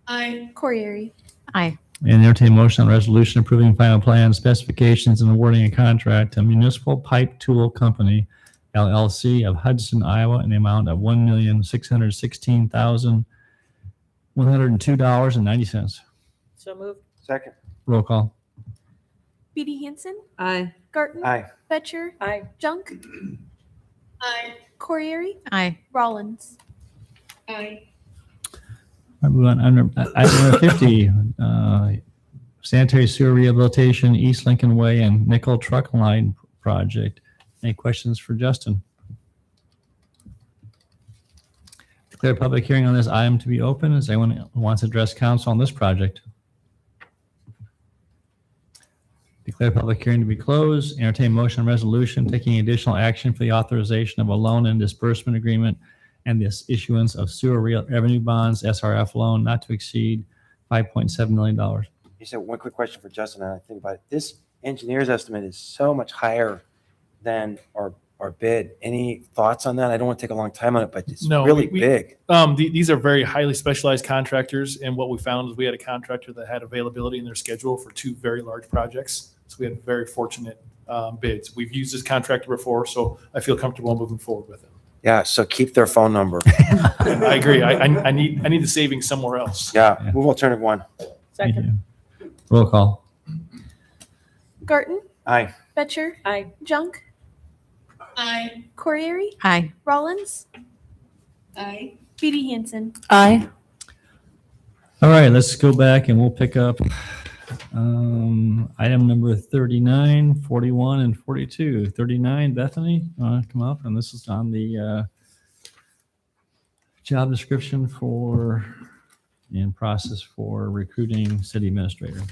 Aye. Corriere. Aye. And entertain motion on resolution approving final plan specifications and awarding a contract to Municipal Pipe Tool Company, LLC of Hudson, Iowa, in the amount of $1,616,102.90. So moved. Second. Roll call. Beatty Hansen. Aye. Garten. Aye. Betcher. Aye. Junk. Aye. Corriere, Aye. Rollins. Aye. I move on item number 50, sanitary sewer rehabilitation, East Lincoln Way and Nickel Truck Line project. Any questions for Justin? Declare public hearing on this item to be open. Is anyone who wants to address council on this project? Declare public hearing to be closed. Entertain motion and resolution taking additional action for the authorization of a loan and disbursement agreement and this issuance of sewer revenue bonds, SRF loan, not to exceed $5.7 million. You said one quick question for Justin, and I think about it. This engineer's estimate is so much higher than our bid. Any thoughts on that? I don't want to take a long time on it, but it's really big. These are very highly specialized contractors, and what we found is we had a contractor that had availability in their schedule for 2 very large projects. So we had very fortunate bids. We've used this contractor before, so I feel comfortable moving forward with it. Yeah, so keep their phone number. I agree. I need the savings somewhere else. Yeah, move alternative 1. Second. Roll call. Garten, Aye. Betcher, Aye. Junk, Aye. Corriere, Aye. Rollins, Aye. Beatty Hansen. Aye. All right, let's go back and we'll pick up item number 39, 41, and 42. 39, Bethany, come up, and this is on the job description for and process for recruiting city administrator.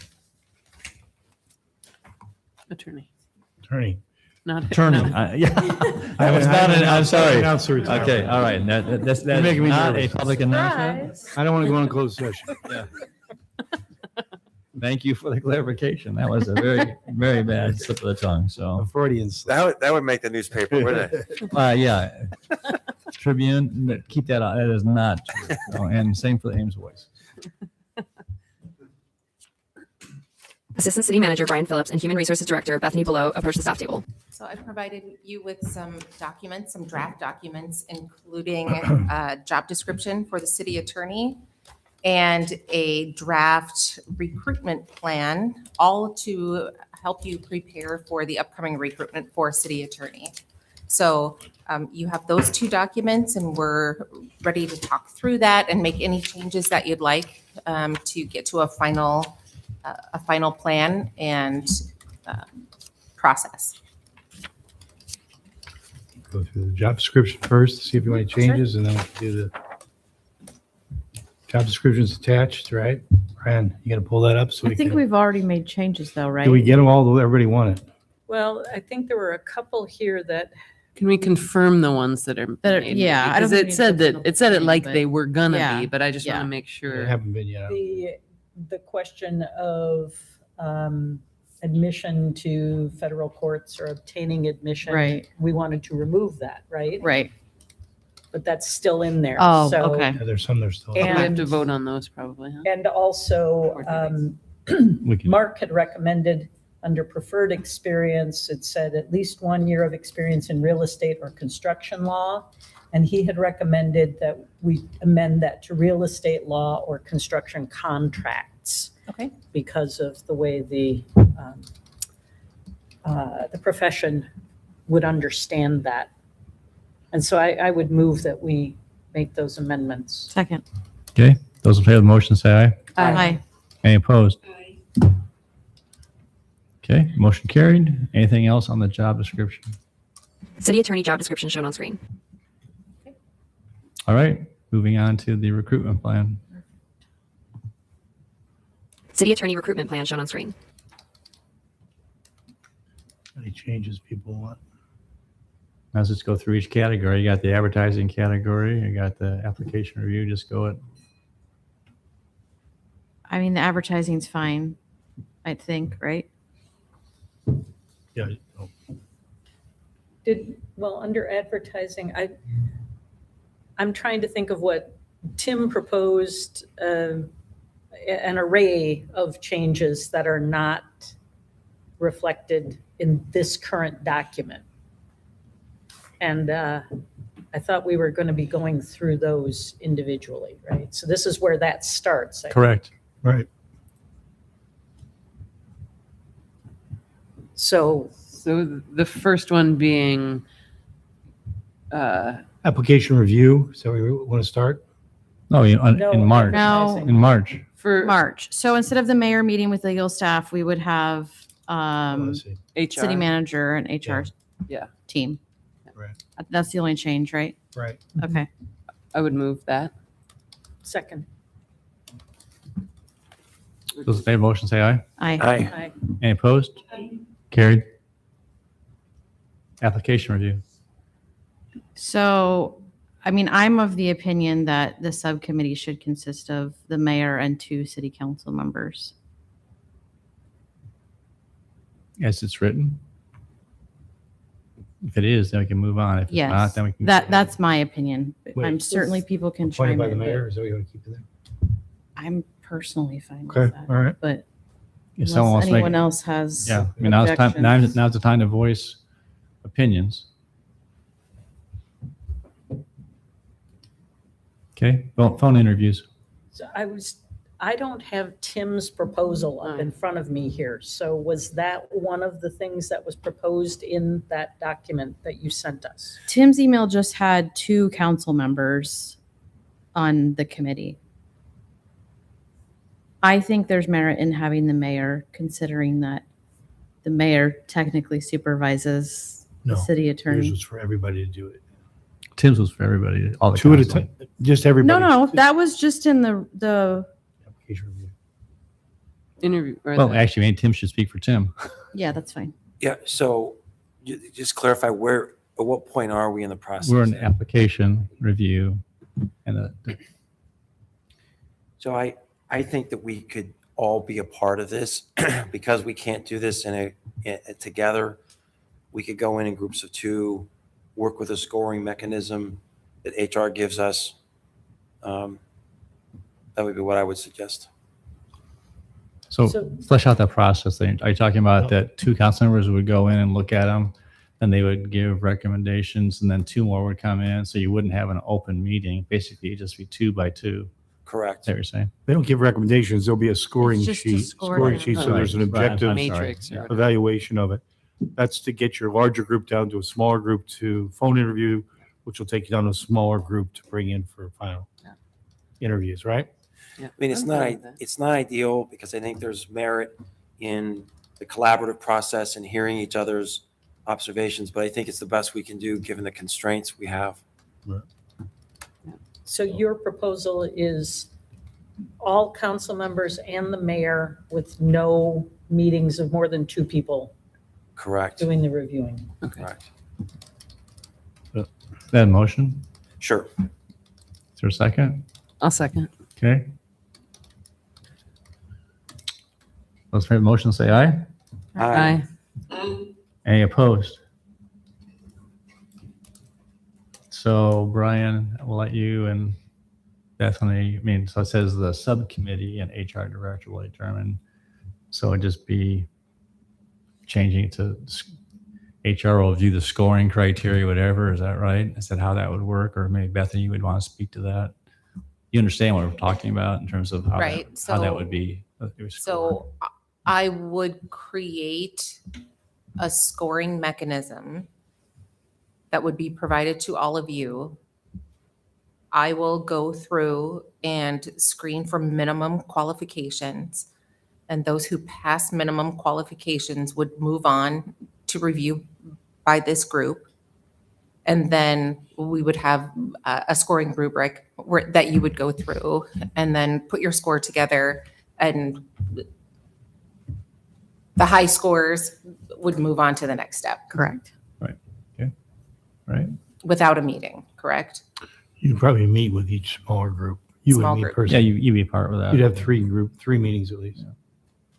Attorney. Attorney. Not Yeah, I was not. I'm sorry. Announcer retirement. Okay, all right. That's You're making me not nervous. a public announcement. I don't want to go on closed session. Yeah. Thank you for the clarification. That was a very, very bad slip of the tongue. So, Freudian. That would make the newspaper, wouldn't it? yeah. Tribune, but keep that out. That is not true. Oh, and same for the Ames Voice. Assistant City Manager Brian Phillips and Human Resources Director Bethany Below approach the staff table. So I provided you with some documents, some draft documents, including a job description for the city attorney and a draft recruitment plan, all to help you prepare for the upcoming recruitment for city attorney. So you have those 2 documents, and we're ready to talk through that and make any changes that you'd like to get to a final plan and process. Go through the job description first, see if you want any changes, and then we'll do the job description's attached, right? Brian, you gotta pull that up so I we think can. we've already made changes though, right? Do we get them all? Everybody want it? Well, I think there were a couple here that, Can we confirm the ones that are That are- made? yeah, I don't Because think we it need said to that, it said it like but- they were gonna yeah, be, but I just want yeah. to make They sure. haven't been yet. the question of admission to federal courts or obtaining admission. Right. We wanted to remove that, right? Right. But that's still in there. Oh, So- okay. Yeah, there's some there's still. We have And- to vote on those probably, huh? And also, We can- Mark had recommended under preferred experience, it said at least 1 year of experience in real estate or construction law. And he had recommended that we amend that to real estate law or construction contracts. Okay. Because of the way the profession would understand that. And so I would move that we make those amendments. Second. Okay, those in favor of the motion say aye. Aye. Any opposed? Aye. Okay, motion carried. Anything else on the job description? City Attorney job description shown on screen. All right, moving on to the recruitment plan. City Attorney recruitment plan shown on screen. Any changes people want? Let's just go through each category. You got the advertising category, you got the application review, just go it. I mean, the advertising's fine, I think, right? Yeah. Well, under advertising, I'm trying to think of what Tim proposed, an array of changes that are not reflected in this current document. And I thought we were going to be going through those individually, right? So this is where that starts. I think. Correct. Right. So the first one being Application review, so we want to start? No, No, in March. No. In March. For March. So instead of the mayor meeting with legal staff, we would have Oh, I see. HR. city manager and HR Yeah. team. Right. That's the only change, right? Right. Okay. I would move that. Second. Those in favor of the motion say aye. Aye. Aye. Any opposed? Carried. Application review. So, I mean, I'm of the opinion that the subcommittee should consist of the mayor and 2 city council members. As it's written. If it is, then we can move on. If it's not, Yes, then we can. that's my opinion. Wait, I'm certainly people can Appointed chime by the in, mayor, but is that what you want to keep it there? I'm personally fine Okay, with that. all right. But If someone unless wants to make- anyone else has Yeah, I mean, now's the time to voice opinions. Okay, well, phone interviews. So I don't have Tim's proposal up in front of me here. So was that one of the things that was proposed in that document that you sent us? Tim's email just had 2 council members on the committee. I think there's merit in having the mayor, considering that the mayor technically supervises the No, city Yours attorney. was for everybody to do it. Tim's was for everybody, all the 2 at a council. time, just everybody. No, that was just in the Application review. Interview. Or Well, the- actually, maybe Tim should speak for Tim. yeah, that's fine. Yeah, so just clarify at what point are we in the process? We're in application review and So I think that we could all be a part of this because we can't do this together. We could go in groups of 2, work with a scoring mechanism that HR gives us. That would be what I would suggest. So So- flesh out that process. Are you talking about that 2 council members would go in and look at them, and they would give recommendations, and then 2 more would come in, so you wouldn't have an open meeting? Basically, it'd just be 2 by 2. Correct. Is that what you're saying? They don't give recommendations, there'll be a scoring It's just a sheet. scoring. Scoring sheet, so Right. there's an Right, objective I'm sorry. Matrix. Yeah. evaluation of it. That's to get your larger group down to a smaller group to phone interview, which will take you down to a smaller group to bring in for final interviews, right? Yeah. I mean, it's I'm not fine with that. it's not ideal because I think there's merit in the collaborative process and hearing each other's observations, but I think it's the best we can do given the constraints we have. So your proposal is all council members and the mayor with no meetings of more than 2 people Correct. doing the reviewing. Correct. Is that a motion? Sure. Is there a second? I'll second. Okay. Those in favor of the motion say aye. Aye. Any opposed? So Brian, we'll let you and Bethany, I mean, so it says the subcommittee and HR director will determine. So it'd just be changing it to HR will view the scoring criteria, whatever. Is that right? Is that how that would work? Or maybe Bethany, you would want to speak to that? You understand what we're talking about in terms of how Right, how that so- would be? So I would create a scoring mechanism that would be provided to all of you. I will go through and screen for minimum qualifications. And those who pass minimum qualifications would move on to review by this group. And then we would have a scoring rubric that you would go through and then put your score together, and the high scores would move on to the next step Correct. Right? without a meeting, correct? You'd probably meet with each smaller group. You Small and me group. Yeah, personally. you'd be part of that. You'd have 3 meetings at least.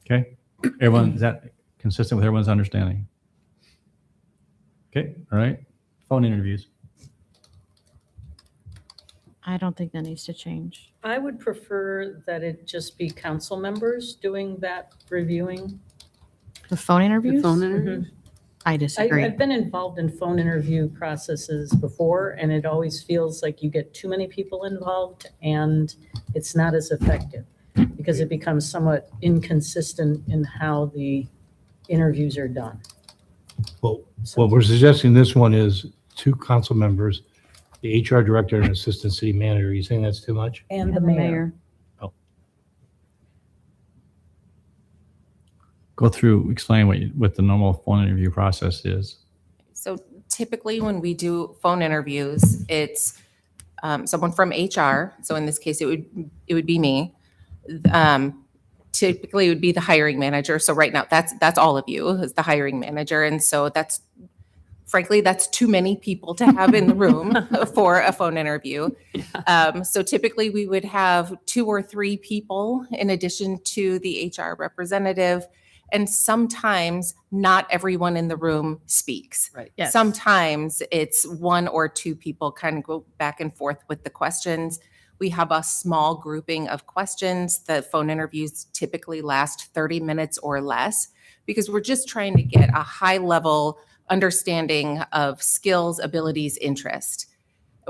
Okay. Everyone, is that consistent with everyone's understanding? Okay, all right. Phone interviews. I don't think that needs to change. I would prefer that it just be council members doing that reviewing. The phone The interviews? phone interview? I disagree. I've been involved in phone interview processes before, and it always feels like you get too many people involved and it's not as effective because it becomes somewhat inconsistent in how the interviews are done. Well, what we're suggesting this one is 2 council members, the HR director and assistant city manager. Are you saying that's too much? And the mayor. Go through, explain what the normal phone interview process is. So typically when we do phone interviews, it's someone from HR. So in this case, it would be me. Typically it would be the hiring manager. So right now that's all of you as the hiring manager. And so frankly, that's too many people to have in the room for a phone interview. So typically we would have 2 or 3 people in addition to the HR representative. And sometimes not everyone in the room speaks. Right. Yes. Sometimes it's 1 or 2 people kind of go back and forth with the questions. We have a small grouping of questions. The phone interviews typically last 30 minutes or less because we're just trying to get a high level understanding of skills, abilities, interest.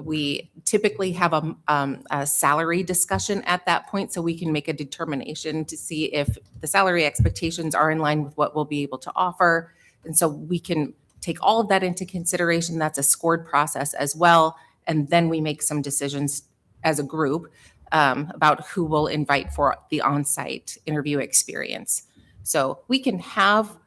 We typically have a salary discussion at that point so we can make a determination to see if the salary expectations are in line with what we'll be able to offer. And so we can take all of that into consideration. That's a scored process as well. And then we make some decisions as a group about who we'll invite for the on-site interview experience. So we can have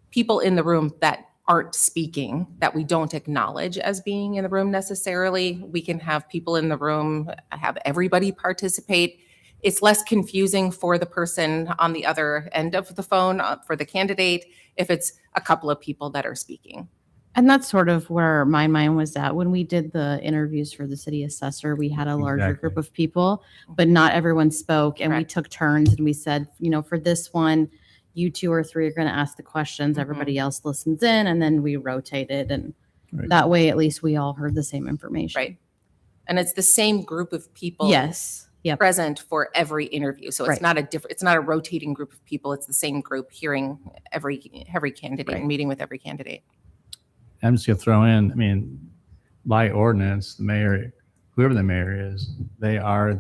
people in the room that aren't speaking, that we don't acknowledge as being in the room necessarily. We can have people in the room, have everybody participate. It's less confusing for the person on the other end of the phone, for the candidate, if it's a couple of people that are speaking. And that's sort of where my mind was at. When we did the interviews for the city assessor, we had a larger Exactly. group of people, but not everyone spoke. And we took turns and we said, for this one, you 2 or 3 are going to ask the questions. Everybody else listens in, and then we rotated. And Right. that way, at least we all heard the same information. Right. And it's the same group of people Yes. Yep. present for every interview. So it's Right. it's not a rotating group of people. It's the same group hearing every candidate and meeting with every candidate. I'm just going to throw in, by ordinance, the mayor, whoever the mayor is, they are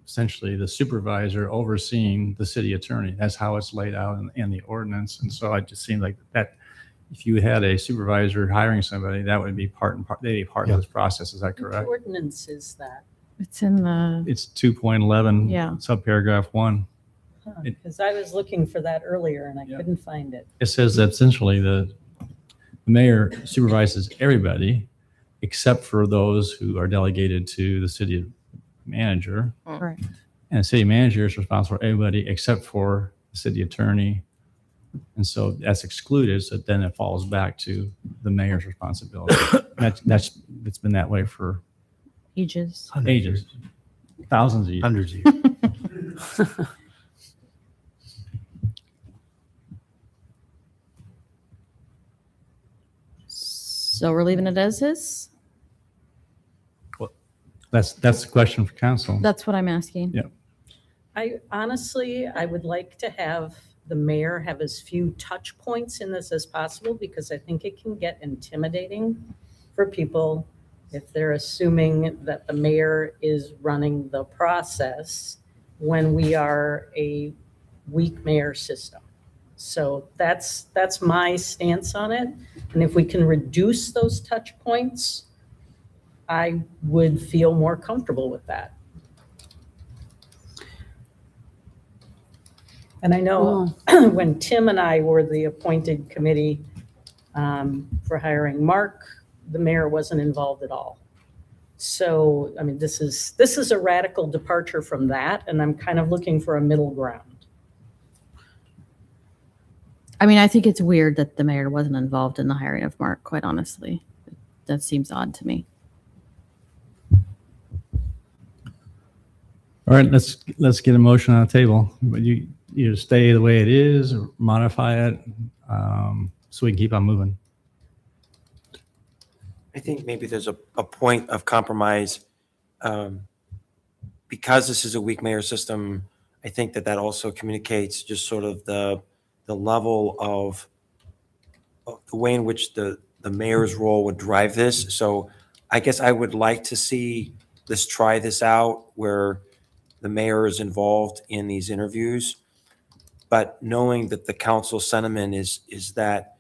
essentially the supervisor overseeing the city attorney. That's how it's laid out in the ordinance. And so it just seemed like that if you had a supervisor hiring somebody, that would be they'd be part of this process. Is that Which correct? ordinance is that? It's in the. It's 2.11, Yeah. subparagraph 1. Because I was looking for that earlier and I couldn't find it. It says that essentially the mayor supervises everybody except for those who are delegated to the city manager. Right. And the city manager is responsible for everybody except for the city attorney. And so that's excluded. So then it falls back to the mayor's responsibility. It's been that way for Ages. ages, thousands of years. Hundreds of years. So we're leaving it as is? That's the question for council. That's what I'm asking. Yeah. I would like to have the mayor have as few touch points in this as possible because I think it can get intimidating for people if they're assuming that the mayor is running the process when we are a weak mayor system. So that's my stance on it. And if we can reduce those touch points, I would feel more comfortable with that. And I know when Tim and I were the appointed committee for hiring Mark, the mayor wasn't involved at all. So, this is a radical departure from that, and I'm kind of looking for a middle ground. I think it's weird that the mayor wasn't involved in the hiring of Mark, quite honestly. That seems odd to me. All right, let's get a motion on the table. But you either stay the way it is or modify it so we can keep on moving. I think maybe there's a point of compromise. Because this is a weak mayor system, I think that also communicates just sort of the level of the way in which the mayor's role would drive this. So I guess I would like to see let's try this out where the mayor is involved in these interviews, but knowing that the council sentiment is that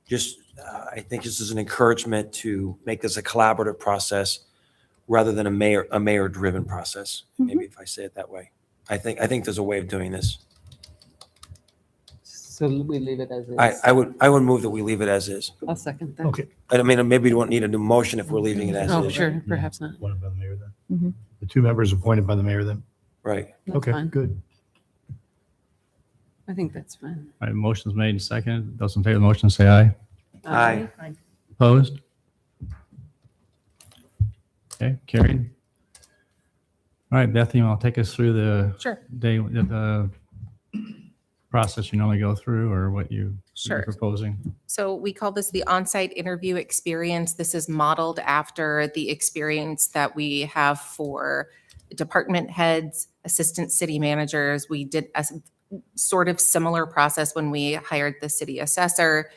just I think this is an encouragement to make this a collaborative process rather than a mayor-driven process. Maybe if I say it that way. I think there's a way of doing this. So we leave it as is. I would move that we leave it as is. I'll second that. Okay. I mean, maybe we don't need a new motion if we're leaving it as Oh, is. sure, perhaps not. Appointed by the mayor then. The two members appointed by the mayor then. Right. That's Okay, fine. good. I think that's fine. All right, motion's made and seconded. Those in favor of the motion, say aye. Aye. Opposed? Okay, carried. All right, Bethany, I'll take us through the Sure. the process you normally go through, or what you're Sure. proposing. So we call this the on-site interview experience. This is modeled after the experience that we have for department heads, assistant city managers. We did a sort of similar process when we hired the city assessor.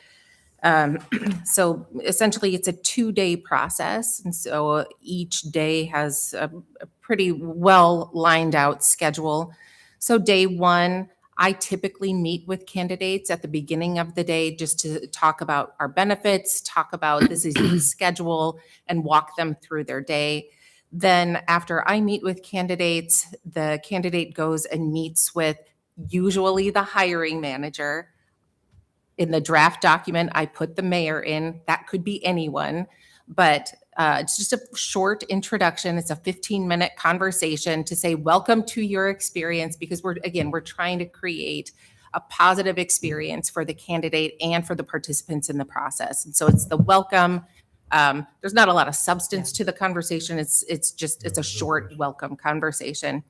So essentially, it's a 2-day process. And so each day has a pretty well lined out schedule. So day one, I typically meet with candidates at the beginning of the day just to talk about our benefits, talk about this is the schedule, and walk them through their day. Then after I meet with candidates, the candidate goes and meets with usually the hiring manager. In the draft document, I put the mayor in. That could be anyone, but it's just a short introduction. It's a 15-minute conversation to say, welcome to your experience, because we're trying to create a positive experience for the candidate and for the participants in the process. And so it's the welcome. There's not a lot of substance to the conversation. It's a short welcome conversation.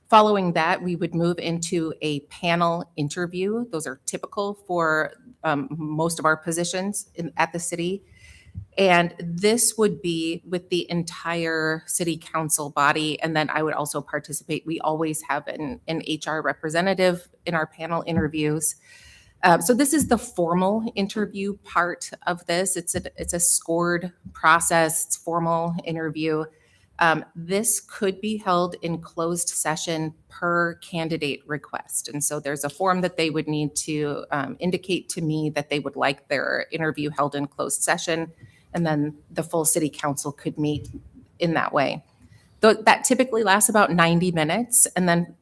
Following that, we would move into a panel interview. Those are typical for most of our positions at the city. And this would be with the entire city council body. And then I would also participate. We always have an HR representative in our panel interviews. So this is the formal interview part of this. It's a scored process. It's formal interview. This could be held in closed session per candidate request. And so there's a form that they would need to indicate to me that they would like their interview held in closed session. And then the full city council could meet in that way. That typically lasts about 90 minutes. And then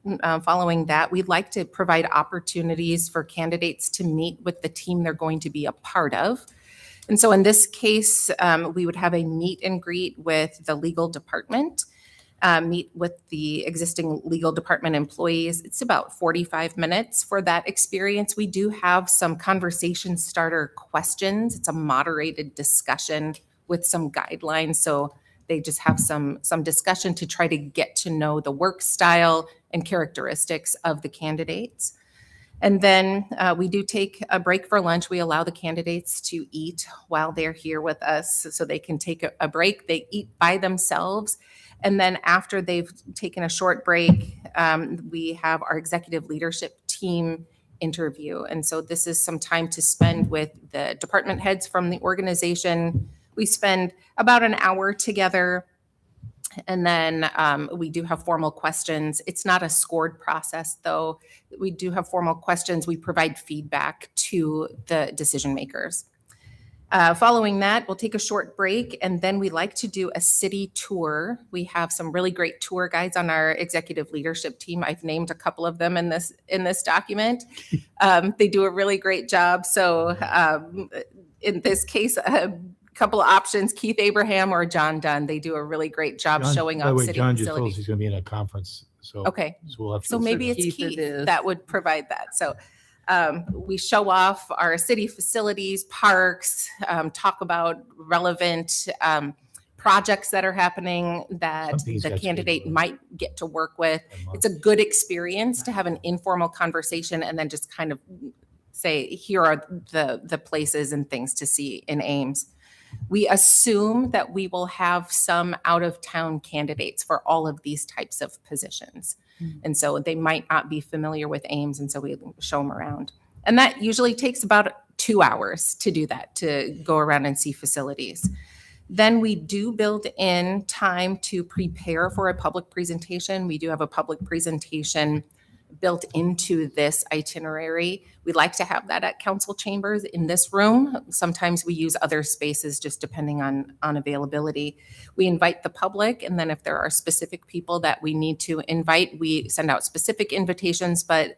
following that, we'd like to provide opportunities for candidates to meet with the team they're going to be a part of. And so in this case, we would have a meet and greet with the legal department, meet with the existing legal department employees. It's about 45 minutes for that experience. We do have some conversation starter questions. It's a moderated discussion with some guidelines. So they just have some discussion to try to get to know the work style and characteristics of the candidates. And then we do take a break for lunch. We allow the candidates to eat while they're here with us so they can take a break. They eat by themselves. And then after they've taken a short break, we have our executive leadership team interview. And so this is some time to spend with the department heads from the organization. We spend about an hour together. And then we do have formal questions. It's not a scored process, though. We do have formal questions. We provide feedback to the decision makers. Following that, we'll take a short break, and then we like to do a city tour. We have some really great tour guides on our executive leadership team. I've named a couple of them in this document. They do a really great job. So in this case, couple of options, Keith Abraham or John Dunn. They do a really great job showing By the off way, city John just told us facilities. he's going to be in a conference. So, Okay. So we'll have to So maybe consider it's that. Keith that would provide that. So we show off our city facilities, parks, talk about relevant projects that are happening that Something he's the got candidate scheduled. might get to work with. It's a good experience to have an informal conversation and then just kind of say, here are the places and things to see in Ames. We assume that we will have some out-of-town candidates for all of these types of positions. And so they might not be familiar with Ames, and so we show them around. And that usually takes about 2 hours to do that, to go around and see facilities. Then we do build in time to prepare for a public presentation. We do have a public presentation built into this itinerary. We like to have that at council chambers in this room. Sometimes we use other spaces just depending on availability. We invite the public, and then if there are specific people that we need to invite, we send out specific invitations. But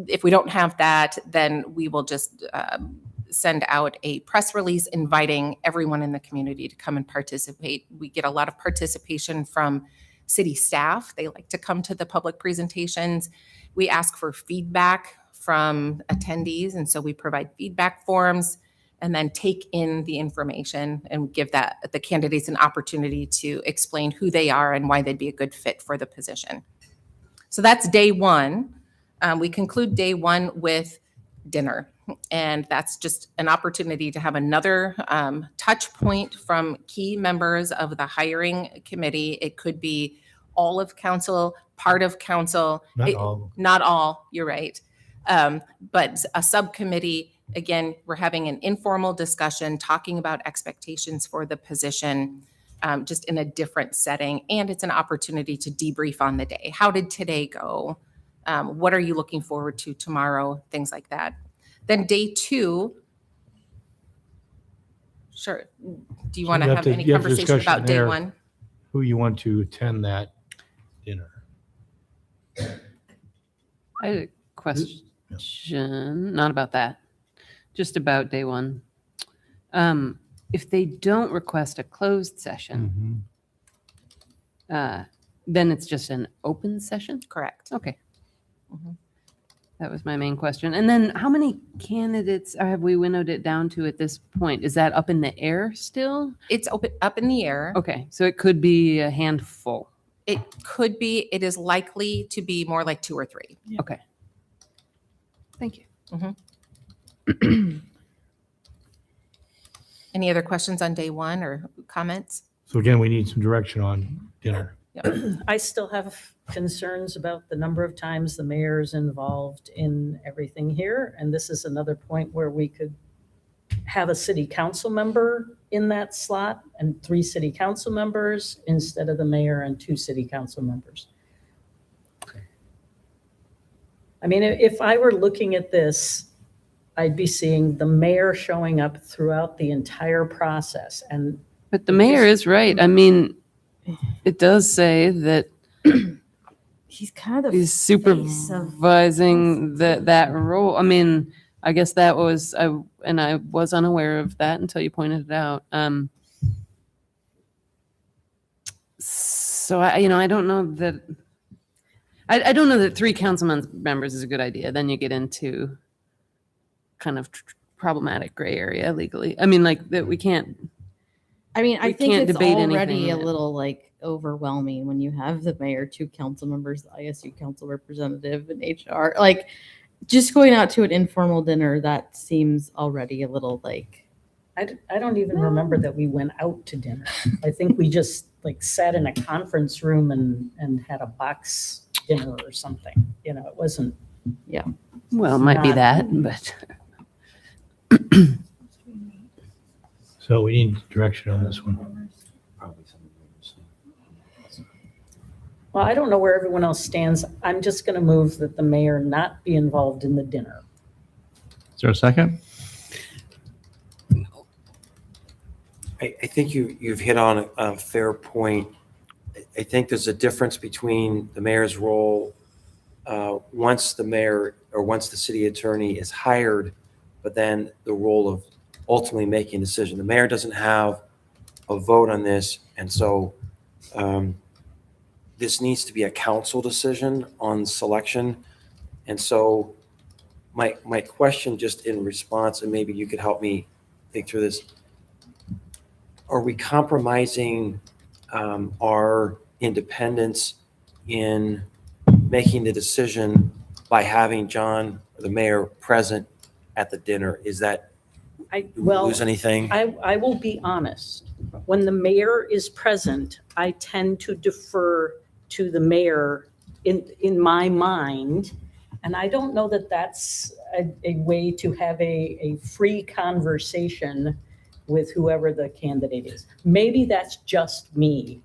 if we don't have that, then we will just send out a press release inviting everyone in the community to come and participate. We get a lot of participation from city staff. They like to come to the public presentations. We ask for feedback from attendees, and so we provide feedback forms and then take in the information and give the candidates an opportunity to explain who they are and why they'd be a good fit for the position. So that's day one. We conclude day one with dinner, and that's just an opportunity to have another touch point from key members of the hiring committee. It could be all of council, part of council. Not all, you're right. But a subcommittee, again, we're having an informal discussion, talking about expectations for the position, just in a different setting. And it's an opportunity to debrief on the day. How did today go? What are you looking forward to tomorrow? Things like that. Then day two, sure. Do you want to have any conversation about day one? Who you want to attend that dinner? I had a question, not about that, just about day one. If they don't request a closed session, then it's just an open session? Correct. Okay. That was my main question. And then how many candidates have we winnowed it down to at this point? Is that up in the air still? It's up in the air. Okay, so it could be a handful. It could be. It is likely to be more like 2 or 3. Yeah. Okay. Thank you. Any other questions on day one or comments? So again, we need some direction on dinner. I still have concerns about the number of times the mayor is involved in everything here. And this is another point where we could have a city council member in that slot and 3 city council members instead of the mayor and 2 city council members. I mean, if I were looking at this, I'd be seeing the mayor showing up throughout the entire process. But the mayor is right. I mean, it does say that he's kind of the he's supervising that role. I mean, I guess that was I was unaware of that until you pointed it out. So I don't know that I don't know that 3 council members is a good idea. Then you get into kind of problematic gray area legally. I mean, like that we can't. I mean, I we think can't it's debate already anything. a little like overwhelming when you have the mayor, 2 council members, the ISU council representative, and HR. Like, just going out to an informal dinner, that seems already a little like. I don't even remember that we went out to dinner. I think we just like sat in a conference room and had a box dinner or something. You know, it wasn't. Yeah. Well, it might be that, but. So we need direction on this one. Well, I don't know where everyone else stands. I'm just going to move that the mayor not be involved in the dinner. Is there a second? I think you've hit on a fair point. I think there's a difference between the mayor's role once the mayor or once the city attorney is hired, but then the role of ultimately making a decision. The mayor doesn't have a vote on this, and so this needs to be a council decision on selection. And so my question, just in response, and maybe you could help me think through this, are we compromising our independence in making the decision by having John, the mayor, present at the dinner? Is that, do we lose anything? I will be honest. When the mayor is present, I tend to defer to the mayor in my mind. And I don't know that that's a way to have a free conversation with whoever the candidate is. Maybe that's just me.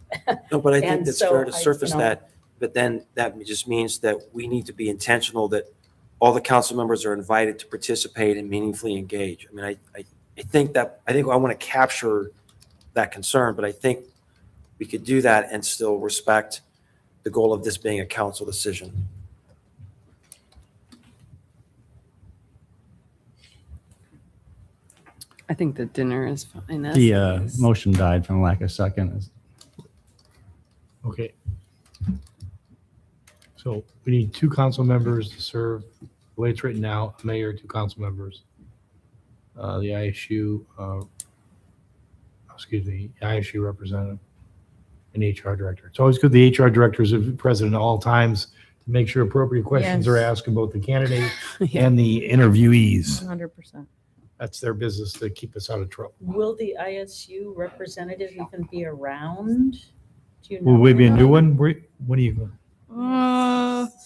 No, but I think And it's so fair to surface that but then that just means that we need to be intentional that all the council members are invited to participate and meaningfully engage. I mean, I think I want to capture that concern, but I think we could do that and still respect the goal of this being a council decision. I think the dinner is fine. as The is. motion died from lack of second. Okay. So we need 2 council members to serve, the way it's written now, a mayor, 2 council members. The ISU, ISU representative and HR director. It's always good the HR director is present at all times to make sure appropriate questions are Yes. asked of both the candidate Yeah. and the interviewees. 100%. That's their business to keep us out of trouble. Will the ISU representative even be around? Do you know? Will we be a new one? What do you?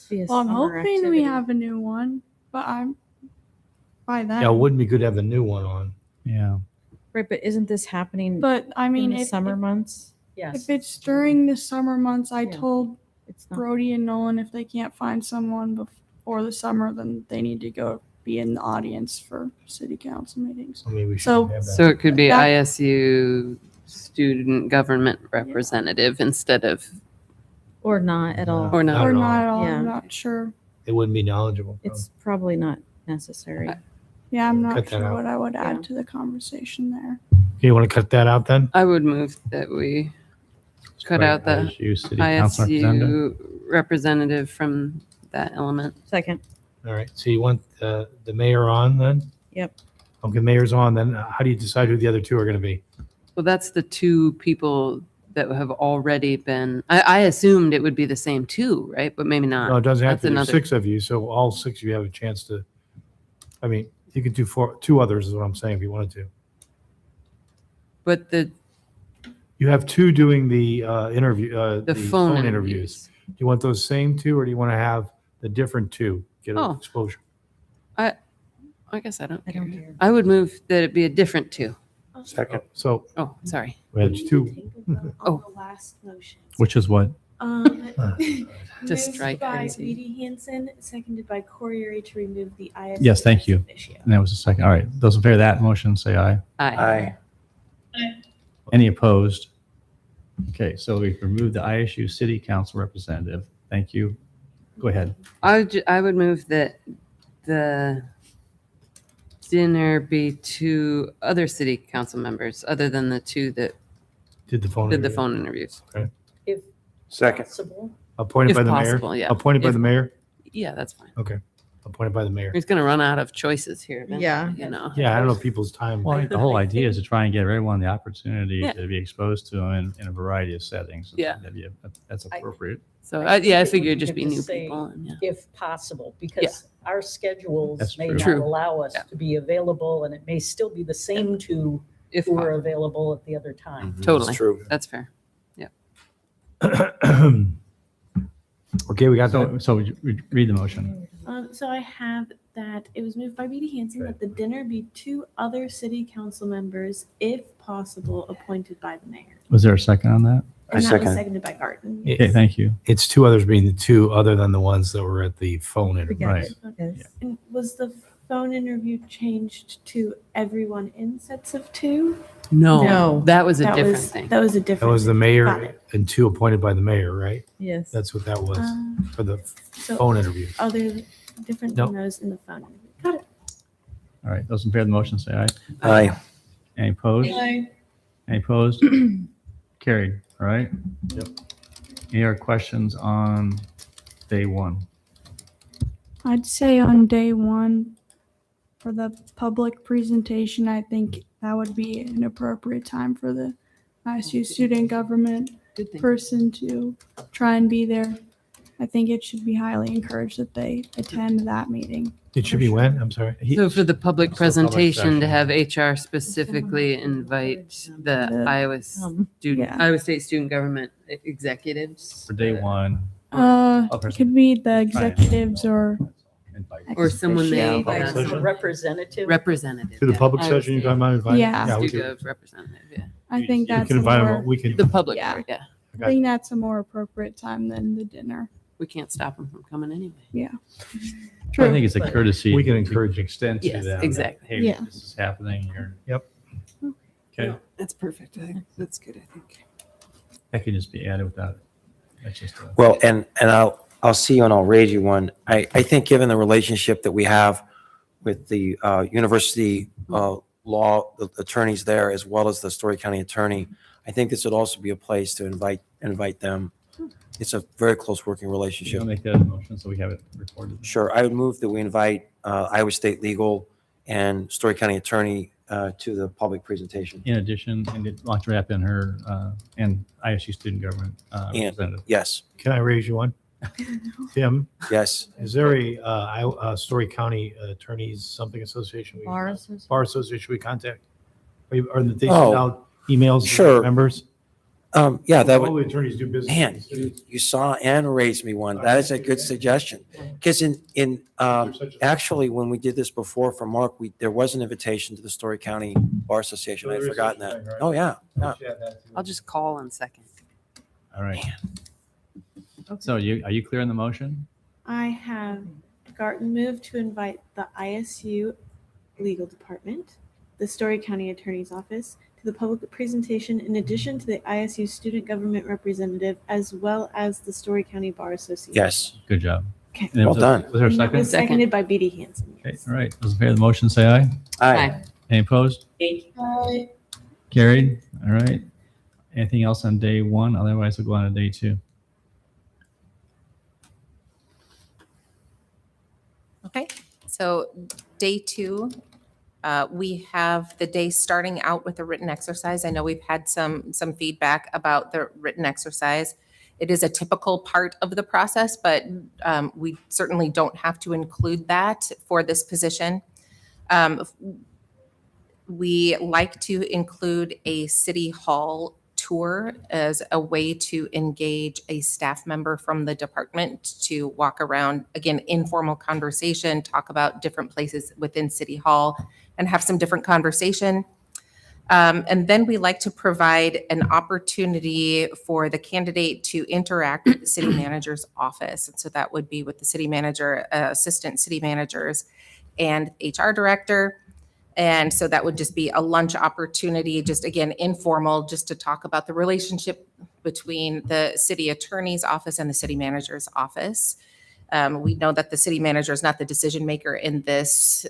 Be a Well, I'm summer hoping we activity. have a new one, but I'm by then. Yeah, it wouldn't be good to have the new one on. Yeah. Right, but isn't this happening But I in mean, the summer months? Yes. if it's during the summer months, I Yeah. told It's not. Brody and Nolan if they can't find someone before the summer, then they need to go be in the audience for city council meetings. So maybe we should So- have that. So it could be That- ISU student government representative instead of, Or not at all. or not. Or at all. not at all, Yeah. I'm not sure. They wouldn't be knowledgeable. It's probably not necessary. Yeah, I'm Cut not that sure out. what I would Yeah. add to the conversation there. Okay, you want to cut that out then? I would move that we cut out the ISU city council representative. ISU representative from that element. Second. All right, so you want the mayor on then? Yep. Okay, mayor's on, then how do you decide who the other 2 are going to be? Well, that's the 2 people that have already been, I assumed it would be the same 2, right? But maybe not. No, it doesn't have That's to be another- 6 of you, so all 6 of you have a chance to, I mean, you could do 2 others is what I'm saying if you wanted to. But the You have 2 doing the interview, the phone interviews. Do you want those same 2 or do you want to have the different 2? Get Oh. exposure. I guess I don't I care. don't care. I would move that it be a different 2. Second. So Oh, sorry. we had 2. Oh. The last motion. Which is what? Just Moved strike by NC. Edie Hansen, seconded by Corey to remove the ISU. Yes, thank you. officio. And that was the second. All right. Those in favor of that motion, say aye. Aye. Any opposed? Okay, so we've removed the ISU city council representative. Thank you. Go ahead. I would move that the dinner be 2 other city council members, other than the 2 that Did the phone did the interview. phone interviews. If Second. possible. Appointed If by the possible, mayor? yeah. Appointed by If- the mayor? Yeah, that's fine. Okay, appointed by the mayor. He's going to run out of choices here. eventually, Yeah. You know. Yeah, I don't know people's time. Well, I think the whole idea is to try and give everyone the opportunity Yeah. to be exposed to them in a variety of settings. Yeah. That's appropriate. So I yeah, I think it would figured be just be good to new say people. And, yeah. If possible, because our schedules That's may true. not True. allow us Yeah. to be available, and it may still be the same 2 If who are possible. available at the other time. Totally. That's true. That's fair. Okay, we got that. So read the motion. So I have that it was moved by Edie Hansen that the dinner be 2 other city council members, if possible, appointed by the mayor. Was there a second on that? And that second. was seconded by Garten. Okay, thank you. It's 2 others being the 2 other than the ones that were at the phone interview. Right. Yes. And was the phone interview changed to everyone in sets of 2? No, No. that was a That different was- thing. That was a different. That was the Got mayor it. and 2 appointed by the mayor, right? Yes. That's what that was for the So phone interview. other different Nope. than those in the phone interview. Got it. All right. Those in favor of the motion, say aye. Aye. Any opposed? Any opposed? Carried. All right. Yep. Any other questions on day 1? I'd say on day 1 for the public presentation, I think that would be an appropriate time for the ISU student government Good thing. person to try and be there. I think it should be highly encouraged that they attend that meeting. It should be when? I'm sorry. So for the public public presentation, to session. have HR specifically invite the Iowa student, yeah. Iowa State student government executives. For day 1. It could be the executives or Or someone they, Yeah, public uh, session. representative. To the yeah. public Iowa session you're State talking about? Inviting? Yeah. we Stu could. Gov representative, yeah. I think You that's can invite more. them. We can. The public, Yeah. part, yeah. I think that's a more appropriate time than the dinner. We can't stop them from coming anyway. Yeah. I think it's a courtesy. We can to encourage extend to Yes, them. exactly. Hey, Yeah. this is happening. Yep. Okay. That's perfect. I think that's good, I think. That can just be added without, that's just. Well, and I'll see you and I'll raise you one. I think given the relationship that we have with the university law attorneys there, as well as the Story County attorney, I think this would also be a place to invite them. It's a very close working I'll relationship. make that a motion so we have it recorded. Sure, I would move that we invite Iowa State Legal and Story County attorney to the public presentation. In addition, and it launched wrap in her and ISU student government representative. Yes, Can I raise you one? Tim, yes. is there a Story County Attorneys something association? Bar association. Bar association we contact? Or that they Oh, send out emails to sure. members? Yeah, that All would. the attorneys do business. in Man, the city. you saw and raised me one. That is a good suggestion. Because actually, when we did this before for Mark, there was an invitation to the Story County Bar Association. So I'd there is forgotten such a that. thing, right? Oh, yeah. Yeah. Yeah, that too. I'll just call in second. All right. So are you clear on the motion? I have Garten moved to invite the ISU Legal Department, the Story County Attorney's Office, to the public presentation in addition to the ISU Student Government Representative, as well as the Story County Bar Association. Yes. Good job. Okay. And Well done. Was there a And that second? was seconded by B.D. Hanson. Okay, all right. Those in favor of the motion, say aye. Aye. Any opposed? Aye. Carried. All right. Anything else on day one? Otherwise, we'll go on to day two. Okay, so day two, we have the day starting out with a written exercise. I know we've had some feedback about the written exercise. It is a typical part of the process, but we certainly don't have to include that for this position. We like to include a city hall tour as a way to engage a staff member from the department to walk around, again, informal conversation, talk about different places within City Hall and have some different conversation. And then we like to provide an opportunity for the candidate to interact with the city manager's office. And so that would be with the city manager, assistant city managers, and HR director. And so that would just be a lunch opportunity, just again, informal, just to talk about the relationship between the city attorney's office and the city manager's office. We know that the city manager is not the decision maker in this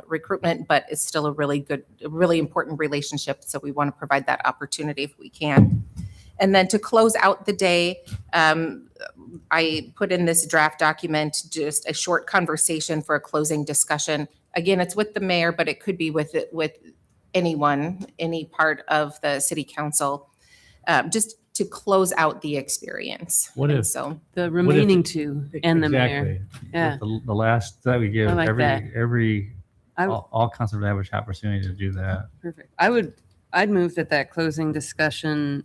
recruitment, but it's still a really good, really important relationship. So we want to provide that opportunity if we can. And then to close out the day, I put in this draft document, just a short conversation for a closing discussion. Again, it's with the mayor, but it could be with anyone, any part of the city council, just to close out the experience. What And if- so The remaining two and the mayor. Exactly. Yeah. The last that we give I like that. all council have an opportunity to do that. Perfect. I'd move that closing discussion,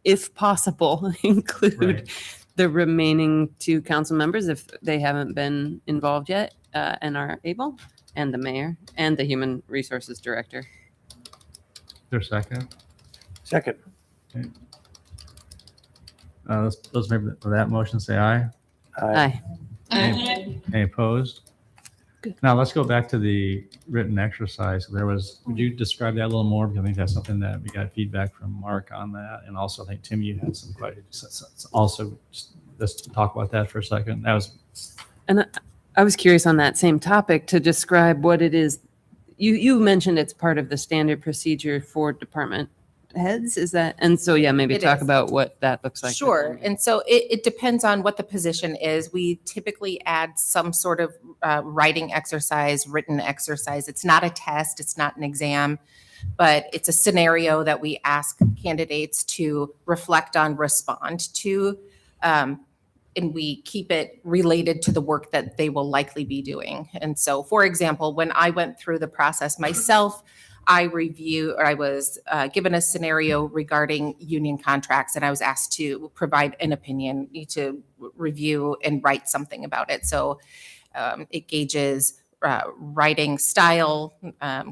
if possible, include Right. the remaining two council members if they haven't been involved yet and are able, and the mayor and the human resources director. Is there a second? Second. Okay. Those in favor of that motion, say aye. Aye. Any opposed? Now let's go back to the written exercise. Would you describe that a little more? Because I think that's something that we got feedback from Mark on that. And also I think Tim, you had some questions. Also, let's talk about that for a second. And I was curious on that same topic to describe what it is. You mentioned it's part of the standard procedure for department heads, is that? And so, yeah, maybe It talk is. about what that looks like. Sure. And so it depends on what the position is. We typically add some sort of writing exercise, written exercise. It's not a test, it's not an exam, but it's a scenario that we ask candidates to reflect on, respond to, and we keep it related to the work that they will likely be doing. And so, for example, when I went through the process myself, I was given a scenario regarding union contracts, and I was asked to provide an opinion, to review and write something about it. So it gauges writing style,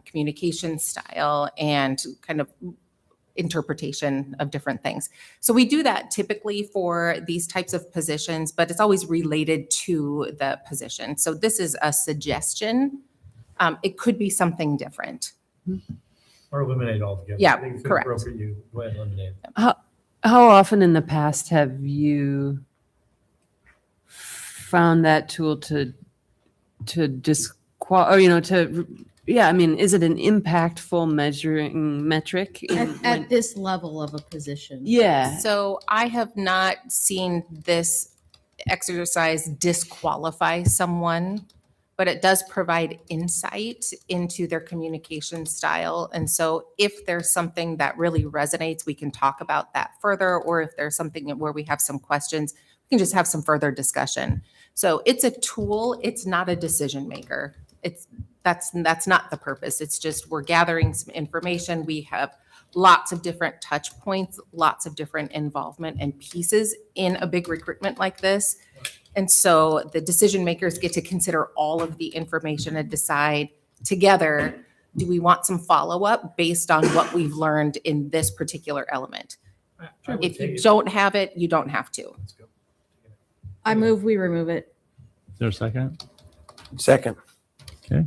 communication style, and kind of interpretation of different things. So we do that typically for these types of positions, but it's always related to the position. So this is a suggestion. It could be something different. Or eliminate altogether. Yeah, I think it's correct. appropriate you go ahead and eliminate it. How often in the past have you found that tool to disqual, or, I mean, is it an impactful measuring metric? At this level of a position. Yeah. So I have not seen this exercise disqualify someone, but it does provide insight into their communication style. And so if there's something that really resonates, we can talk about that further. Or if there's something where we have some questions, we can just have some further discussion. So it's a tool. It's not a decision maker. That's not the purpose. It's just we're gathering some information. We have lots of different touch points, lots of different involvement and pieces in a big recruitment like this. And so the decision makers get to consider all of the information and decide together, do we want some follow-up based on what we've learned in this particular element? If you don't have it, you don't have to. I move we remove it. Is there a second? Second. Okay.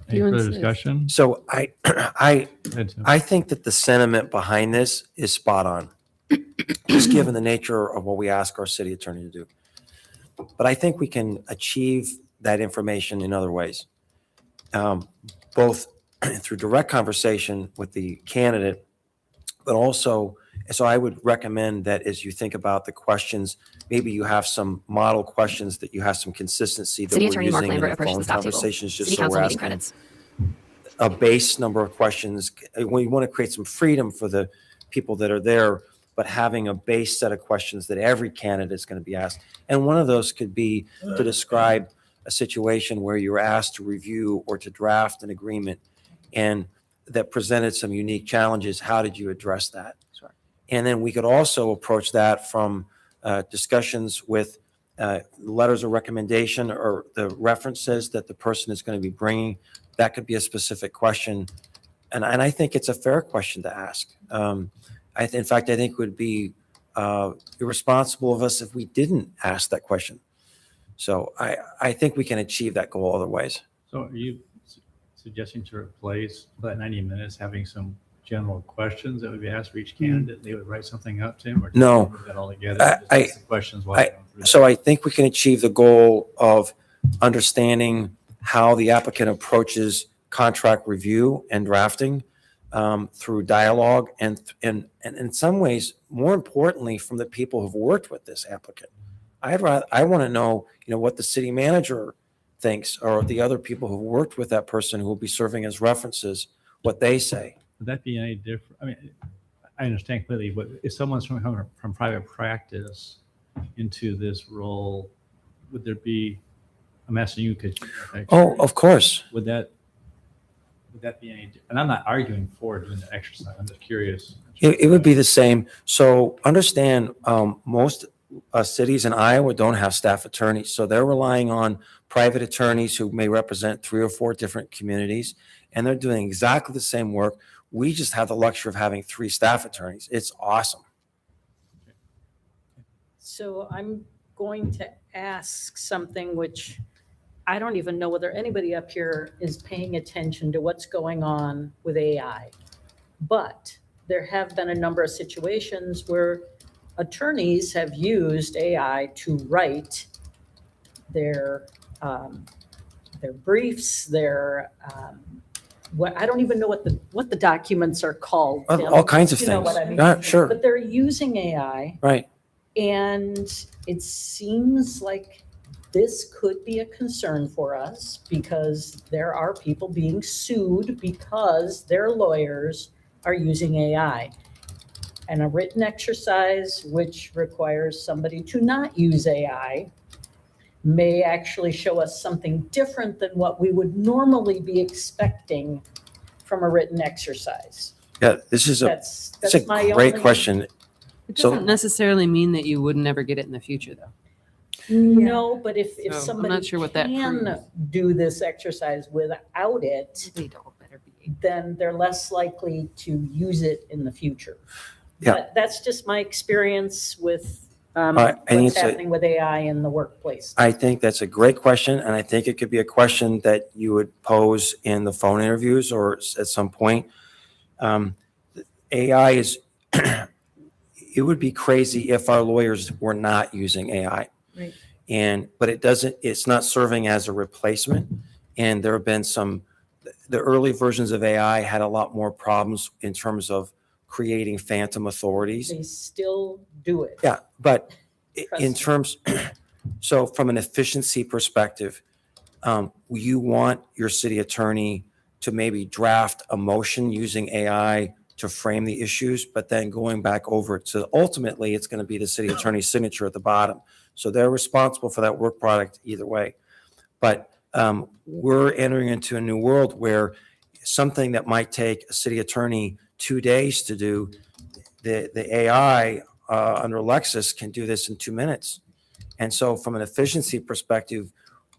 Any You further insist. discussion? So I I think that the sentiment behind this is spot on, just given the nature of what we ask our city attorney to do. But I think we can achieve that information in other ways, both through direct conversation with the candidate, but also, so I would recommend that as you think about the questions, maybe you have some model questions that you have some consistency that City we're Attorney Mark using in Lambert the approaches phone the stop table. conversations, just City so Council we're meeting asking credits. a base number of questions. We want to create some freedom for the people that are there, but having a base set of questions that every candidate is going to be asked. And one of those could be to describe a situation where you were asked to review or to draft an agreement and that presented some unique challenges. How did you address that? Sure. And then we could also approach that from discussions with letters of recommendation or the references that the person is going to be bringing. That could be a specific question. And I think it's a fair question to ask. In fact, I think it would be irresponsible of us if we didn't ask that question. So I think we can achieve that goal other ways. So are you suggesting to replace that 90 minutes having some general questions that would be asked for each candidate? They would write something up, Tim? Or No. put that all together? Just ask the questions while going through So I think we can achieve the goal of understanding how the applicant approaches contract review and drafting through dialogue and in some ways, more importantly, from the people who've worked with this applicant. I want to know, what the city manager thinks or the other people who've worked with that person who will be serving as references, what they say. Would that be any different? I mean, I understand clearly, but if someone's from private practice into this role, would there be, I'm asking you, could Oh, of course. Would that be any, and I'm not arguing for doing the exercise, I'm just curious. It would be the same. So understand, most cities in Iowa don't have staff attorneys. So they're relying on private attorneys who may represent 3 or 4 different communities, and they're doing exactly the same work. We just have the luxury of having 3 staff attorneys. It's awesome. So I'm going to ask something which I don't even know whether anybody up here is paying attention to what's going on with AI. But there have been a number of situations where attorneys have used AI to write their briefs, I don't even know what the documents are called. Tim. All kinds of You know things. what I mean? Yeah, sure. But they're using AI. Right. And it seems like this could be a concern for us because there are people being sued because their lawyers are using AI. And a written exercise which requires somebody to not use AI may actually show us something different than what we would normally be expecting from a written exercise. Yeah, this is That's a my great only- question. It doesn't necessarily mean that you would never get it in the future, though. No, but if So I'm somebody not sure what that can proves. do this exercise without it, They don't better be then they're less likely to use it in the future. Yeah. But that's just my experience with I think what's it's a- happening with AI in the workplace. I think that's a great question, and I think it could be a question that you would pose in the phone interviews or at some point. AI is, it would be crazy if our lawyers were not using AI. Right. But it's not serving as a replacement. And there have been the early versions of AI had a lot more problems in terms of creating phantom authorities. They still do it. Yeah, but Trust in me. terms, so from an efficiency perspective, you want your city attorney to maybe draft a motion using AI to frame the issues, but then going back over to ultimately it's going to be the city attorney's signature at the bottom. So they're responsible for that work product either way. But we're entering into a new world where something that might take a city attorney 2 days to do, the AI under Lexis can do this in 2 minutes. And so from an efficiency perspective,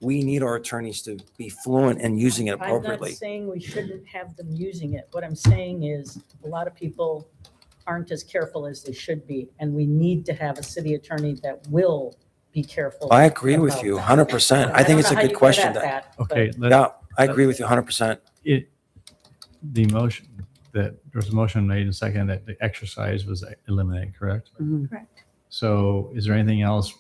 we need our attorneys to be fluent in using it I'm not appropriately. saying we shouldn't have them using it. What I'm saying is a lot of people aren't as careful as they should be, and we need to have a city attorney that will be careful. I agree with about you that. 100%. I think don't it's know a how good you question. get at that, Okay. Yeah, I agree with you 100%. The motion, there was a motion made and second that the exercise was eliminated, correct? Correct. So is there anything else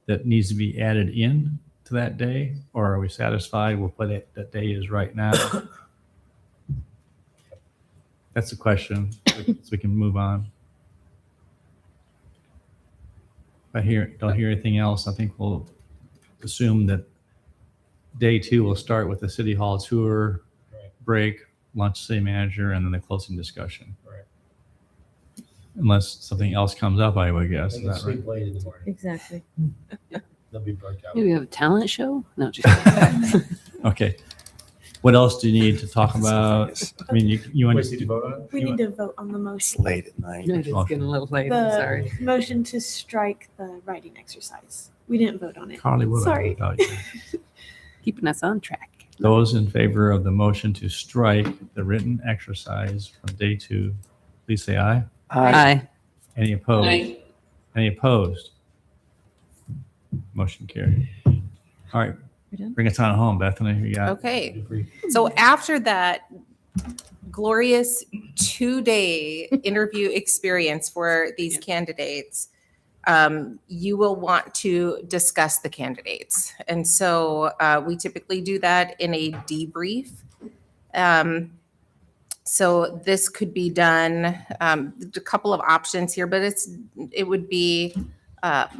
that needs to be added in to that day? Or are we satisfied with what that day is right now? That's the question, so we can move on. If I don't hear anything else, I think we'll assume that day 2 will start with the city hall tour, break, lunch, city manager, and then the closing discussion. Right. Unless something else comes up, I would guess. Is They can that right? sleep late in the morning. Exactly. They'll be burnt out. Maybe we have a talent show? No, just kidding. Okay. What else do you need to talk about? I mean, you want Wait, did you vote on it? We need to vote on the motion. Late at night. No, it's getting a little late. I'm sorry. The motion to strike the writing exercise. We didn't vote on it. Carly would have Sorry. without you. Keeping us on track. Those in favor of the motion to strike the written exercise from day 2, please say aye. Aye. Any opposed? Aye. Any opposed? Motion carried. All right, bring us on home, Bethany. You got Okay. So after that glorious 2-day interview experience for these candidates, you will want to discuss the candidates. And so we typically do that in a debrief. So this could be done, a couple of options here, but it would be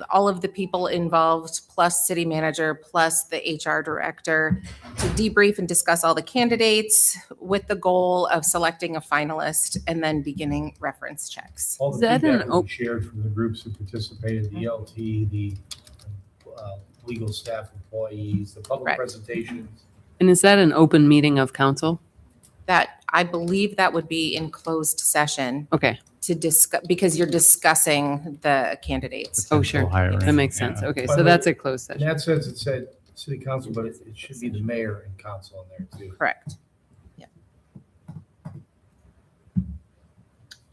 all of the people involved, plus city manager, plus the HR director, to debrief and discuss all the candidates with the goal of selecting a finalist and then beginning reference checks. All Is the that feedback an will be shared from the groups who participated, the LT, the legal staff employees, the public Correct. presentations. And is that an open meeting of council? That, I believe that would be in closed session Okay. to discuss, because you're discussing the candidates. Oh, sure. hiring, That makes sense. yeah. Okay, By so the way, that's a closed In session. that sense, it said city council, but it should be the mayor and council in there too. Correct.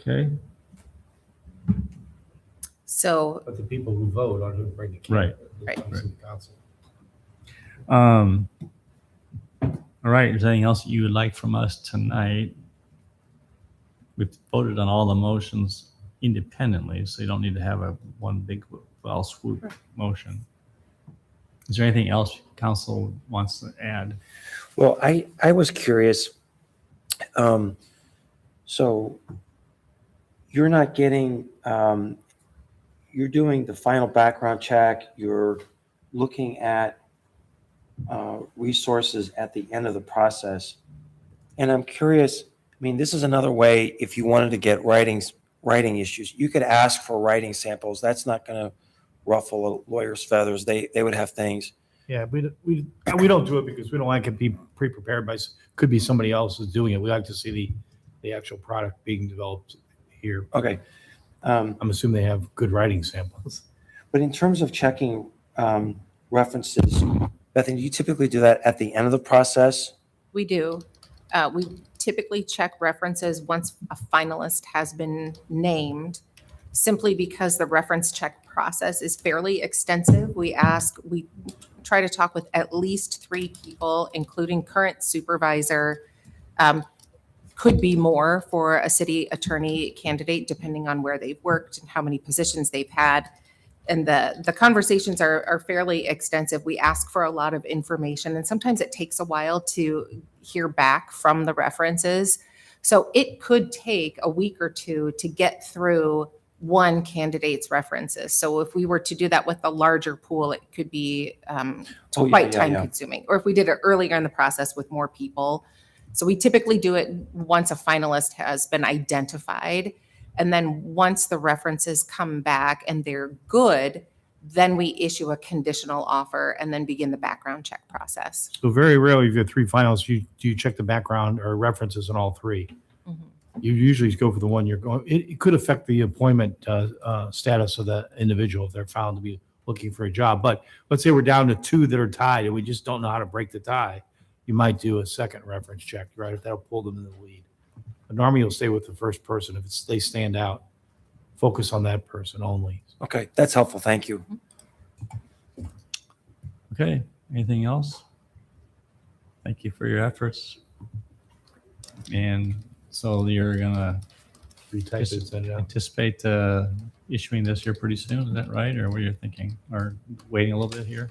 Okay, So But the people who vote are who bring the Right. candidate. who Right. comes to the council. all right, is there anything else that you would like from us tonight? We've voted on all the motions independently, so you don't need to have one big well swoop motion. Is there anything else council wants to add? Well, I was curious. So you're not getting, you're doing the final background check, you're looking at resources at the end of the process. And I'm curious, I mean, this is another way, if you wanted to get writing issues, you could ask for writing samples. That's not going to ruffle a lawyer's feathers. They would have things. Yeah, we don't do it because we don't like it to be pre-prepared by, could be somebody else who's doing it. We like to see the actual product being developed here. Okay. I'm assuming they have good writing samples. But in terms of checking references, Bethany, do you typically do that at the end of the process? we do. We typically check references once a finalist has been named, simply because the reference check process is fairly extensive. We try to talk with at least 3 people, including current supervisor. Could be more for a city attorney candidate, depending on where they've worked and how many positions they've had. And the conversations are fairly extensive. We ask for a lot of information, and sometimes it takes a while to hear back from the references. So it could take a week or 2 to get through one candidate's references. So if we were to do that with a larger pool, it could be quite time consuming. Or if we did it earlier in the process with more people. So we typically do it once a finalist has been identified. And then once the references come back and they're good, then we issue a conditional offer and then begin the background check process. So very rarely, if you have 3 finalists, you check the background or references on all 3. You usually go for the one you're going. It could affect the employment status of the individual if they're found to be looking for a job. But let's say we're down to 2 that are tied and we just don't know how to break the tie. You might do a second reference check, right? If that'll pull them in the lead. But normally you'll stay with the first person. If they stand out, focus on that person only. Okay, that's helpful. Thank you. Okay, anything else? Thank you for your efforts. And so you're gonna Retype it, send it out. anticipate issuing this here pretty soon, is that right? Or what are you thinking? Or waiting a little bit here?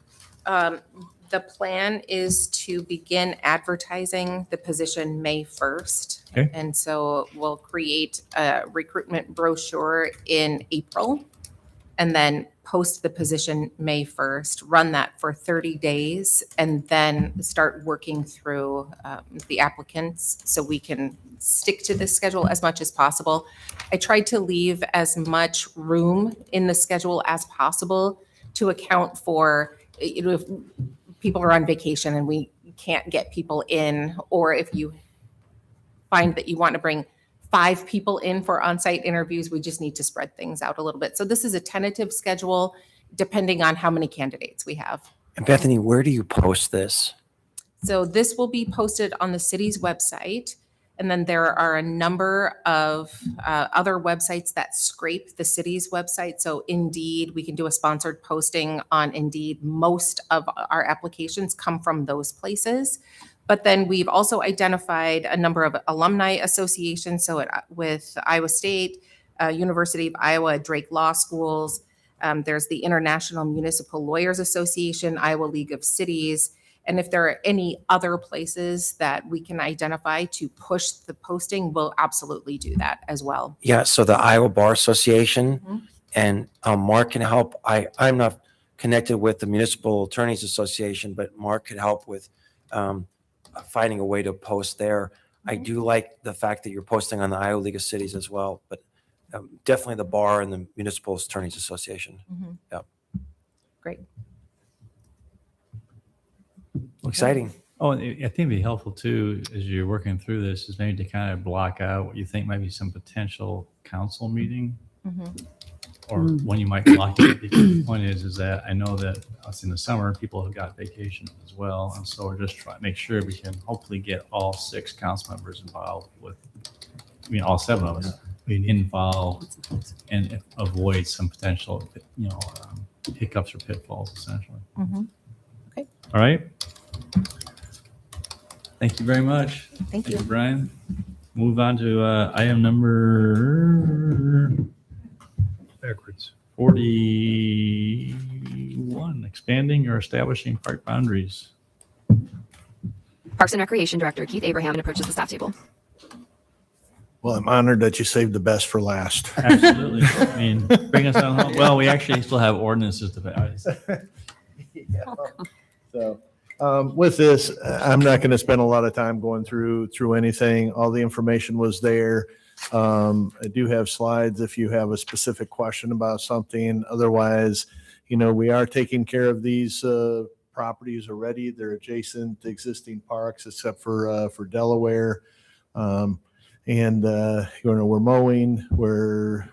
The plan is to begin advertising the position May 1st. Okay. And so we'll create a recruitment brochure in April and then post the position May 1st, run that for 30 days, and then start working through the applicants so we can stick to this schedule as much as possible. I tried to leave as much room in the schedule as possible to account for, if people are on vacation and we can't get people in, or if you find that you want to bring 5 people in for on-site interviews, we just need to spread things out a little bit. So this is a tentative schedule depending on how many candidates we have. And Bethany, where do you post this? So this will be posted on the city's website. And then there are a number of other websites that scrape the city's website. So Indeed, we can do a sponsored posting on Indeed. Most of our applications come from those places. But then we've also identified a number of alumni associations. So with Iowa State, University of Iowa, Drake Law Schools, there's the International Municipal Lawyers Association, Iowa League of Cities. And if there are any other places that we can identify to push the posting, we'll absolutely do that as well. Yeah, so the Iowa Bar Association and Mark can help. I'm not connected with the Municipal Attorneys Association, but Mark could help with finding a way to post there. I do like the fact that you're posting on the Iowa League of Cities as well, but definitely the bar and the Municipal Attorneys Association. Yep. Great. Exciting. Oh, and I think it'd be helpful too, as you're working through this, is maybe to kind of block out what you think might be some potential council meeting or when you might block it. Because the point is that I know that us in the summer, people have got vacation as well. And so we're just trying to make sure we can hopefully get all 6 council members involved with, all 7 of us involved and avoid some potential, hiccups or pitfalls essentially. Okay. All right. Thank you very much. Thank you. Brian. Move on to item number Backwards. 41, expanding or establishing park boundaries. Parks and Recreation Director Keith Abraham approaches the staff table. Well, I'm honored that you saved the best for last. Absolutely. Bring us on home. Well, we actually still have ordinances to pass. So with this, I'm not going to spend a lot of time going through anything. All the information was there. I do have slides if you have a specific question about something. Otherwise, we are taking care of these properties already. They're adjacent to existing parks, except for Delaware. And we're mowing, we're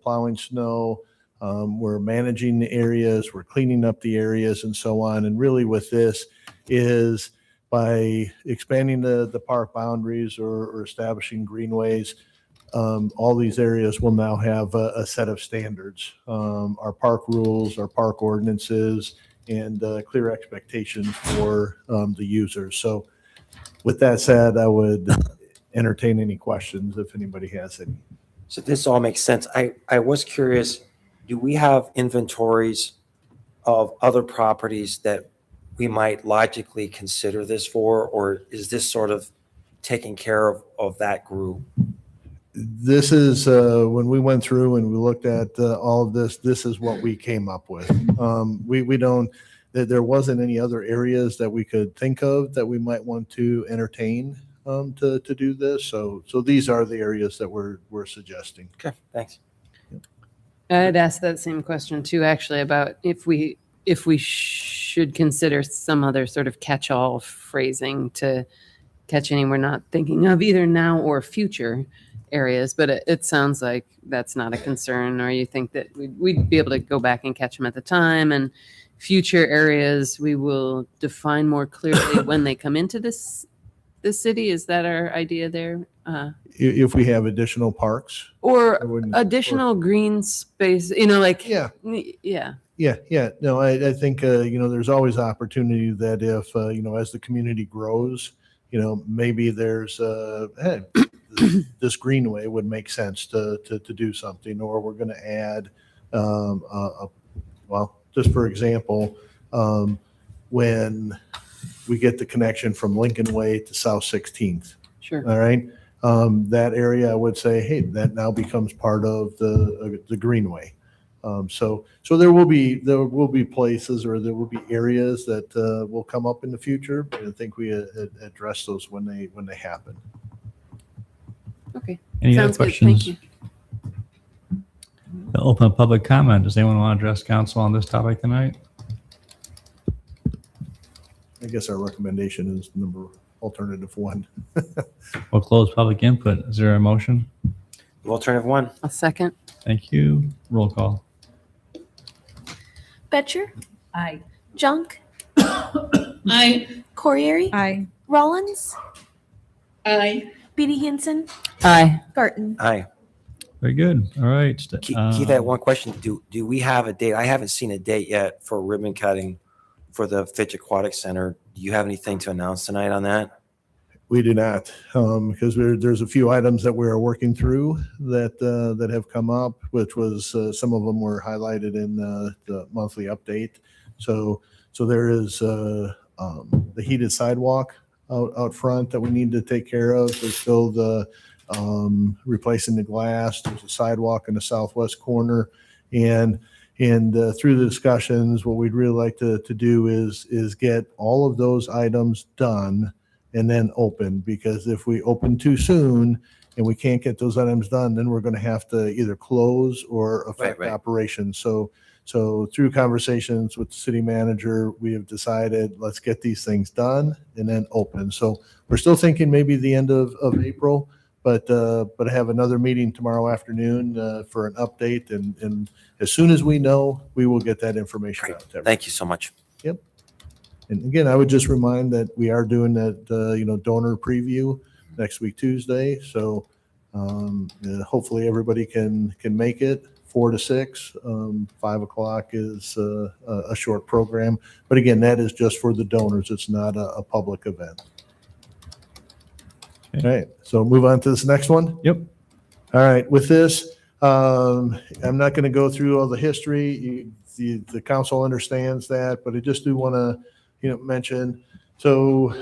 plowing snow. We're managing the areas, we're cleaning up the areas and so on. And really with this is by expanding the park boundaries or establishing greenways, all these areas will now have a set of standards, our park rules, our park ordinances, and clear expectations for the users. So with that said, I would entertain any questions if anybody has any. So this all makes sense. I was curious, do we have inventories of other properties that we might logically consider this for, or is this sort of taking care of that group? This is, when we went through and we looked at all of this, this is what we came up with. We don't, there wasn't any other areas that we could think of that we might want to entertain to do this. So these are the areas that we're suggesting. Okay, thanks. I'd ask that same question too, actually, about if we should consider some other sort of catch-all phrasing to catch any we're not thinking of, either now or future areas. But it sounds like that's not a concern, or you think that we'd be able to go back and catch them at the time, and future areas we will define more clearly when they come into this city. Is that our idea there? If we have additional parks. Or additional green space, like. Yeah. Yeah. Yeah. No, I think, there's always opportunity that if, as the community grows, maybe there's, hey, this greenway would make sense to do something, or we're going to add, well, just for example, when we get the connection from Lincoln Way to South 16th. Sure. All right. That area, I would say, hey, that now becomes part of the greenway. So there will be places, or there will be areas that will come up in the future, but I think we address those when they happen. Okay. Any other Sounds good. questions? Thank you. I'll open up public comment. Does anyone want to address council on this topic tonight? I guess our recommendation is alternative 1. We'll close public input. Is there a motion? Alternative 1. A second. Thank you. Roll call. Betcher, Aye. Junk, Aye. Corriere, Aye. Rollins, Aye. Beatty Hansen, Aye. Garten. Aye. Very good. All right. Keith, I had one question. Do we have a date? I haven't seen a date yet for ribbon cutting for the Fitch Aquatic Center. Do you have anything to announce tonight on that? We do not, because there's a few items that we're working through that have come up, which was some of them were highlighted in the monthly update. So there is the heated sidewalk out front that we need to take care of. There's still the replacing the glass. There's a sidewalk in the southwest corner, and through the discussions, what we'd really like to do is get all of those items done and then open, because if we open too soon and we can't get those items done, then we're going to have to either close or affect operations. So through conversations with the city manager, we have decided, let's get these things done and then open. So we're still thinking maybe the end of April, but I have another meeting tomorrow afternoon for an update, and as soon as we know, we will get that information out to everyone. Thank you so much. Yep. And again, I would just remind that we are doing that, donor preview next week, Tuesday. So hopefully everybody can make it 4 to 6. 5 o'clock is a short program. But again, that is just for the donors. It's not a public event. Okay. All right. So move on to this next one. Yep. All right. With this, I'm not going to go through all the history. The council understands that, but I just do want to mention. So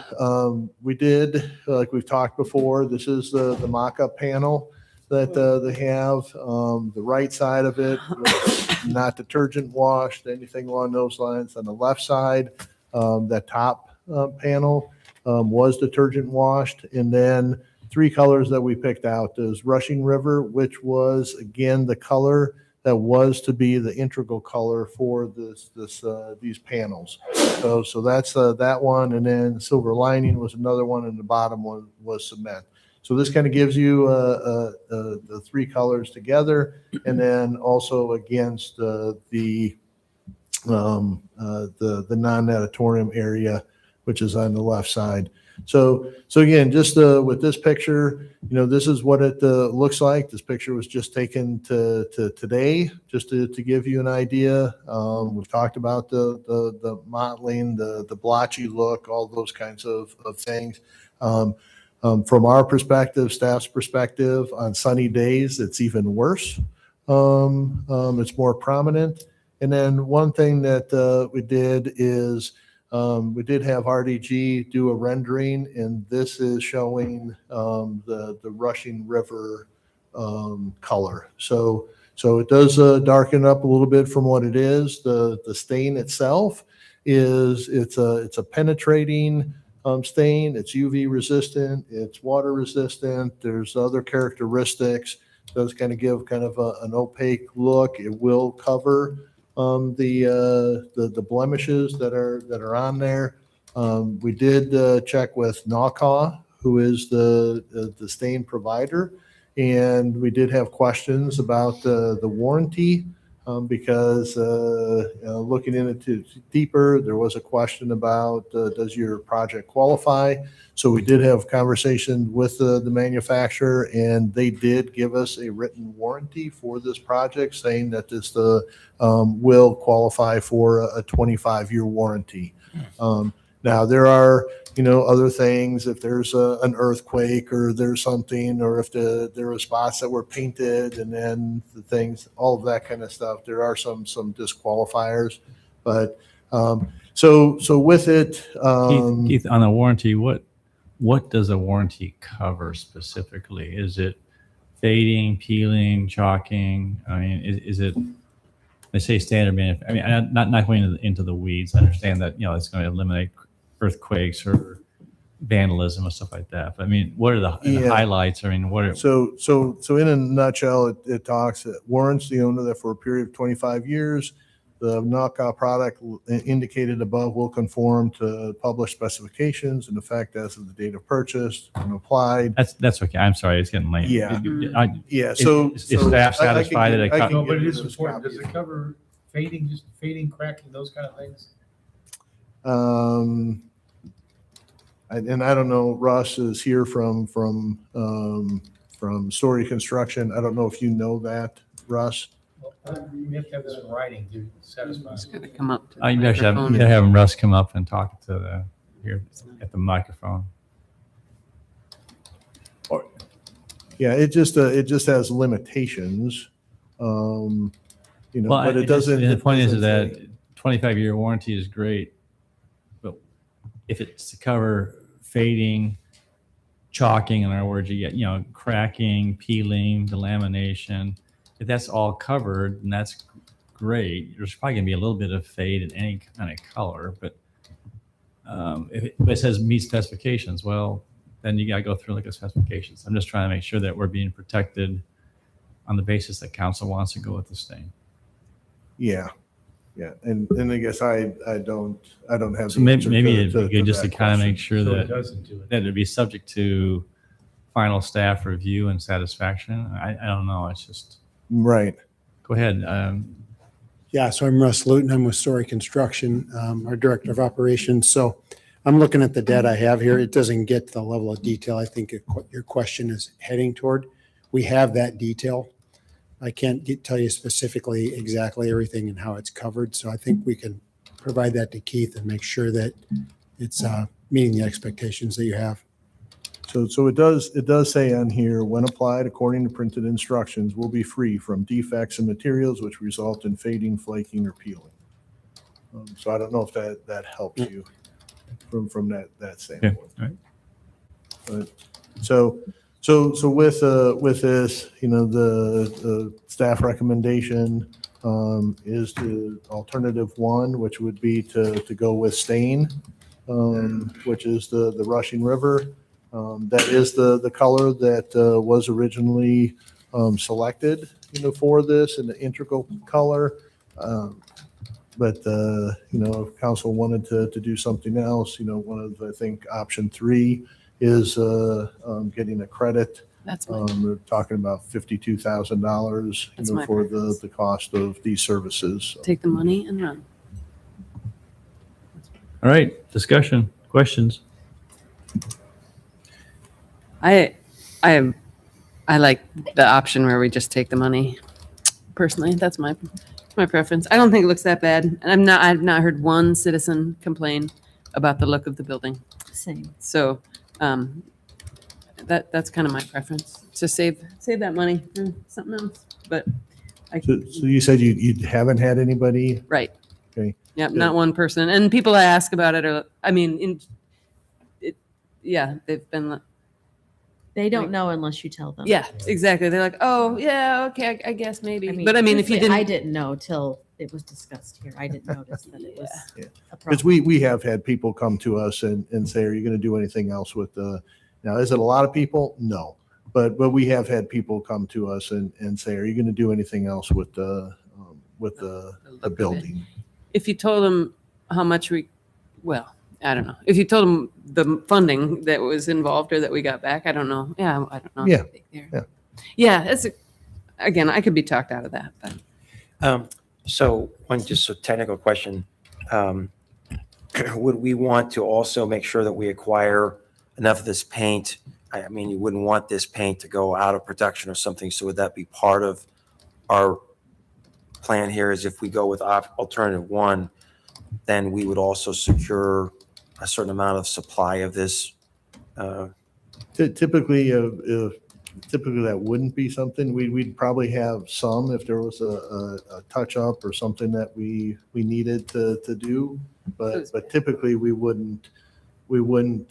we did, like we've talked before, this is the mock-up panel that they have. The right side of it was not detergent washed, anything along those lines. On the left side, that top panel was detergent washed. And then 3 colors that we picked out is Rushing River, which was, again, the color that was to be the integral color for these panels. So that's that one, and then Silver Lining was another one, and the bottom one was cement. So this kind of gives you the 3 colors together, and then also against the non-natatorium area, which is on the left side. So again, just with this picture, this is what it looks like. This picture was just taken to today, just to give you an idea. We've talked about the mottling, the blotchy look, all those kinds of things. From our perspective, staff's perspective, on sunny days, it's even worse. It's more prominent. And then one thing that we did is we did have RDG do a rendering, and this is showing the rushing river color. So it does darken up a little bit from what it is. The stain itself it's a penetrating stain. It's UV resistant. It's water resistant. There's other characteristics. It does kind of give kind of an opaque look. It will cover the blemishes that are on there. We did check with NAWCA, who is the stain provider, and we did have questions about the warranty because looking into it deeper, there was a question about does your project qualify? So we did have conversation with the manufacturer, and they did give us a written warranty for this project, saying that this will qualify for a 25-year warranty. Now there are other things, if there's an earthquake or there's something, or if there were spots that were painted and then the things, all of that kind of stuff, there are some disqualifiers. But so with it, Keith, on the warranty, what does a warranty cover specifically? Is it fading, peeling, chalking? I mean, is it? They say standard manufacturing. I mean, not going into the weeds. I understand that it's going to eliminate earthquakes or vandalism and stuff like that. But I mean, what are the highlights? I mean, what are so in a nutshell, it talks that warrants the owner that for a period of 25 years, the knockout product indicated above will conform to published specifications in effect as of the date of purchase and applied. That's okay. I'm sorry, it's getting late. Yeah. So is staff satisfied that it covers? No, but it is important. Does it cover fading, just fading, cracking, those kind of things? And I don't know, Russ is here from Story Construction. I don't know if you know that, Russ. You have to have this in writing to satisfy. It's going to come up to the You actually microphone. have Russ come up and talk to here at the microphone. Yeah, it just has limitations, Well, but it doesn't. The point is that 25-year warranty is great, but if it's to cover fading, chalking, in other words, you get cracking, peeling, delamination. If that's all covered, then that's great. There's probably gonna be a little bit of fade in any kind of color, but if it says meet specifications, well, then you gotta go through the specifications. I'm just trying to make sure that we're being protected on the basis that council wants to go with the stain. Yeah, and I guess I don't have. So maybe it'd be good just to kind of make sure So it that doesn't do it. it'd be subject to final staff review and satisfaction. I don't know. It's just Right. go ahead. Yeah, so I'm Russ Luton. I'm with Story Construction, our Director of Operations. So I'm looking at the data I have here. It doesn't get to the level of detail I think your question is heading toward. We have that detail. I can't tell you specifically exactly everything and how it's covered. So I think we can provide that to Keith and make sure that it's meeting the expectations that you have. So it does say on here, when applied according to printed instructions, will be free from defects in materials which result in fading, flaking, or peeling. So I don't know if that helps you from that standpoint. Yeah, right. But so with this, the staff recommendation is to alternative one, which would be to go with stain, which is the rushing river. That is the color that was originally selected, for this, and the integral color. But if council wanted to do something else, one of I think option 3 is getting a credit. That's we're talking about $52,000, That's my for preference. the cost of these services. Take the money and run. All right, discussion, Questions? I like the option where we just take the money. Personally, that's my preference. I don't think it looks that bad. And I've not heard one citizen complain about the look of the building. Same. So that's kind of my preference, to save that money for something else. But So you said you haven't had anybody? right. Okay. Yep, not one person. And people I ask about it are, I mean, they've been. They don't know unless you tell them. Yeah, exactly. They're like, oh, yeah, okay, I guess maybe. I mean, but I mean, if you truthfully, didn't, I didn't know till it was discussed here. I didn't notice that it was a Because problem. we have had people come to us and say, are you going to do anything else with the, now, is it a lot of people? No. But we have had people come to us and say, are you going to do anything else with the building? if you told them how much I don't know. If you told them the funding that was involved or that we got back, I don't know. Yeah, I don't know. Yeah. Yeah, again, I could be talked out of that. But. So just a technical question. Would we want to also make sure that we acquire enough of this paint? I mean, you wouldn't want this paint to go out of production or something. So would that be part of our plan here, is if we go with alternative one, then we would also secure a certain amount of supply of this? Typically, that wouldn't be something. We'd probably have some if there was a touch up or something that we needed to do. But typically we wouldn't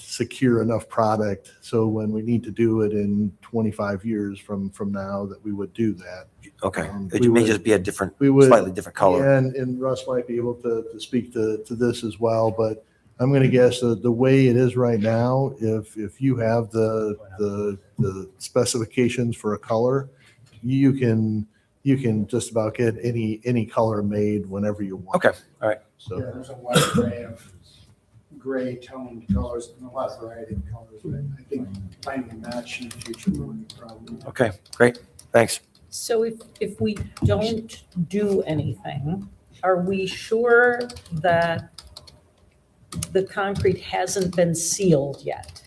secure enough product. So when we need to do it in 25 years from now, that we would do that. Okay. It may just be a slightly different color. Yeah, and Russ might be able to speak to this as well, but I'm going to guess that the way it is right now, if you have the specifications for a color, you can just about get any color made whenever you want. Okay. All right. So Yeah, there's a wide array of gray toned colors and a lot of variety of colors, but I think finding a match in the future wouldn't be a problem. Okay, great. Thanks. So if we don't do anything, are we sure that the concrete hasn't been sealed yet?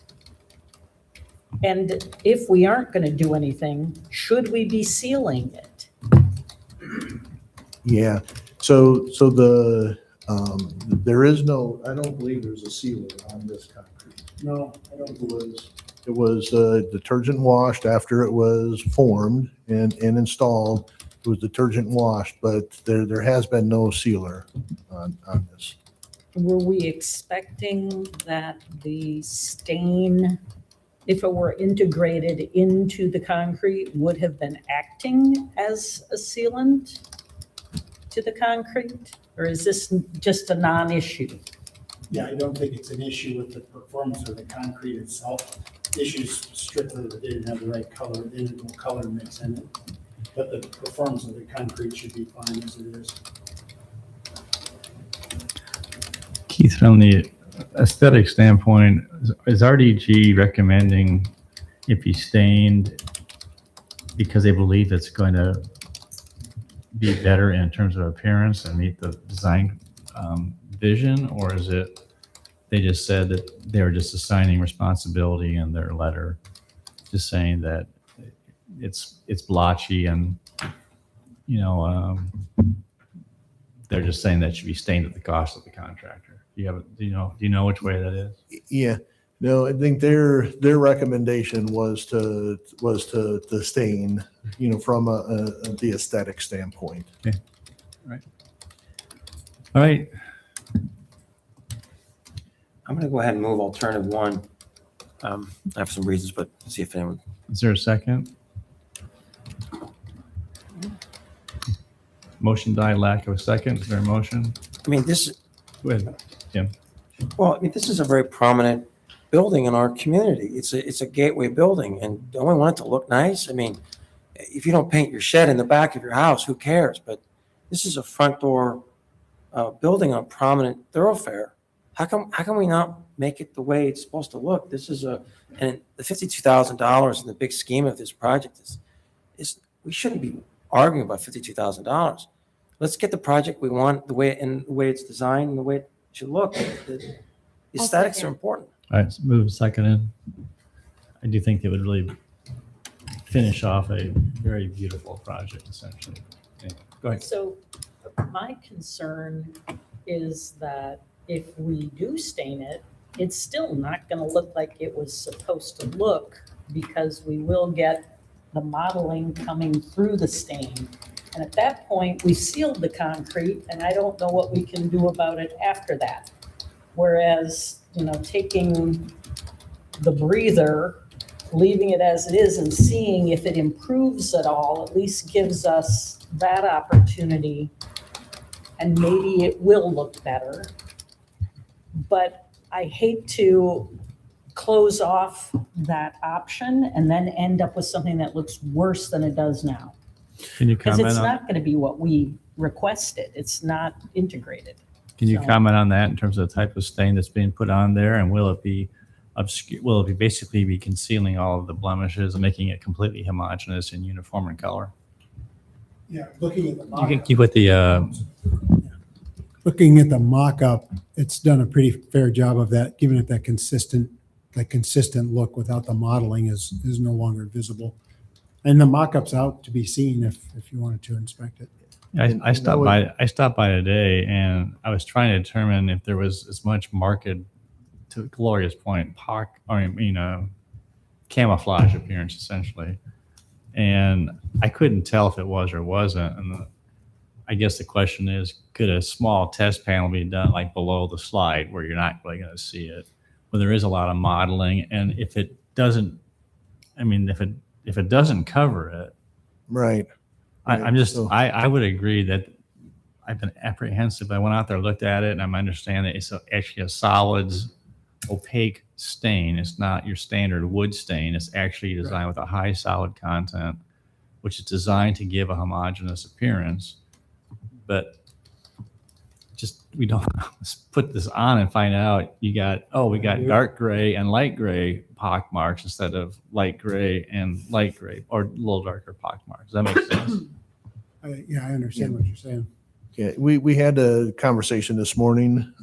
And if we aren't going to do anything, should we be sealing it? yeah, so there is no, I don't believe there's a sealer on this concrete. No, I don't believe It was detergent washed after it was formed and installed. It was detergent washed, but there has been no sealer on this. Were we expecting that the stain, if it were integrated into the concrete, would have been acting as a sealant to the concrete? Or is this just a non-issue? Yeah, I don't think it's an issue with the performance of the concrete itself. The issue is strictly that they didn't have the right color, they didn't have color mix in it. But the performance of the concrete should be fine as it is. Keith, from the aesthetic standpoint, is RDG recommending it be stained because they believe it's going to be better in terms of appearance and meet the design vision, or is it they just said that they were just assigning responsibility in their letter, just saying that it's blotchy and they're just saying that it should be stained at the cost of the contractor? Do you know which way that is? Yeah, no, I think their recommendation was to stain, from the aesthetic standpoint. Okay. All right. I'm going to go ahead and move alternative one. I have some reasons, but see if anyone. Is there a second? Motion died, lack of a second. Is there a motion? I mean, this. Go ahead, Jim. Well, I mean, this is a very prominent building in our community. It's a gateway building, and don't we want it to look nice? I mean, if you don't paint your shed in the back of your house, who cares? But this is a front door building on a prominent thoroughfare. How come we not make it the way it's supposed to look? This is and the $52,000 in the big scheme of this project is we shouldn't be arguing about $52,000. Let's get the project we want the way it's designed and the way it should look. Aesthetics are important. All right, so move and seconded. I do think it would really finish off a very beautiful project, essentially. Yeah, go ahead. So my concern is that if we do stain it, it's still not going to look like it was supposed to look, because we will get the modeling coming through the stain. And at that point, we sealed the concrete, and I don't know what we can do about it after that. Whereas, taking the breather, leaving it as it is, and seeing if it improves at all, at least gives us that opportunity, and maybe it will look better. But I hate to close off that option and then end up with something that looks worse than it does now. Can you Because comment it's on? not going to be what we requested. It's not integrated. Can you So- comment on that in terms of the type of stain that's being put on there, and will it be will it basically be concealing all of the blemishes and making it completely homogeneous and uniform in color? Yeah, looking at the You mock-up. can keep with the Looking at the mock-up, it's done a pretty fair job of that, giving it that consistent look without the modeling is no longer visible. And the mock-up's out to be seen if you wanted to inspect it. I stopped by today, and I was trying to determine if there was as much marked, to Gloria's point, camouflage appearance essentially, and I couldn't tell if it was or wasn't. And I guess the question is, could a small test panel be done like below the slide where you're not really going to see it, where there is a lot of modeling, and if it doesn't, if it doesn't cover it, Right. I would agree that I've been apprehensive. I went out there, looked at it, and I'm understanding it's actually a solids opaque stain. It's not your standard wood stain. It's actually designed with a high solid content, which is designed to give a homogeneous appearance. But we don't let's put this on and find out we got dark gray and light gray pock marks instead of light gray and light gray, or a little darker pock marks. Does that make sense? I understand what you're saying. Yeah, we had a conversation this morning.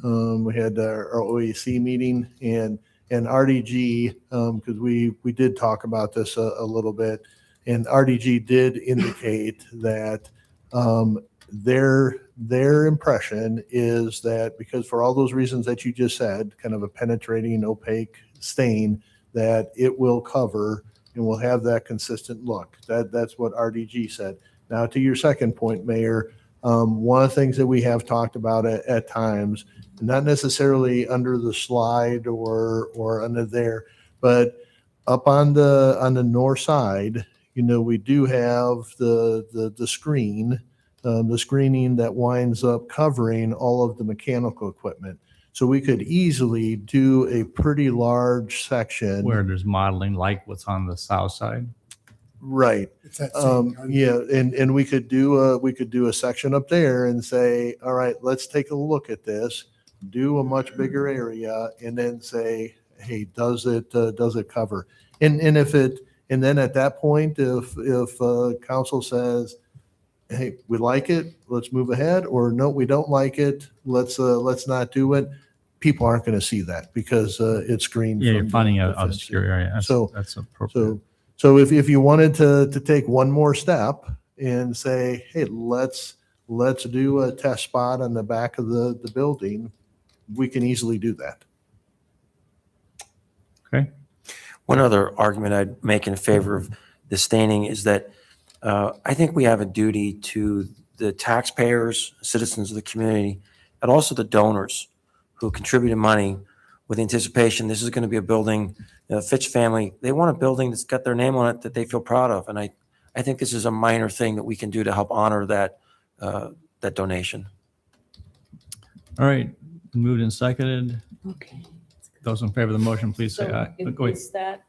We had our OAC meeting and RDG, because we did talk about this a little bit, and RDG did indicate that their impression is that because for all those reasons that you just said, kind of a penetrating opaque stain, that it will cover and will have that consistent look. That's what RDG said. Now, to your second point, Mayor, one of the things that we have talked about at times, not necessarily under the slide or under there, but up on the north side, we do have the screen, the screening that winds up covering all of the mechanical equipment. So we could easily do a pretty large section Where there's modeling like what's on the south side. Right. It's that same Yeah, and we could do a section up there and say, all right, let's take a look at this, do a much bigger area, and then say, hey, does it cover? And then at that point, if council says, hey, we like it, let's move ahead, or no, we don't like it, let's not do it. People aren't going to see that because it's screened. Yeah, you're from finding the an fence. obscure area. That's appropriate. So if you wanted to take one more step and say, hey, let's do a test spot on the back of the building, we can easily do that. Okay. One other argument I'd make in favor of the staining is that I think we have a duty to the taxpayers, citizens of the community, and also the donors who contributed money with anticipation this is going to be a building. The Fitch family, they want a building that's got their name on it that they feel proud of. And I think this is a minor thing that we can do to help honor that donation. All right, moved and seconded. Okay. Those in favor of the motion, please say So aye. Go ahead. is that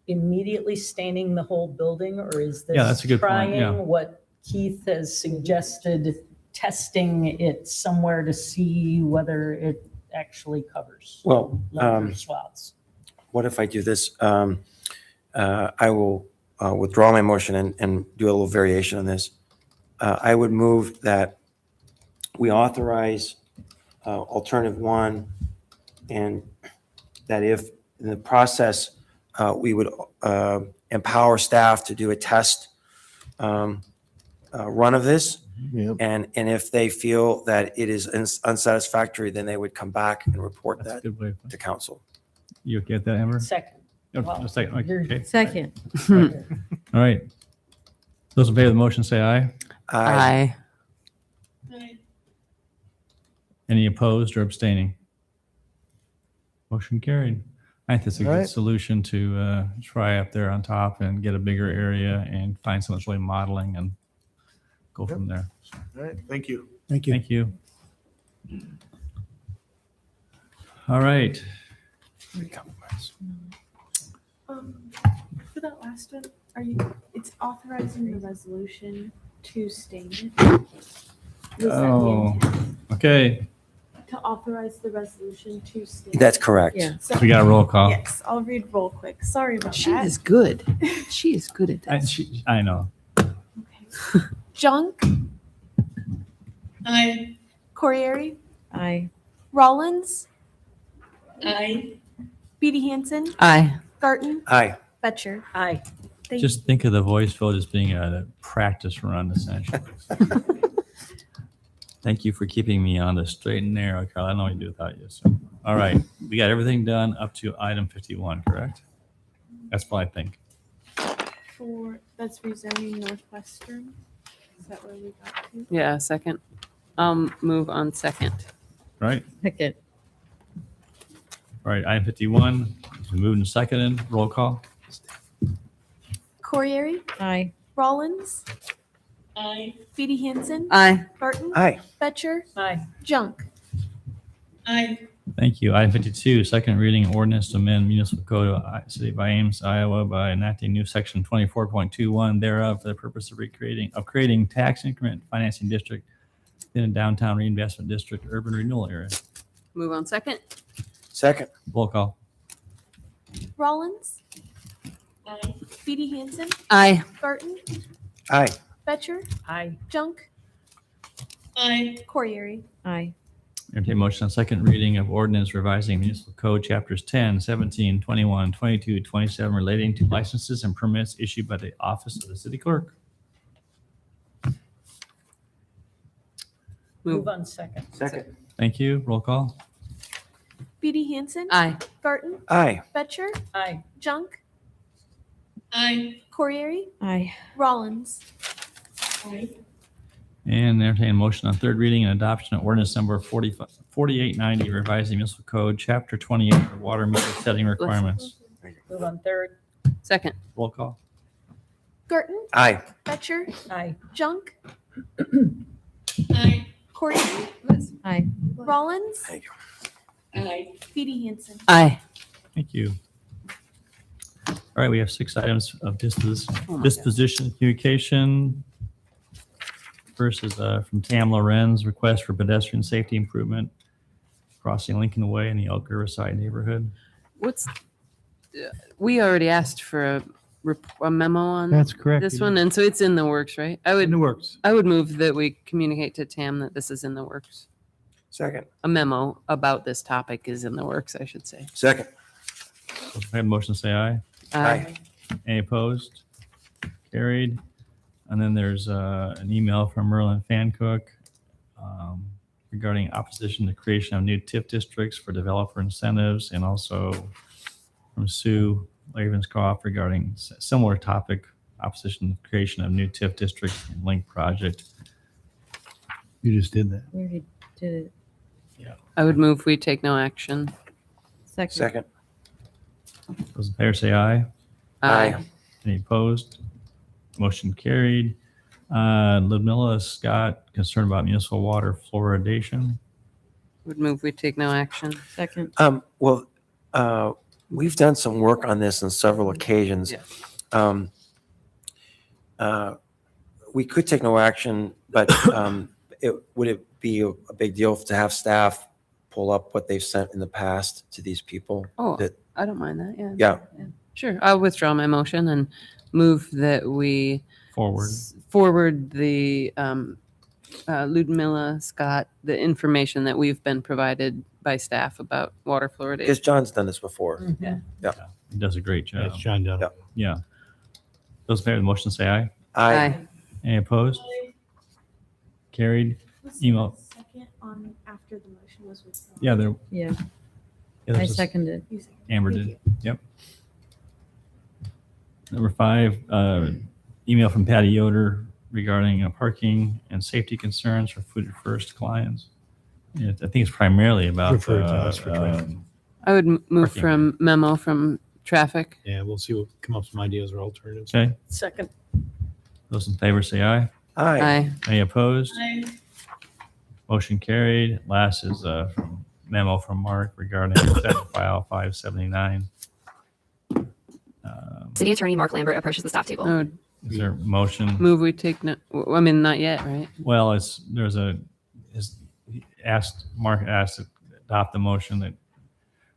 immediately staining the whole building, or is this Yeah, that's a good point, yeah. trying what Keith has suggested, testing it somewhere to see whether it actually covers Well, larger swaths? what if I do this? I will withdraw my motion and do a little variation on this. I would move that we authorize alternative one and that if in the process, we would empower staff to do a test run of this. Yep. And if they feel that it is unsatisfactory, then they would come back and report That's a that good way. to council. You okay with that, Amber? Second. Oh, Wow. a second. Okay. Second. All right. Those in favor of the motion say aye. Aye. Any opposed or abstaining? Motion carried. I think that's a All good right. solution to try up there on top and get a bigger area and find someone that's really modeling and go from there. All right, thank you. Thank you. Thank you. All right. For that last one, it's authorizing the resolution to stain it? Was that the Oh, intent? okay. To authorize the resolution to stain it? That's correct. Yeah. So- We got a roll call. Yes, I'll read roll quick. Sorry about She that. is good. She is good at I, this. I know. Okay. Junk, Aye. Corriere, Aye. Rollins, Aye. Beatty Hansen, Aye. Garten, Aye. Betcher. Aye. Thank Just think of the voice vote as being a practice run, essentially. Thank you for keeping me on the straight and narrow, Carl. I don't know what to do without you. So. All right. We got everything done up to item 51, correct? That's what I think. That's rezoning Northwestern. Is that where we got to? Yeah, second. Move on second. Right? Second. All right. Item 51. It's been moved and seconded. Roll call. Corriere, Aye. Rollins, Aye. Beatty Hansen, Aye. Garten, Aye. Betcher, Aye. Junk. Aye. Thank you. Item 52, second reading ordinance to amend municipal code of City of Ames, Iowa by enacting new section 24.21 thereof for the purpose of creating tax increment financing district in a downtown reinvestment district urban renewal area. Move on second. Second. Roll call. Rollins, Aye. Beatty Hansen, Aye. Garten, Aye. Betcher, Aye. Junk, Aye. Corriere. Aye. Entertain motion on second reading of ordinance revising municipal code chapters 10, 17, 21, 22, 27 relating to licenses and permits issued by the office of the city clerk. Move on second. Second. Thank you. Roll call. Beatty Hansen, Aye. Garten, Aye. Betcher, Aye. Junk, Aye. Corriere, Aye. Rollins. Aye. And entertain a motion on third reading and adoption of ordinance number 4890, revising municipal code, chapter 28, for water meter setting requirements. Move on third. Second. Roll call. Garten, Aye. Betcher, Aye. Junk, Aye. Corriere, Aye. Rollins, Thank you. Aye. Beatty Hansen. Aye. Thank you. All right, we have 6 items of my disposition communication. First is from Tam Lorenz, request for pedestrian safety improvement crossing Lincoln Way in the Elk Riverside neighborhood. We already asked for a memo on That's correct. this one, and so it's in the works, right? In the works. I would move that we communicate to Tam that this is in the works. Second. A memo about this topic is in the works, I should say. Second. Those in favor of the motion say aye. Aye. Any opposed? Carried. And then there's an email from Merlin Fancook regarding opposition to creation of new TIF districts for developer incentives, and also from Sue Ravenscroft regarding similar topic, opposition to creation of new TIF districts and link project. You just did that. We already did it. I would move we take no action. Second. Second. Those in favor say aye. Aye. Any opposed? Motion carried. Ludmilla Scott, concerned about municipal water fluoridation. Would move we take no action. Second. Well, we've done some work on this on several occasions. We could take no action, but would it be a big deal to have staff pull up what they've sent in the past to these people? Oh, That- I don't mind that, yeah. Yeah. Sure, I'll withdraw my motion and move that we Forward. forward the Ludmilla Scott the information that we've been provided by staff about water Because fluoridation. John's done this before. Yeah. Yeah. He does a great job. Yes, John Dunn. Yeah. Yeah. Those in favor of the motion say aye. Aye. Any opposed? Carried. Email. Second on after the motion was withdrawn. Yeah, there. Yeah, yeah, I there's a- seconded. You seconded. Amber Thank did. Yep. Number 5, email from Patty Yoder regarding parking and safety concerns for Food First clients. Yeah, I think it's primarily about Refer to us for traffic. I would move Parking. from memo from traffic. Yeah, we'll see what come up with some ideas or alternatives. Okay. Second. Those in favor say aye. Aye. Any opposed? Motion carried. Last is a memo from Mark regarding Senate File 579. City Attorney Mark Lambert approaches the staff table. Oh, Is there a motion? move we take no, I mean, not yet, right? Well, Mark asked to adopt the motion that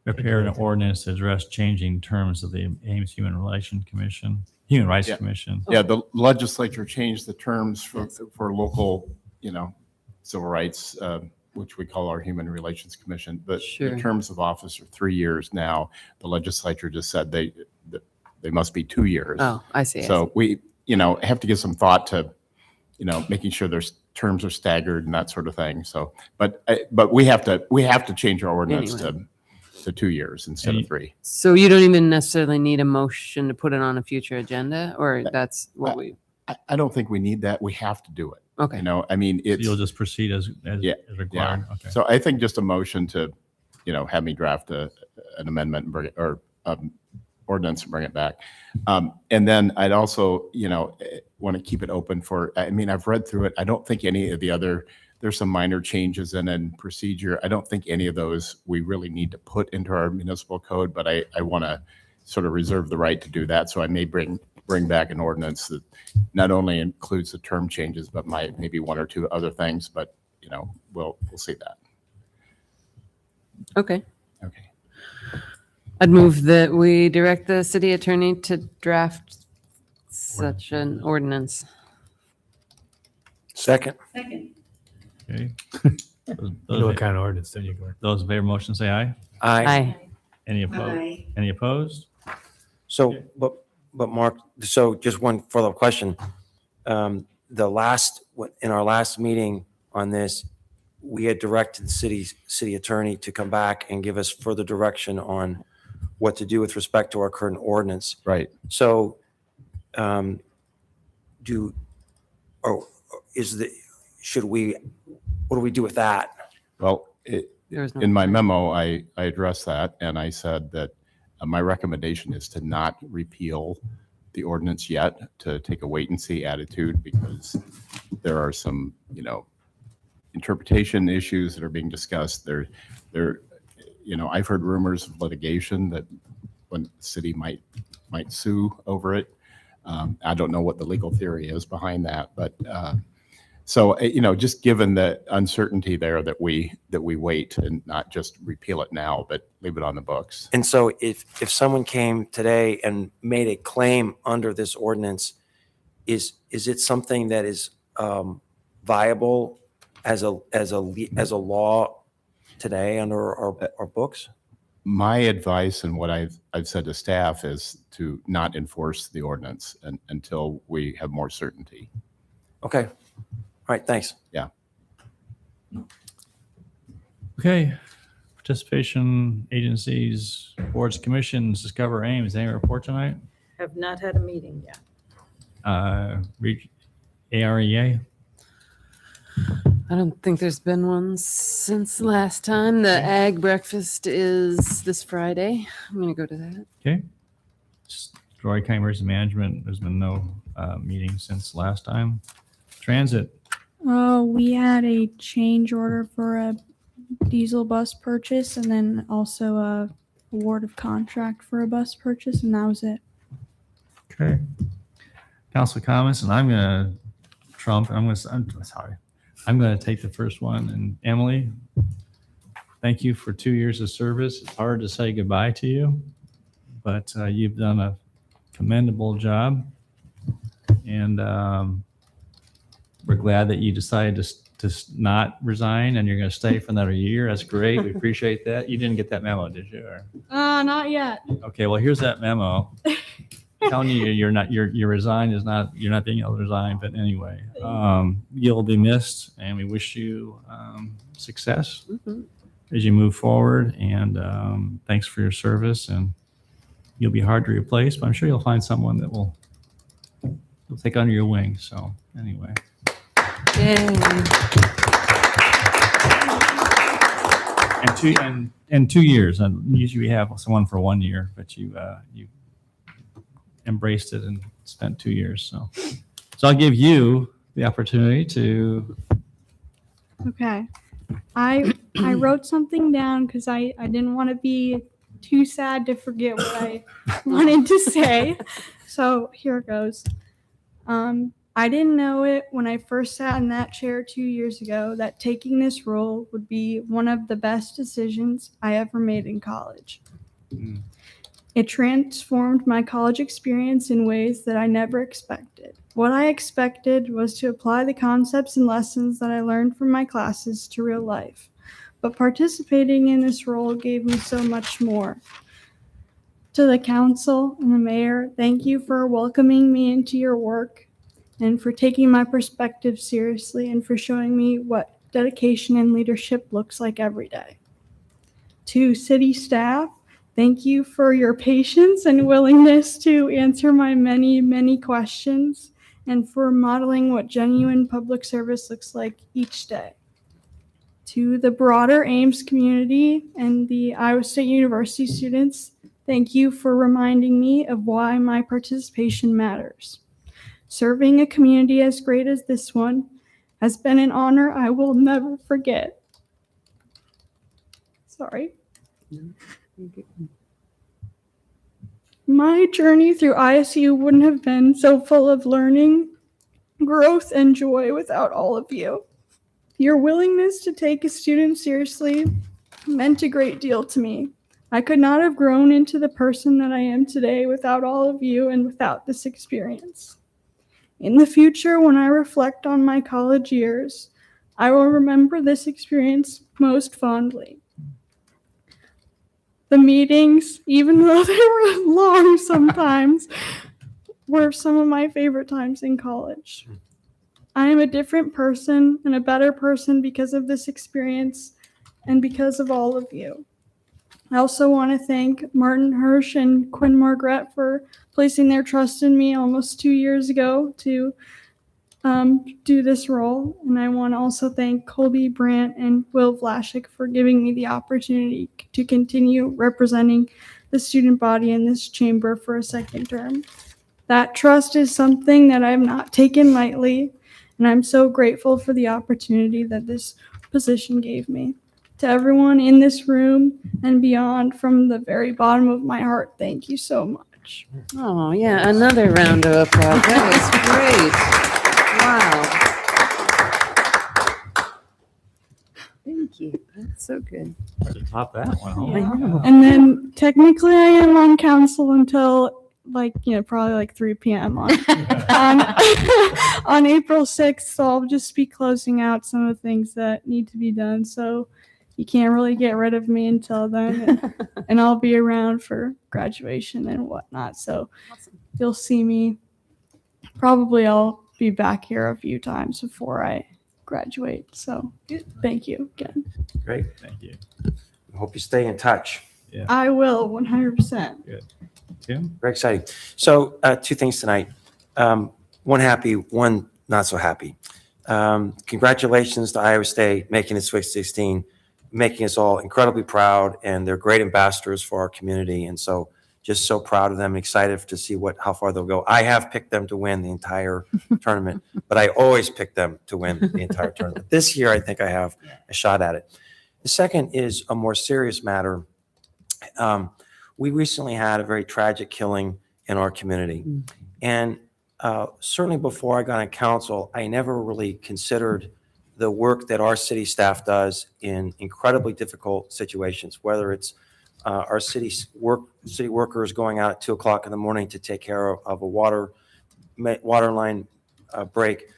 prepare an ordinance to address changing terms of the Ames Human Rights Commission. Yeah, the legislature changed the terms for local, civil rights, which we call our Human Relations Commission. But Sure. the terms of office are 3 years now. The legislature just said they must be 2 years. Oh, I see. So we, have to give some thought to, making sure their terms are staggered and that sort of thing. So, but we have to change our ordinance to 2 years instead of 3. So you don't even necessarily need a motion to put it on a future agenda, or that's what we? I don't think we need that. We have to do it. Okay. I mean, So it's. you'll just proceed as required. Yeah. Okay. So I think just a motion to, have me draft an amendment and bring it, or ordinance and bring it back. And then I'd also, want to keep it open for, I've read through it. I don't think any of the other, there's some minor changes in procedure. I don't think any of those we really need to put into our municipal code, but I want to sort of reserve the right to do that. So I may bring back an ordinance that not only includes the term changes, but maybe 1 or 2 other things, but, we'll see that. Okay. Okay. I'd move that we direct the city attorney to draft such an ordinance. Second. Okay. You know what kind of ordinance then you go? Those in favor of the motion say aye. Aye. Any opposed? Aye. Any opposed? So, but Mark, so just one follow-up question. In our last meeting on this, we had directed the city attorney to come back and give us further direction on what to do with respect to our current ordinance. Right. So, what do we do with that? Well, There was no in my time. memo, I addressed that and I said that my recommendation is to not repeal the ordinance yet, to take a wait and see attitude, because there are some, interpretation issues that are being discussed. I've heard rumors of litigation that when the city might sue over it. I don't know what the legal theory is behind that, but so just given the uncertainty there, that we wait and not just repeal it now, but leave it on the books. And so if someone came today and made a claim under this ordinance, is it something that is viable as a law today under our books? My advice and what I've said to staff is to not enforce the ordinance until we have more certainty. Okay. All right, thanks. Yeah. Okay. Participation agencies, boards, commissions, Discover Ames. Any report tonight? Have not had a meeting yet. AREA? I don't think there's been one since last time. The ag breakfast is this Friday. I'm going to go to that. Okay. Roy County Emergency Management, there's been no meeting since last time. Transit, We had a change order for a diesel bus purchase and then also a award of contract for a bus purchase, and that was it. okay. Council comments, and I'm going to take the first one. And Emily, thank you for 2 years of service. It's hard to say goodbye to you, but you've done a commendable job. And we're glad that you decided to not resign and you're going to stay for another year. That's great. We appreciate that. You didn't get that memo, did you? Or? Not yet. Okay, well, here's that memo telling you you're resigned is not, you're not being able to resign. But anyway, you'll be missed, and we wish you success as you move forward. And thanks for your service. And you'll be hard to replace, but I'm sure you'll find someone that will take under your wing. So anyway. And 2 years. And usually we have someone for 1 year, but you embraced it and spent 2 years. So I'll give you the opportunity to. Okay. I wrote something down because I didn't want to be too sad to forget what I wanted to say. So here it goes. I didn't know it when I first sat in that chair 2 years ago that taking this role would be one of the best decisions I ever made in college. It transformed my college experience in ways that I never expected. What I expected was to apply the concepts and lessons that I learned from my classes to real life. But participating in this role gave me so much more. To the council and the mayor, thank you for welcoming me into your work and for taking my perspective seriously and for showing me what dedication and leadership looks like every day. To city staff, thank you for your patience and willingness to answer my many, many questions and for modeling what genuine public service looks like each day. To the broader Ames community and the Iowa State University students, thank you for reminding me of why my participation matters. Serving a community as great as this one has been an honor I will never forget. Sorry. My journey through ISU wouldn't have been so full of learning, growth, and joy without all of you. Your willingness to take a student seriously meant a great deal to me. I could not have grown into the person that I am today without all of you and without this experience. In the future, when I reflect on my college years, I will remember this experience most fondly. The meetings, even though they were long sometimes, were some of my favorite times in college. I am a different person and a better person because of this experience and because of all of you. I also want to thank Martin Hirsch and Quinn Margaret for placing their trust in me almost 2 years ago to do this role. And I want to also thank Colby Brandt and Will Vlasic for giving me the opportunity to continue representing the student body in this chamber for a second term. That trust is something that I have not taken lightly, and I'm so grateful for the opportunity that this position gave me. To everyone in this room and beyond, from the very bottom of my heart, thank you so much. Oh, yeah, another round of applause. That was great. Wow. Thank you. That's so good. Top that one. I know. And then technically I am on council until probably 3 p.m. on on April 6th. So I'll just be closing out some of the things that need to be done. So you can't really get rid of me until then. And I'll be around for graduation and whatnot. So you'll see me. Probably I'll be back here a few times before I graduate. So thank you again. Great. Thank you. I hope you stay in touch. Yeah. I will 100%. Good. Tim? Very exciting. So 2 things tonight. One happy, one not so happy. Congratulations to Iowa State making it Sweet 16, making us all incredibly proud, and they're great ambassadors for our community. And so just so proud of them, excited to see how far they'll go. I have picked them to win the entire tournament, but I always pick them to win the entire tournament. This year, I think I have a shot at it. The second is a more serious matter. We recently had a very tragic killing in our community. And certainly before I got on council, I never really considered the work that our city staff does in incredibly difficult situations, whether it's our city workers going out at 2 o'clock in the morning to take care of a water line break,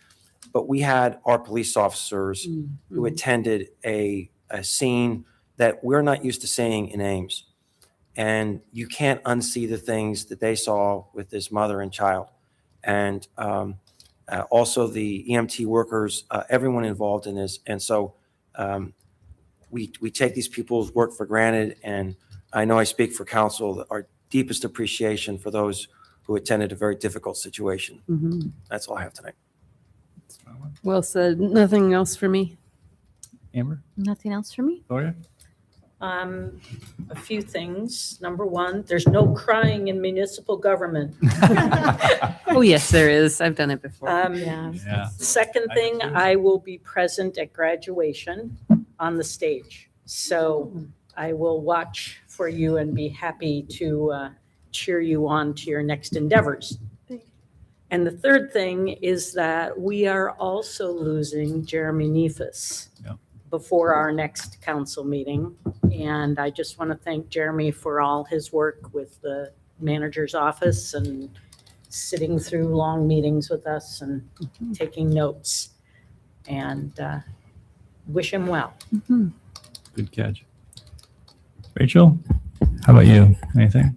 but we had our police officers who attended a scene that we're not used to seeing in Ames. And you can't unsee the things that they saw with this mother and child. And also the EMT workers, everyone involved in this. And so we take these people's work for granted. And I know I speak for council, our deepest appreciation for those who attended a very difficult situation. That's all I have tonight. Well said. Nothing else for me. Amber? Nothing else for me? Gloria? A few things. Number one, there's no crying in municipal government. Oh, yes, there is. I've done it before. Yeah. Second thing, I will be present at graduation on the stage. So I will watch for you and be happy to cheer you on to your next endeavors. And the third thing is that we are also losing Jeremy Neefus before our next council meeting. And I just want to thank Jeremy for all his work with the manager's office and sitting through long meetings with us and taking notes. And wish him well. Good catch. Rachel, how about you? Anything?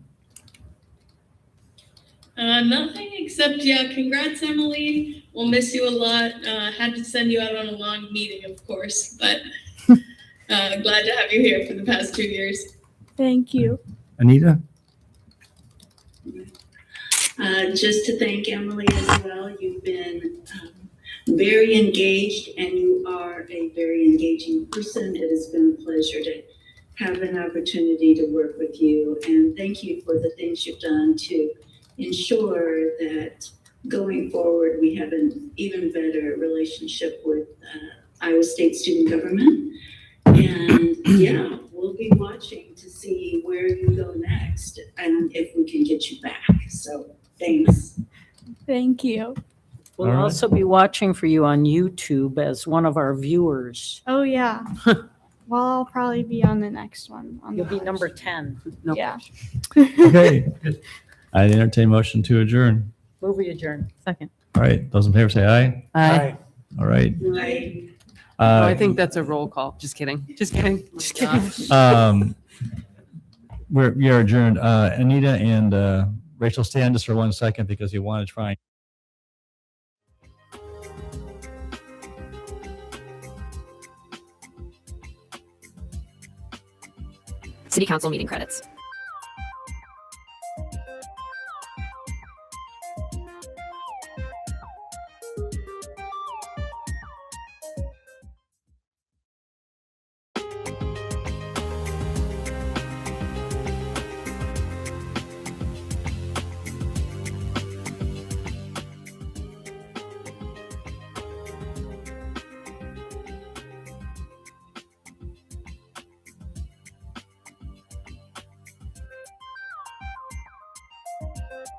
Nothing except, congrats, Emily. We'll miss you a lot. Had to send you out on a long meeting, of course, but glad to have you here for the past 2 years. Thank you. Anita? Just to thank Emily as well. You've been very engaged, and you are a very engaging person. It has been a pleasure to have an opportunity to work with you, and thank you for the things you've done to ensure that going forward we have an even better relationship with Iowa State student government. And we'll be watching to see where you go next and if we can get you back. So thanks. Thank you. We'll All right. also be watching for you on YouTube as one of our viewers. Oh, yeah. Well, I'll probably be on the next one. You'll be number 10. Yeah. Okay. I'd entertain motion to adjourn. Movie adjourned. Second. All right. Those in favor say aye. Aye. All right. Right. Oh, I think that's a roll call. Just kidding. Just kidding. Just kidding. We're adjourned. Anita and Rachel, stay on just for 1 second because you want to try. City Council meeting credits.